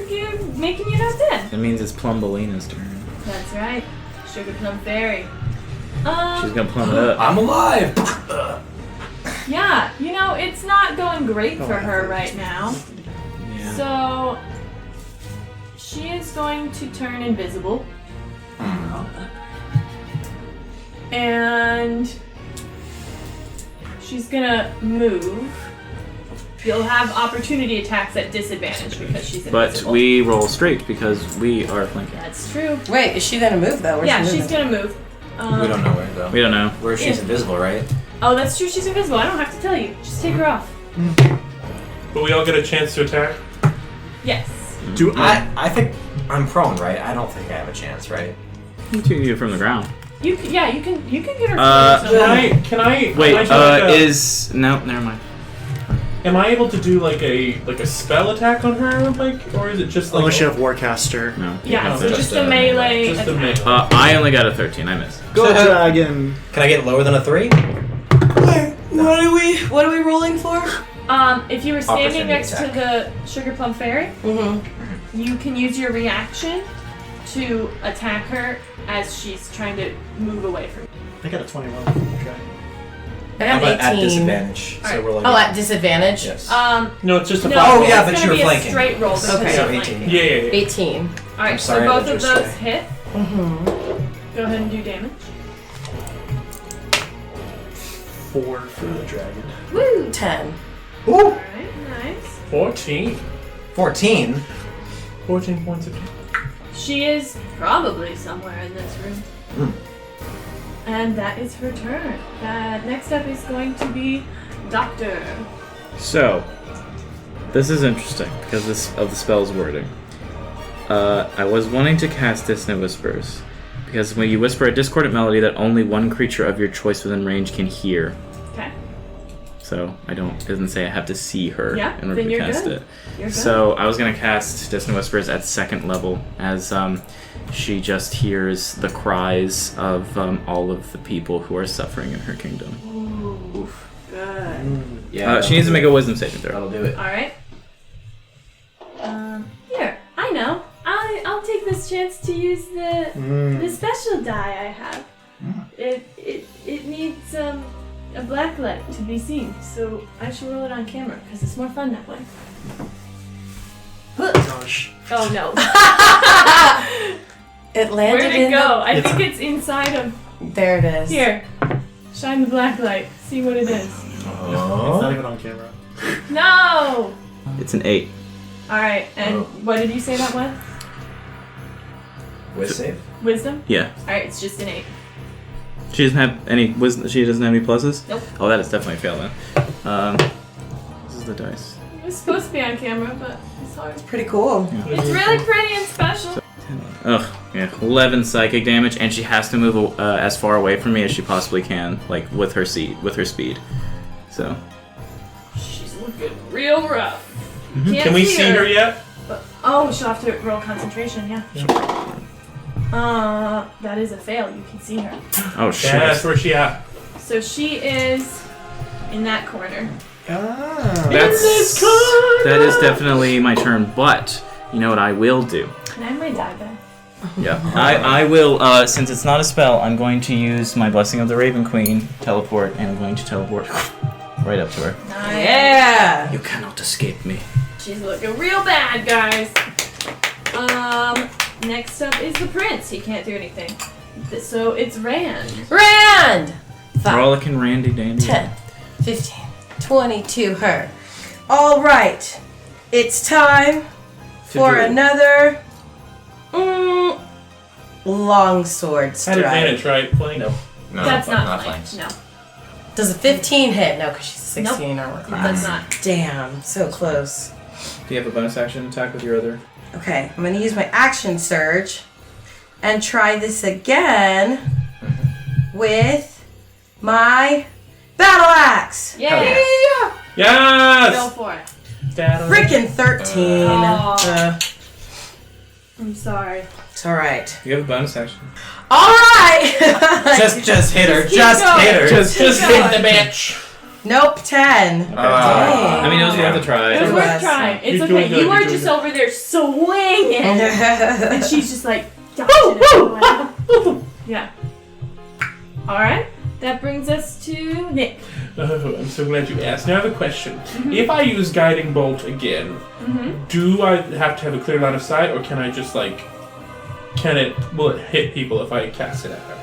making you not dead. That means it's Plumbelina's turn. That's right. Sugar Plum Fairy. She's gonna plumb it up. I'm alive. Yeah, it's not going great for her right now. Yeah. So she is going to turn invisible. And she's gonna move. You'll have opportunity attacks at disadvantage because she's But invisible. we roll straight because we are flanking. That's true. Wait, is she gonna move though? Where's Yeah, she she's moving? gonna move. We don't know where though. We don't know. Where she's invisible, right? Oh, that's true. She's invisible. I don't have to tell you. Just take her off. But we all get a chance to attack. Yes. I think I'm prone, right? I don't think I have a chance, right? You can do it from the ground. You can get her. Can I? Wait, no, never mind. Am I able to do like a spell attack on her, like, or is it just like? Unless you have Warcaster. No. Yeah, so just a melee attack. I only got a 13. I missed. Go dragon. Can I get lower than a 3? What are we rolling for? If you were standing Opportunity next attack. to the Sugar Plum Fairy, you can use your reaction to attack her as she's trying to move away from you. I got a 21 from the dragon. I got How about 18. at disadvantage? Alright. We're Oh, at disadvantage? Yes. No, it's just a. No, Oh, it's yeah, but gonna you were be flanking. a straight roll because Okay. you're So 18. flanking. Yeah. 18. sorry, Alright, so I both let of you those stray. hit. Go ahead and do damage. 4 for the dragon. Woo! 10. Ooh! Alright, nice. 14. 14. 14 points of damage. She is probably somewhere in this room. And that is her turn. Next up is going to be Doctor. So, this is interesting because of the spell's wording. I was wanting to cast Dissonant Whispers because when you whisper a discordant melody that only one creature of your choice within range can hear. Okay. So it doesn't say I have to see her Yeah, in order then to you're cast good. it. You're good. So I was gonna cast Dissonant Whispers at 2nd level as she just hears the cries of all of the people who are suffering in her kingdom. Ooh. Oof. Good. Yeah. She needs to make a Wisdom saving throw. That'll do it. Alright. Here, I know. I'll take this chance to use the special die I have. It needs a black light to be seen, so I should roll it on camera because it's more fun that way. Gosh. Oh no. It landed Where'd it in go? I think it's inside of. There it is. Here. Shine the black light. See what it is. It's not even on camera. No! It's an 8. Alright, and what did you say that was? With save? Wisdom? Yeah. Alright, it's just an 8. She doesn't have any wisdom. She doesn't have any pluses. Nope. Oh, that is definitely a fail then. This is the dice. It was supposed to be on camera, but it's hard. Pretty cool. It's really pretty and special. Ugh, yeah, 11 psychic damage, and she has to move as far away from me as she possibly can, like with her speed. So. She's looking real rough. Can't Can we see her yet? But, she'll have to roll concentration, yeah. That is a fail. You can see her. Oh shit. Yeah, that's where she at. So she is in that corner. That is definitely my turn, but you know what I will do? Can I have my die back? Yeah. I will, since it's not a spell, I'm going to use my Blessing of the Raven Queen, teleport, and I'm going to teleport right up to her. Nice. Yeah! You cannot escape me. She's looking real bad, guys. Next up is the prince. He can't do anything. So it's Rand. Rand! 5, Rollickin' Randy Dandy. 10, 15, 22, her. Alright. It's time for another longsword At strike. advantage, right? Playing? No. That's not flanked. No. Does a 15 hit? No, because she's a 16 armor It class. does not. Damn, so close. Do you have a bonus action attack with your other? Okay, I'm gonna use my action surge and try this again with my battle axe. Yeah. Yes! Go for it. Freaking 13. I'm sorry. It's alright. You have a bonus action. Alright! Just hit her. Just keep Just going. hit her. Just hit the bitch. Nope, 10. I mean, it was worth a try. It was It worth was. trying. It's You're doing okay. good, You are you're just doing over there swinging. And she's just like, dodging it. Yeah. Alright. That brings us to Nick. Oh, I'm so glad you asked. Now I have a question. If I use Guiding Bolt again, do I have to have a clear line of sight, or can I just will it hit people if I cast it at her?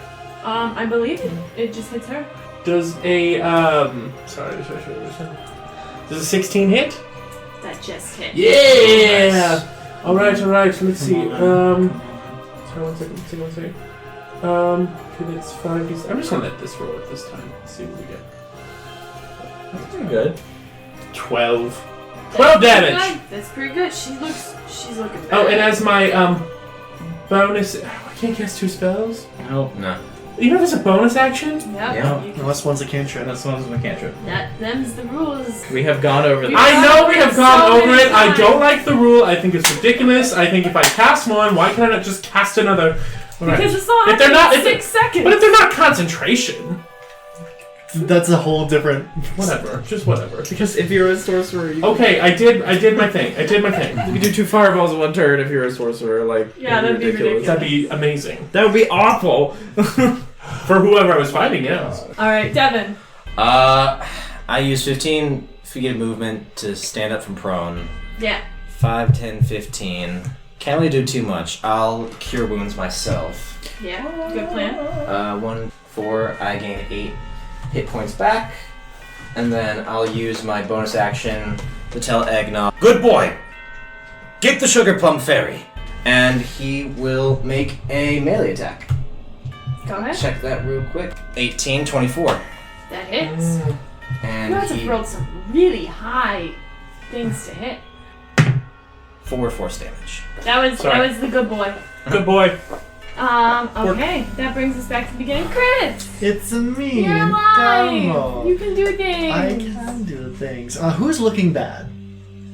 I believe it just hits her. Does a does a 16 hit? That just hit. Yeah. All right. Let's see. Sorry, one second. Okay, that's 5d. I'm just gonna let this roll at this time. Let's see what we get. That's pretty good. 12. 12 damage. Good. That's pretty good. She's looking bad. Oh, and as my bonus, I can't cast 2 spells. No. No. Even if it's a bonus action? Yep. Yeah. Unless one's a cantrip. That's one of the cantrip. Them's the rules. We have gone over this. I know we have gone so over many it. I times. don't like the rule. I think it's ridiculous. I think if I cast one, why can't I not just cast another? Right. Because it's all If they're not- in 6 seconds. But if they're not concentration, That's a whole different. whatever. Just whatever. Because if you're a sorcerer, you Okay, I did my thing. You can do 2 fireballs in 1 turn if you're a sorcerer. Like, Yeah, that'd be ridiculous. That'd be amazing. That would be awful. For whoever I was fighting, yeah. Alright, Devin. I use 15 feet of movement to stand up from prone. Yeah. 5, 10, 15. Can't really do too much. I'll cure wounds myself. Yeah, good plan. 1, 4, I gain 8 hit points back. And then I'll use my bonus action to tell Eggnog, good boy, get the Sugar Plum Fairy. And he will make a melee attack. Go ahead. Check that real quick. 18, 24. That hits. And You guys have rolled some really high things to hit. 4 force damage. That was the good boy. Good boy. Okay, that brings us back to the beginning. Chris! It's me. You're alive! Damo. You can do things! I can do things. Who's looking bad?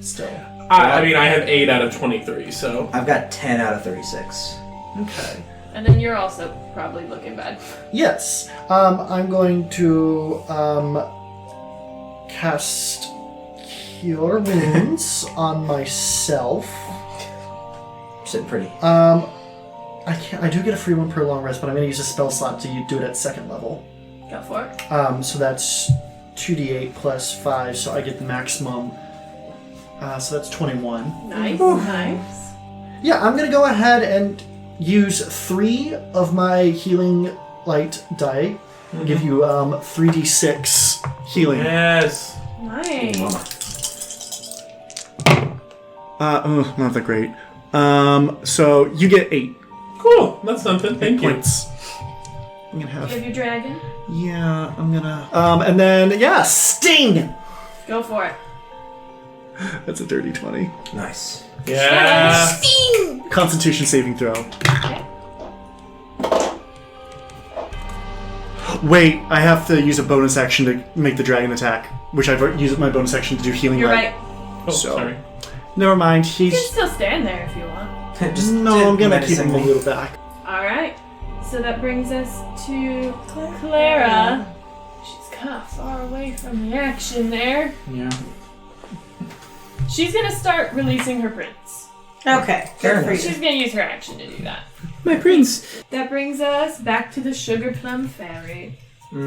Still. I mean, I have 8 out of 23, so. I've got 10 out of 36. Okay. And then you're also probably looking bad. Yes. I'm going to cast Cure Wounds on myself. Sitting pretty. I do get a free one per long rest, but I'm going to use a spell slot to do it at 2nd level. Go for it. So that's 2d8 plus 5, so I get the maximum. So that's 21. Nice, nice. Yeah, I'm going to go ahead and use 3 of my healing light die. I'll give you 3d6 healing. Yes. Nice. Not that great. So you get 8. Cool. That's something. Thank you. Points. I'm gonna have. You have your dragon. Yeah, I'm gonna. And then sting. Go for it. That's a dirty 20. Nice. Yeah. Sting! Constitution saving throw. Okay. Wait, I have to use a bonus action to make the dragon attack, which I've used my bonus action to do healing. You're light. right. Oh, So- sorry. Never mind. You He's. can still stand there if you want. No, I'm gonna keep him a little back. Alright. So that brings us to Clara. She's kind of far away from the action there. Yeah. She's gonna start releasing her prince. Okay, good for you. She's gonna use her action to do that. My prince. That brings us back to the Sugar Plum Fairy. All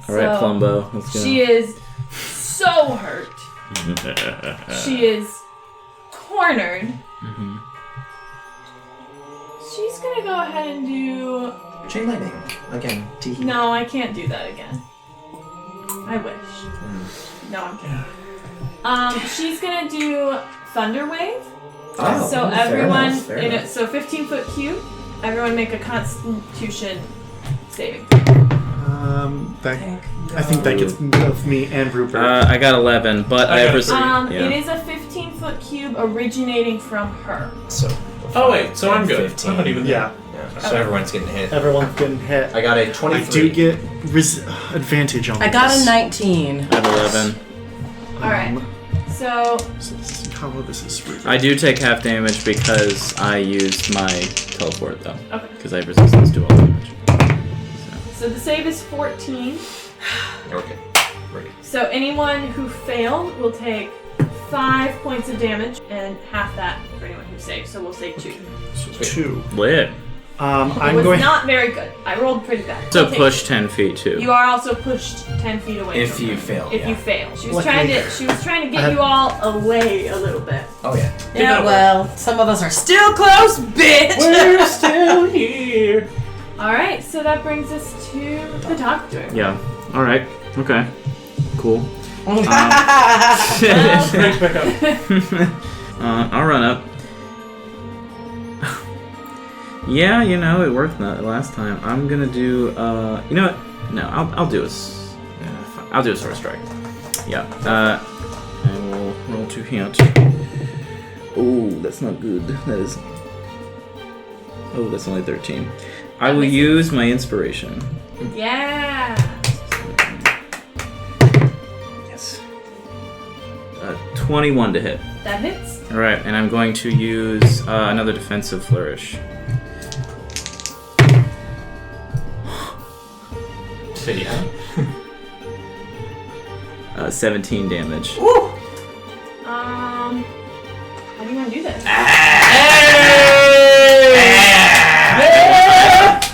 right, Plumbo. Let's go. She is so hurt. She is cornered. Mm-hmm. She's gonna go ahead and do... Chain lightning. Again. Tee. No, I can't do that again. I wish. No, I'm kidding. She's gonna do Thunder Wave. Oh, So fair everyone, enough, fair in enough. a, so 15-foot cube, everyone make a Constitution saving. I think that gets both me and Rupert. I got 11, but I have It is a 15-foot cube originating from her. So. Oh wait, so I'm good. 15. I'm not even. Yeah. So everyone's getting hit. Everyone's getting hit. I got a 23. I do get advantage on I got this. a 19. I have 11. Alright. So this is how this is. Rupert. I do take half damage because I used my teleport, though. Okay. Because I have resistance to all damage. So the save is 14. Okay. Ready. So anyone who failed will take 5 points of damage, and half that for anyone who saved. So we'll say 2. So 2. Lit. It I'm was going. not very good. I rolled pretty bad. So Okay. push 10 feet, too. You are also pushed 10 feet away. If from you her. fail, If yeah. you fail. She was Luckily- trying to get you all away a little bit. Oh yeah. Yeah, well, some of us are still close, bitch! We're still here. Alright, so that brings us to the doctor. Yeah. Alright. Okay. Cool. Break back up. I'll run up. Yeah, you know, it worked last time. I'm gonna do, you know what? No, I'll do I'll do a sword strike. Yeah. I will roll 2 hit. Oh, that's not good. That is. Oh, that's only 13. I will use my inspiration. Yeah. Yes. 21 to hit. That hits. All right, and I'm going to use another defensive flourish. Yeah. 17 damage. Woo! How do you want to do this?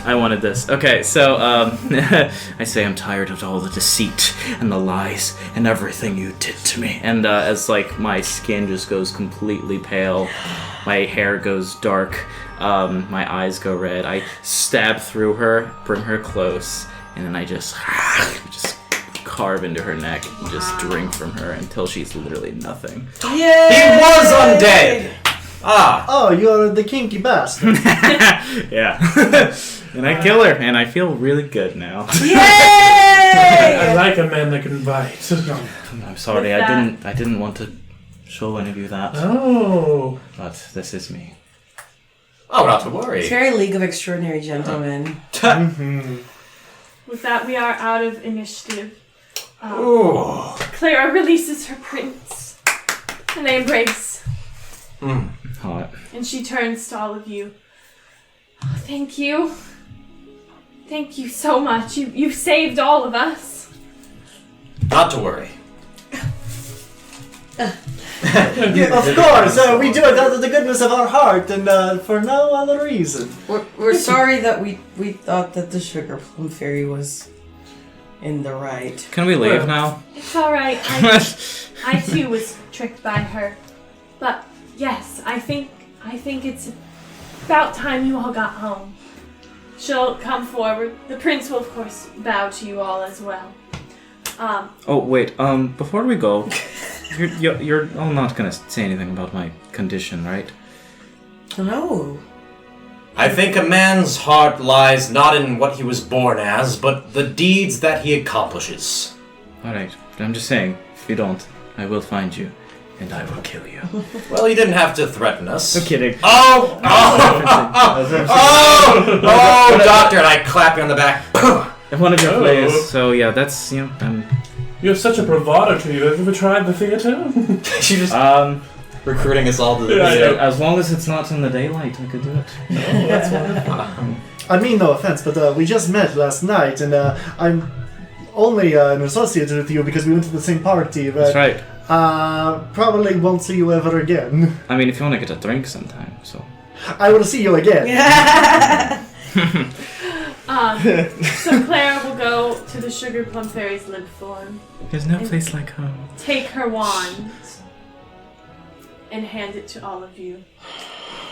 I wanted this. Okay, so I say I'm tired of all the deceit and the lies and everything you did to me. And as like my skin just goes completely pale, my hair goes dark, my eyes go red. I stab through her, bring her close, and then I just carve into her neck and just drink from her until she's literally nothing. Yay! He was undead! Ah! Oh, you're the kinky bastard. Yeah. And I kill her, and I feel really good now. Yay! I like a man that can bite. I'm sorry, I didn't want to show any of you that. Oh. But this is me. Oh, not to worry. It's very League of Extraordinary Gentlemen. With that, we are out of initiative. Ooh. Clara releases her prince, and they embrace. Hot. And she turns to all of you. Oh, thank you. Thank you so much. You've saved all of us. Not to worry. Of course, we do it out of the goodness of our heart and for no other reason. We're sorry that we thought that the Sugar Plum Fairy was in the right. Can we leave now? It's alright. I too was tricked by her. But yes, I think it's about time you all got home. She'll come forward. The prince will, of course, bow to you all as well. Oh wait. Before we go, you're all not gonna say anything about my condition, right? No. I think a man's heart lies not in what he was born as, but the deeds that he accomplishes. All right. I'm just saying, if you don't, I will find you, and I will kill you. Well, you didn't have to threaten us. I'm kidding. Oh, doctor! And I clap you on the back. One of your plays. So yeah, that's You have such a bravado to you. Have you ever tried the theater? She just recruiting us all to the theater. As long as it's not in the daylight, I could do it. Oh, that's wonderful. I mean, no offense, but we just met last night, and I'm only an associate with you because we went to the same party. But, That's right. Probably won't see you ever again. I mean, if you want to get a drink sometime, so. I will see you again. So Clara will go to the Sugar Plum Fairy's lip form. There's no place like home. Take her wand and hand it to all of you.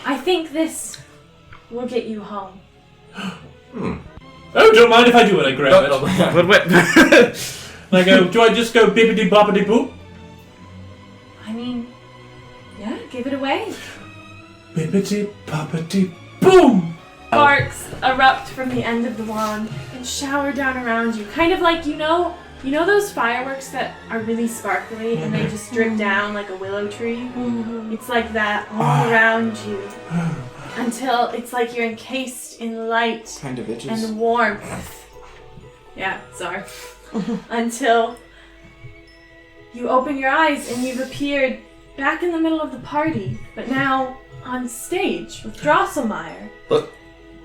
I think this will get you home. Oh, don't mind if I do it. I grab it. What? And I go, do I just go bippity boppity boop? I mean, yeah, give it away. Bippity boppity boom! Sparks erupt from the end of the wand and shower down around you. Kind of like, you know those fireworks that are really sparkly and they just drip down like a willow tree? It's like that all around you. Until it's like you're encased in light Kind of itches. and warmth. Yeah, sorry. Until you open your eyes and you've appeared back in the middle of the party, but now on stage with Drosselmeyer.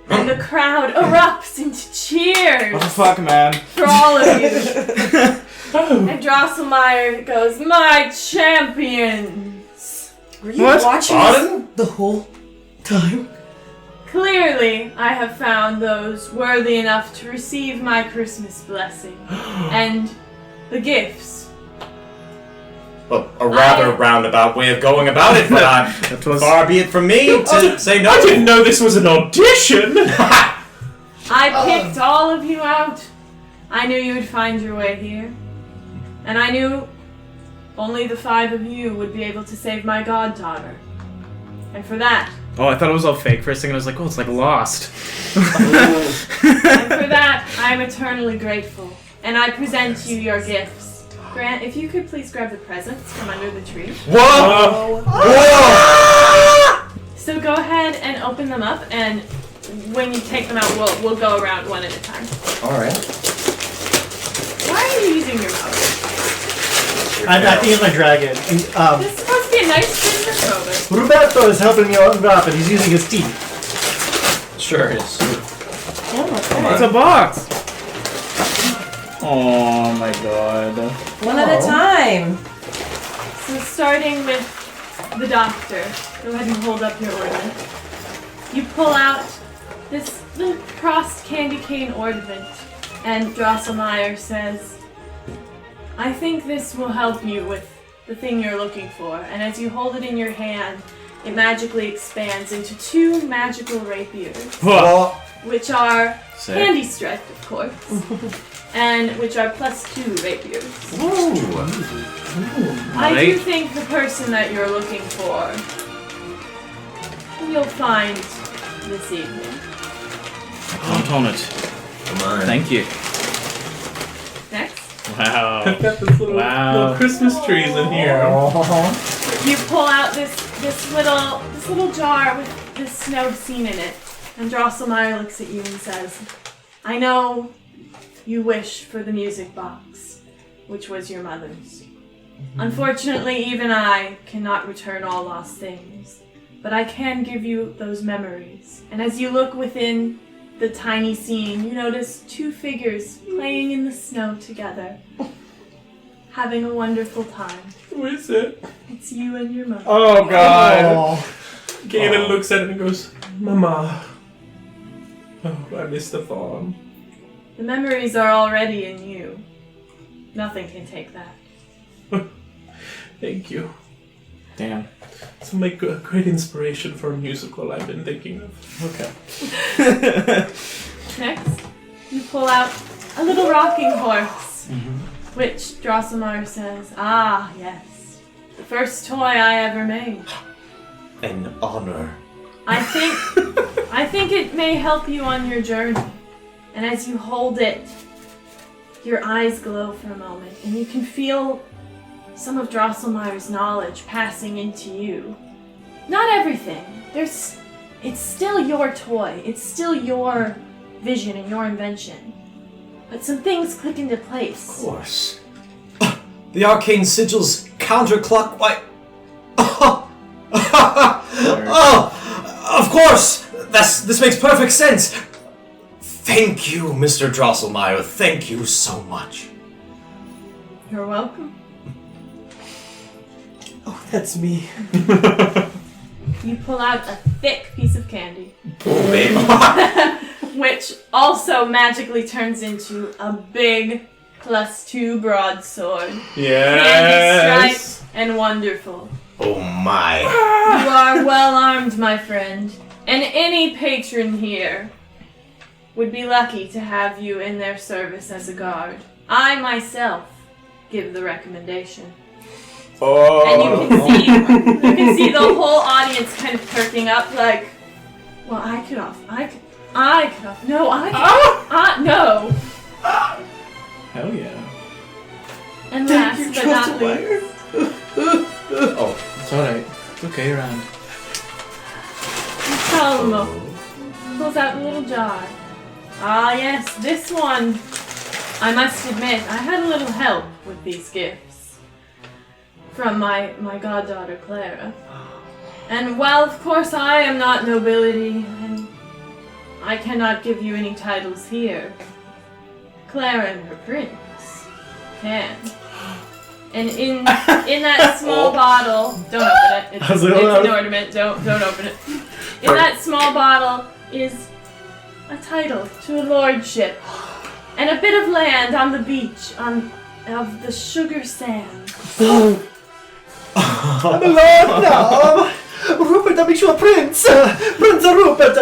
And the crowd erupts into cheers. What the fuck, man? For all of you. And Drosselmeyer goes, "My champions." Were you watching the whole time? Clearly, I have found those worthy enough to receive my Christmas blessing and the gifts. Well, a rather roundabout way of going about it, but far be it from me to say no. I didn't know this was an audition! I picked all of you out. I knew you would find your way here. And I knew only the 5 of you would be able to save my goddaughter. And for that... Oh, I thought it was all fake for a second. I was like, oh, it's like Lost. And for that, I am eternally grateful. And I present you your gifts. Grant, if you could please grab the presents from under the tree. Whoa! So go ahead and open them up and when you take them out, we'll go around one at a time. All right. Why are you using your mouth? I think it's my dragon. This is supposed to be a nice business moment. Roberto is helping me unwrap it. He's using his teeth. Sure is. It's a box! Oh my god. One at a time. So starting with the doctor, go ahead and hold up your ornament. You pull out this little crossed candy cane ornament, and Drosselmeyer says, I think this will help you with the thing you're looking for. And as you hold it in your hand, it magically expands into 2 magical rapiers, which are candy striped, of course, and which are +2 rapiers. I do think the person that you're looking for, you'll find this evening. Count on it. Come on. Thank you. Next. Wow. I've got this little Christmas trees in here. You pull out this little jar with this snow scene in it, and Drosselmeyer looks at you and says, I know you wish for the music box, which was your mother's. Unfortunately, even I cannot return all lost things, but I can give you those memories. And as you look within the tiny scene, you notice 2 figures playing in the snow together, having a wonderful time. Who is it? It's you and your mother. Oh god. Galen looks at it and goes, Mama. Oh, I miss the farm. The memories are already in you. Nothing can take that. Thank you. Damn. This will make a great inspiration for a musical I've been thinking of. Okay. Next, you pull out a little rocking horse, which Drosselmeyer says, ah, yes, the first toy I ever made. An honor. I think it may help you on your journey. And as you hold it, your eyes glow for a moment, and you can feel some of Drosselmeyer's knowledge passing into you. Not everything. It's still your toy. It's still your vision and your invention. But some things click into place. Of course. The arcane sigils counterclockwise. Oh, of course. This makes perfect sense. Thank you, Mr. Drosselmeyer. Thank you so much. You're welcome. Oh, that's me. You pull out a thick piece of candy. Oh, baby. Which also magically turns into a big +2 broadsword. Yes. Candy striped and wonderful. Oh my. You are well armed, my friend. And any patron here would be lucky to have you in their service as a guard. I myself give the recommendation. Oh. And you can see the whole audience kind of perking up like, well, I could off. No, no. Hell yeah. And last but not least. Oh, it's alright. It's okay, Rand. Salmo pulls out a little jar. Ah, yes, this one. I must admit, I had a little help with these gifts from my goddaughter Clara. And while of course I am not nobility, and I cannot give you any titles here, Clara and her prince can. And in that small bottle, don't open it. It's an ornament. Don't open it. In that small bottle is a title to a lordship and a bit of land on the beach of the sugar sand. I'm a lord now. Rupert, that makes you a prince. Prince Rupert.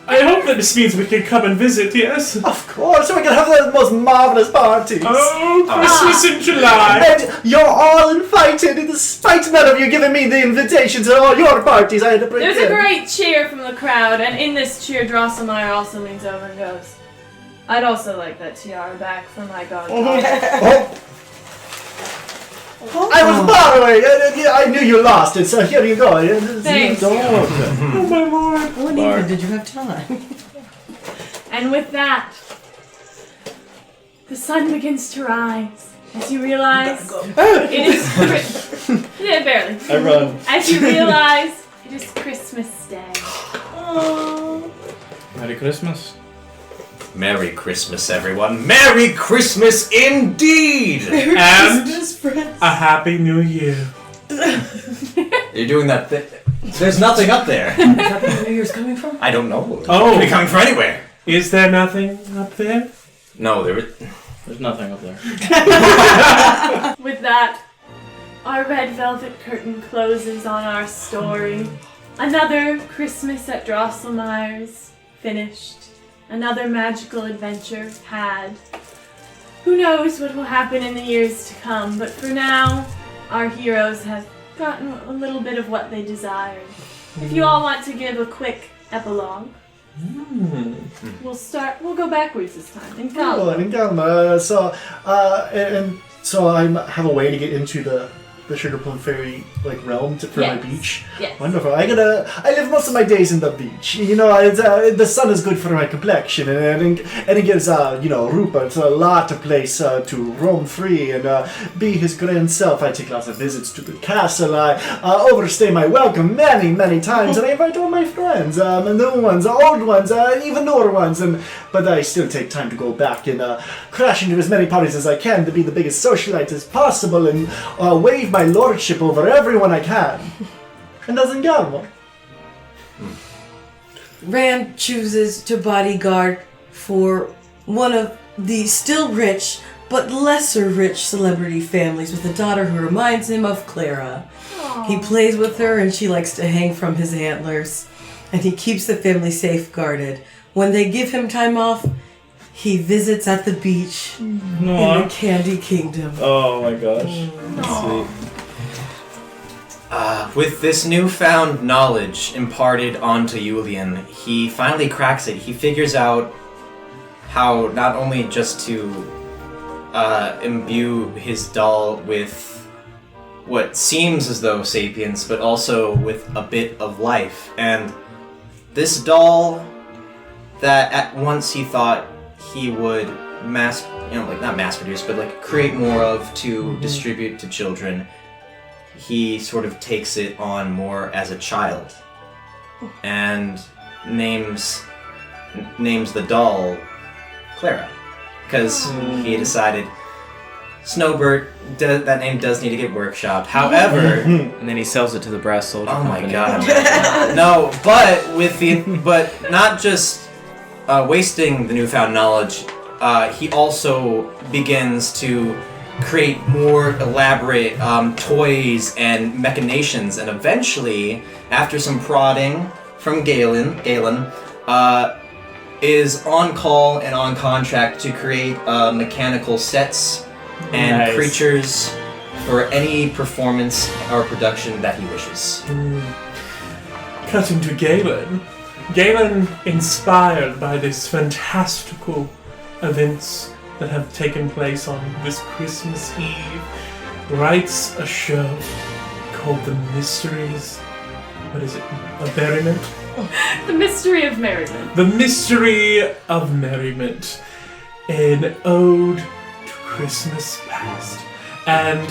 I hope that this means we can come and visit, yes? Of course, we can have the most marvelous parties. Oh, Christmas in July. And you're all invited, despite none of you giving me the invitation to all your parties. I had to bring There's a great cheer from the crowd, and in this cheer, Drosselmeyer also leans over and goes, I'd also like that tiara back for my goddaughter. I was borrowing. I knew you lost it, so here you go. Thanks. Oh my lord. When even did you have time? And with that, the sun begins to rise as you realize it is yeah, barely. I run. As you realize it is Christmas Day. Oh. Merry Christmas. Merry Christmas, everyone. Merry Christmas indeed! And a Happy New Year. You're doing that thing. There's nothing up there. Is that where the New Year's coming from? I don't know. Oh. It could be coming from anywhere. Is there nothing up there? No, There's nothing up there. With that, our red velvet curtain closes on our story. Another Christmas at Drosselmeyer's finished. Another magical adventure had. Who knows what will happen in the years to come, but for now, our heroes have gotten a little bit of what they desired. If you all want to give a quick epilogue, we'll go backwards this time. In Calma. So I have a way to get into the Sugar Plum Fairy realm for my beach. Yes. Wonderful. I live most of my days in the beach. You know, the sun is good for my complexion, and it gives Rupert a lot of place to roam free and be his grand self. I take lots of visits to the castle. I overstay my welcome many times, and I invite all my friends, new ones, old ones, even newer ones. But I still take time to go back and crash into as many parties as I can to be the biggest socialite as possible and wave my lordship over everyone I can. And doesn't get one. Rand chooses to bodyguard for one of the still rich but lesser rich celebrity families with a daughter who reminds him of Clara. Aww. He plays with her and she likes to hang from his antlers, and he keeps the family safeguarded. When they give him time off, he visits at the beach in the Candy Kingdom. Oh my gosh. That's sweet. With this newfound knowledge imparted onto Julian, he finally cracks it. He figures out how not only just to imbue his doll with what seems as though sapience, but also with a bit of life. And this doll that at once he thought he would not mass produce, but create more of to distribute to children, he sort of takes it on more as a child and names the doll Clara, because he decided Snowbird, that name does need to get workshopped. However, and then he sells it to the Brass Soldier. Oh my Company. god! No, but not just wasting the newfound knowledge. He also begins to create more elaborate toys and machinations, and eventually, after some prodding from Galen, is on call and on contract to create mechanical sets and creatures for any performance or production that he wishes. Cutting to Galen. Galen, inspired by these fantastical events that have taken place on this Christmas Eve, writes a show called The Mysteries. What is it? Of Merriment? The Mystery of Merriment. The Mystery of Merriment. An ode to Christmas past. And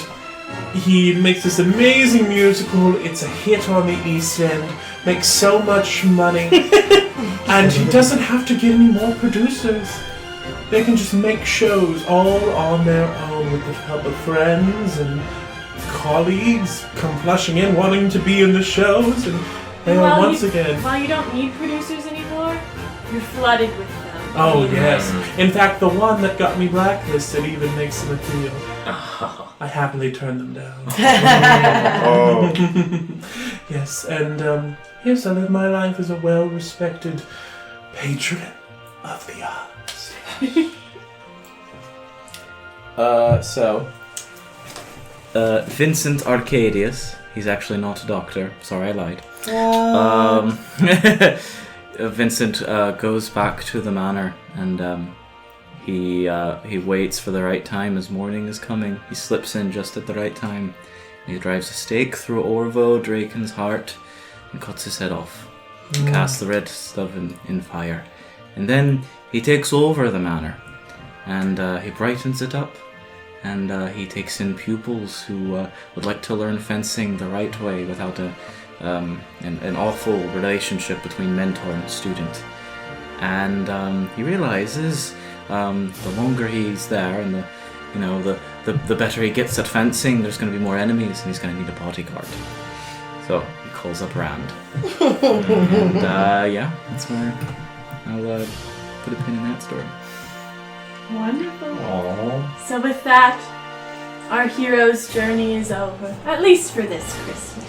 he makes this amazing musical. It's a hit on the East End. Makes so much money. And he doesn't have to get any more producers. They can just make shows all on their own with the help of friends and colleagues come flushing in wanting to be in the shows, and while you don't need producers anymore, you're flooded with them. Oh yes. In fact, the one that got me blacklisted even makes an appeal. I happily turned them down. Yes, and yes, I live my life as a well-respected patron of the arts. Vincent Arcadius, he's actually not a doctor, sorry I lied. Vincent goes back to the manor and he waits for the right time as morning is coming. He slips in just at the right time. He drives a stake through Orvo, Draken's heart, and cuts his head off. And casts the red stuff in fire. And then he takes over the manor, and he brightens it up, and he takes in pupils who would like to learn fencing the right way without an awful relationship between mentor and student. And he realizes the longer he's there, and the better he gets at fencing, there's going to be more enemies, and he's going to need a bodyguard. So he calls up Rand. And yeah, that's where I'll put a pin in that story. Wonderful. Aww. So with that, our hero's journey is over, at least for this Christmas.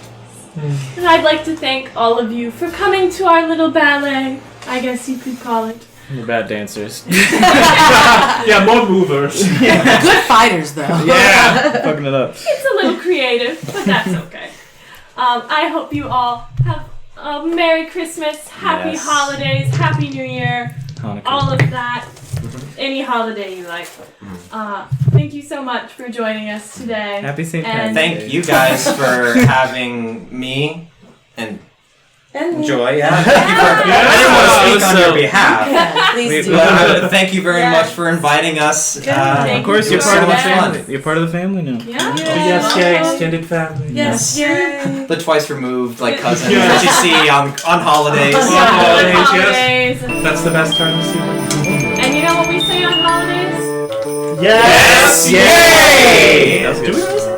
And I'd like to thank all of you for coming to our little ballet, I guess you could call it. We're bad dancers. Yeah, more movers. Yeah. Good fighters, though. Yeah, fucking it up. It's a little creative, but that's okay. I hope you all have a Merry Christmas, Happy Yes. Holidays, Happy New Year, Hanukkah. all of that. Any holiday you like. Thank you so much for joining us today. Happy St. And Patrick's Thank you guys for having me and Joy. Yeah, thank you for. I didn't want to speak on your behalf. Yeah, please do. Thank you very much for inviting us. Of course, you're part of the family. You're part of the family now. Yeah. Yes, Jay, extended family. Yes, yay. The twice removed cousins that you see on holidays. Holidays. That's the best time to see them. And you know what we say on holidays? Yes! Yay! That was Do we good. always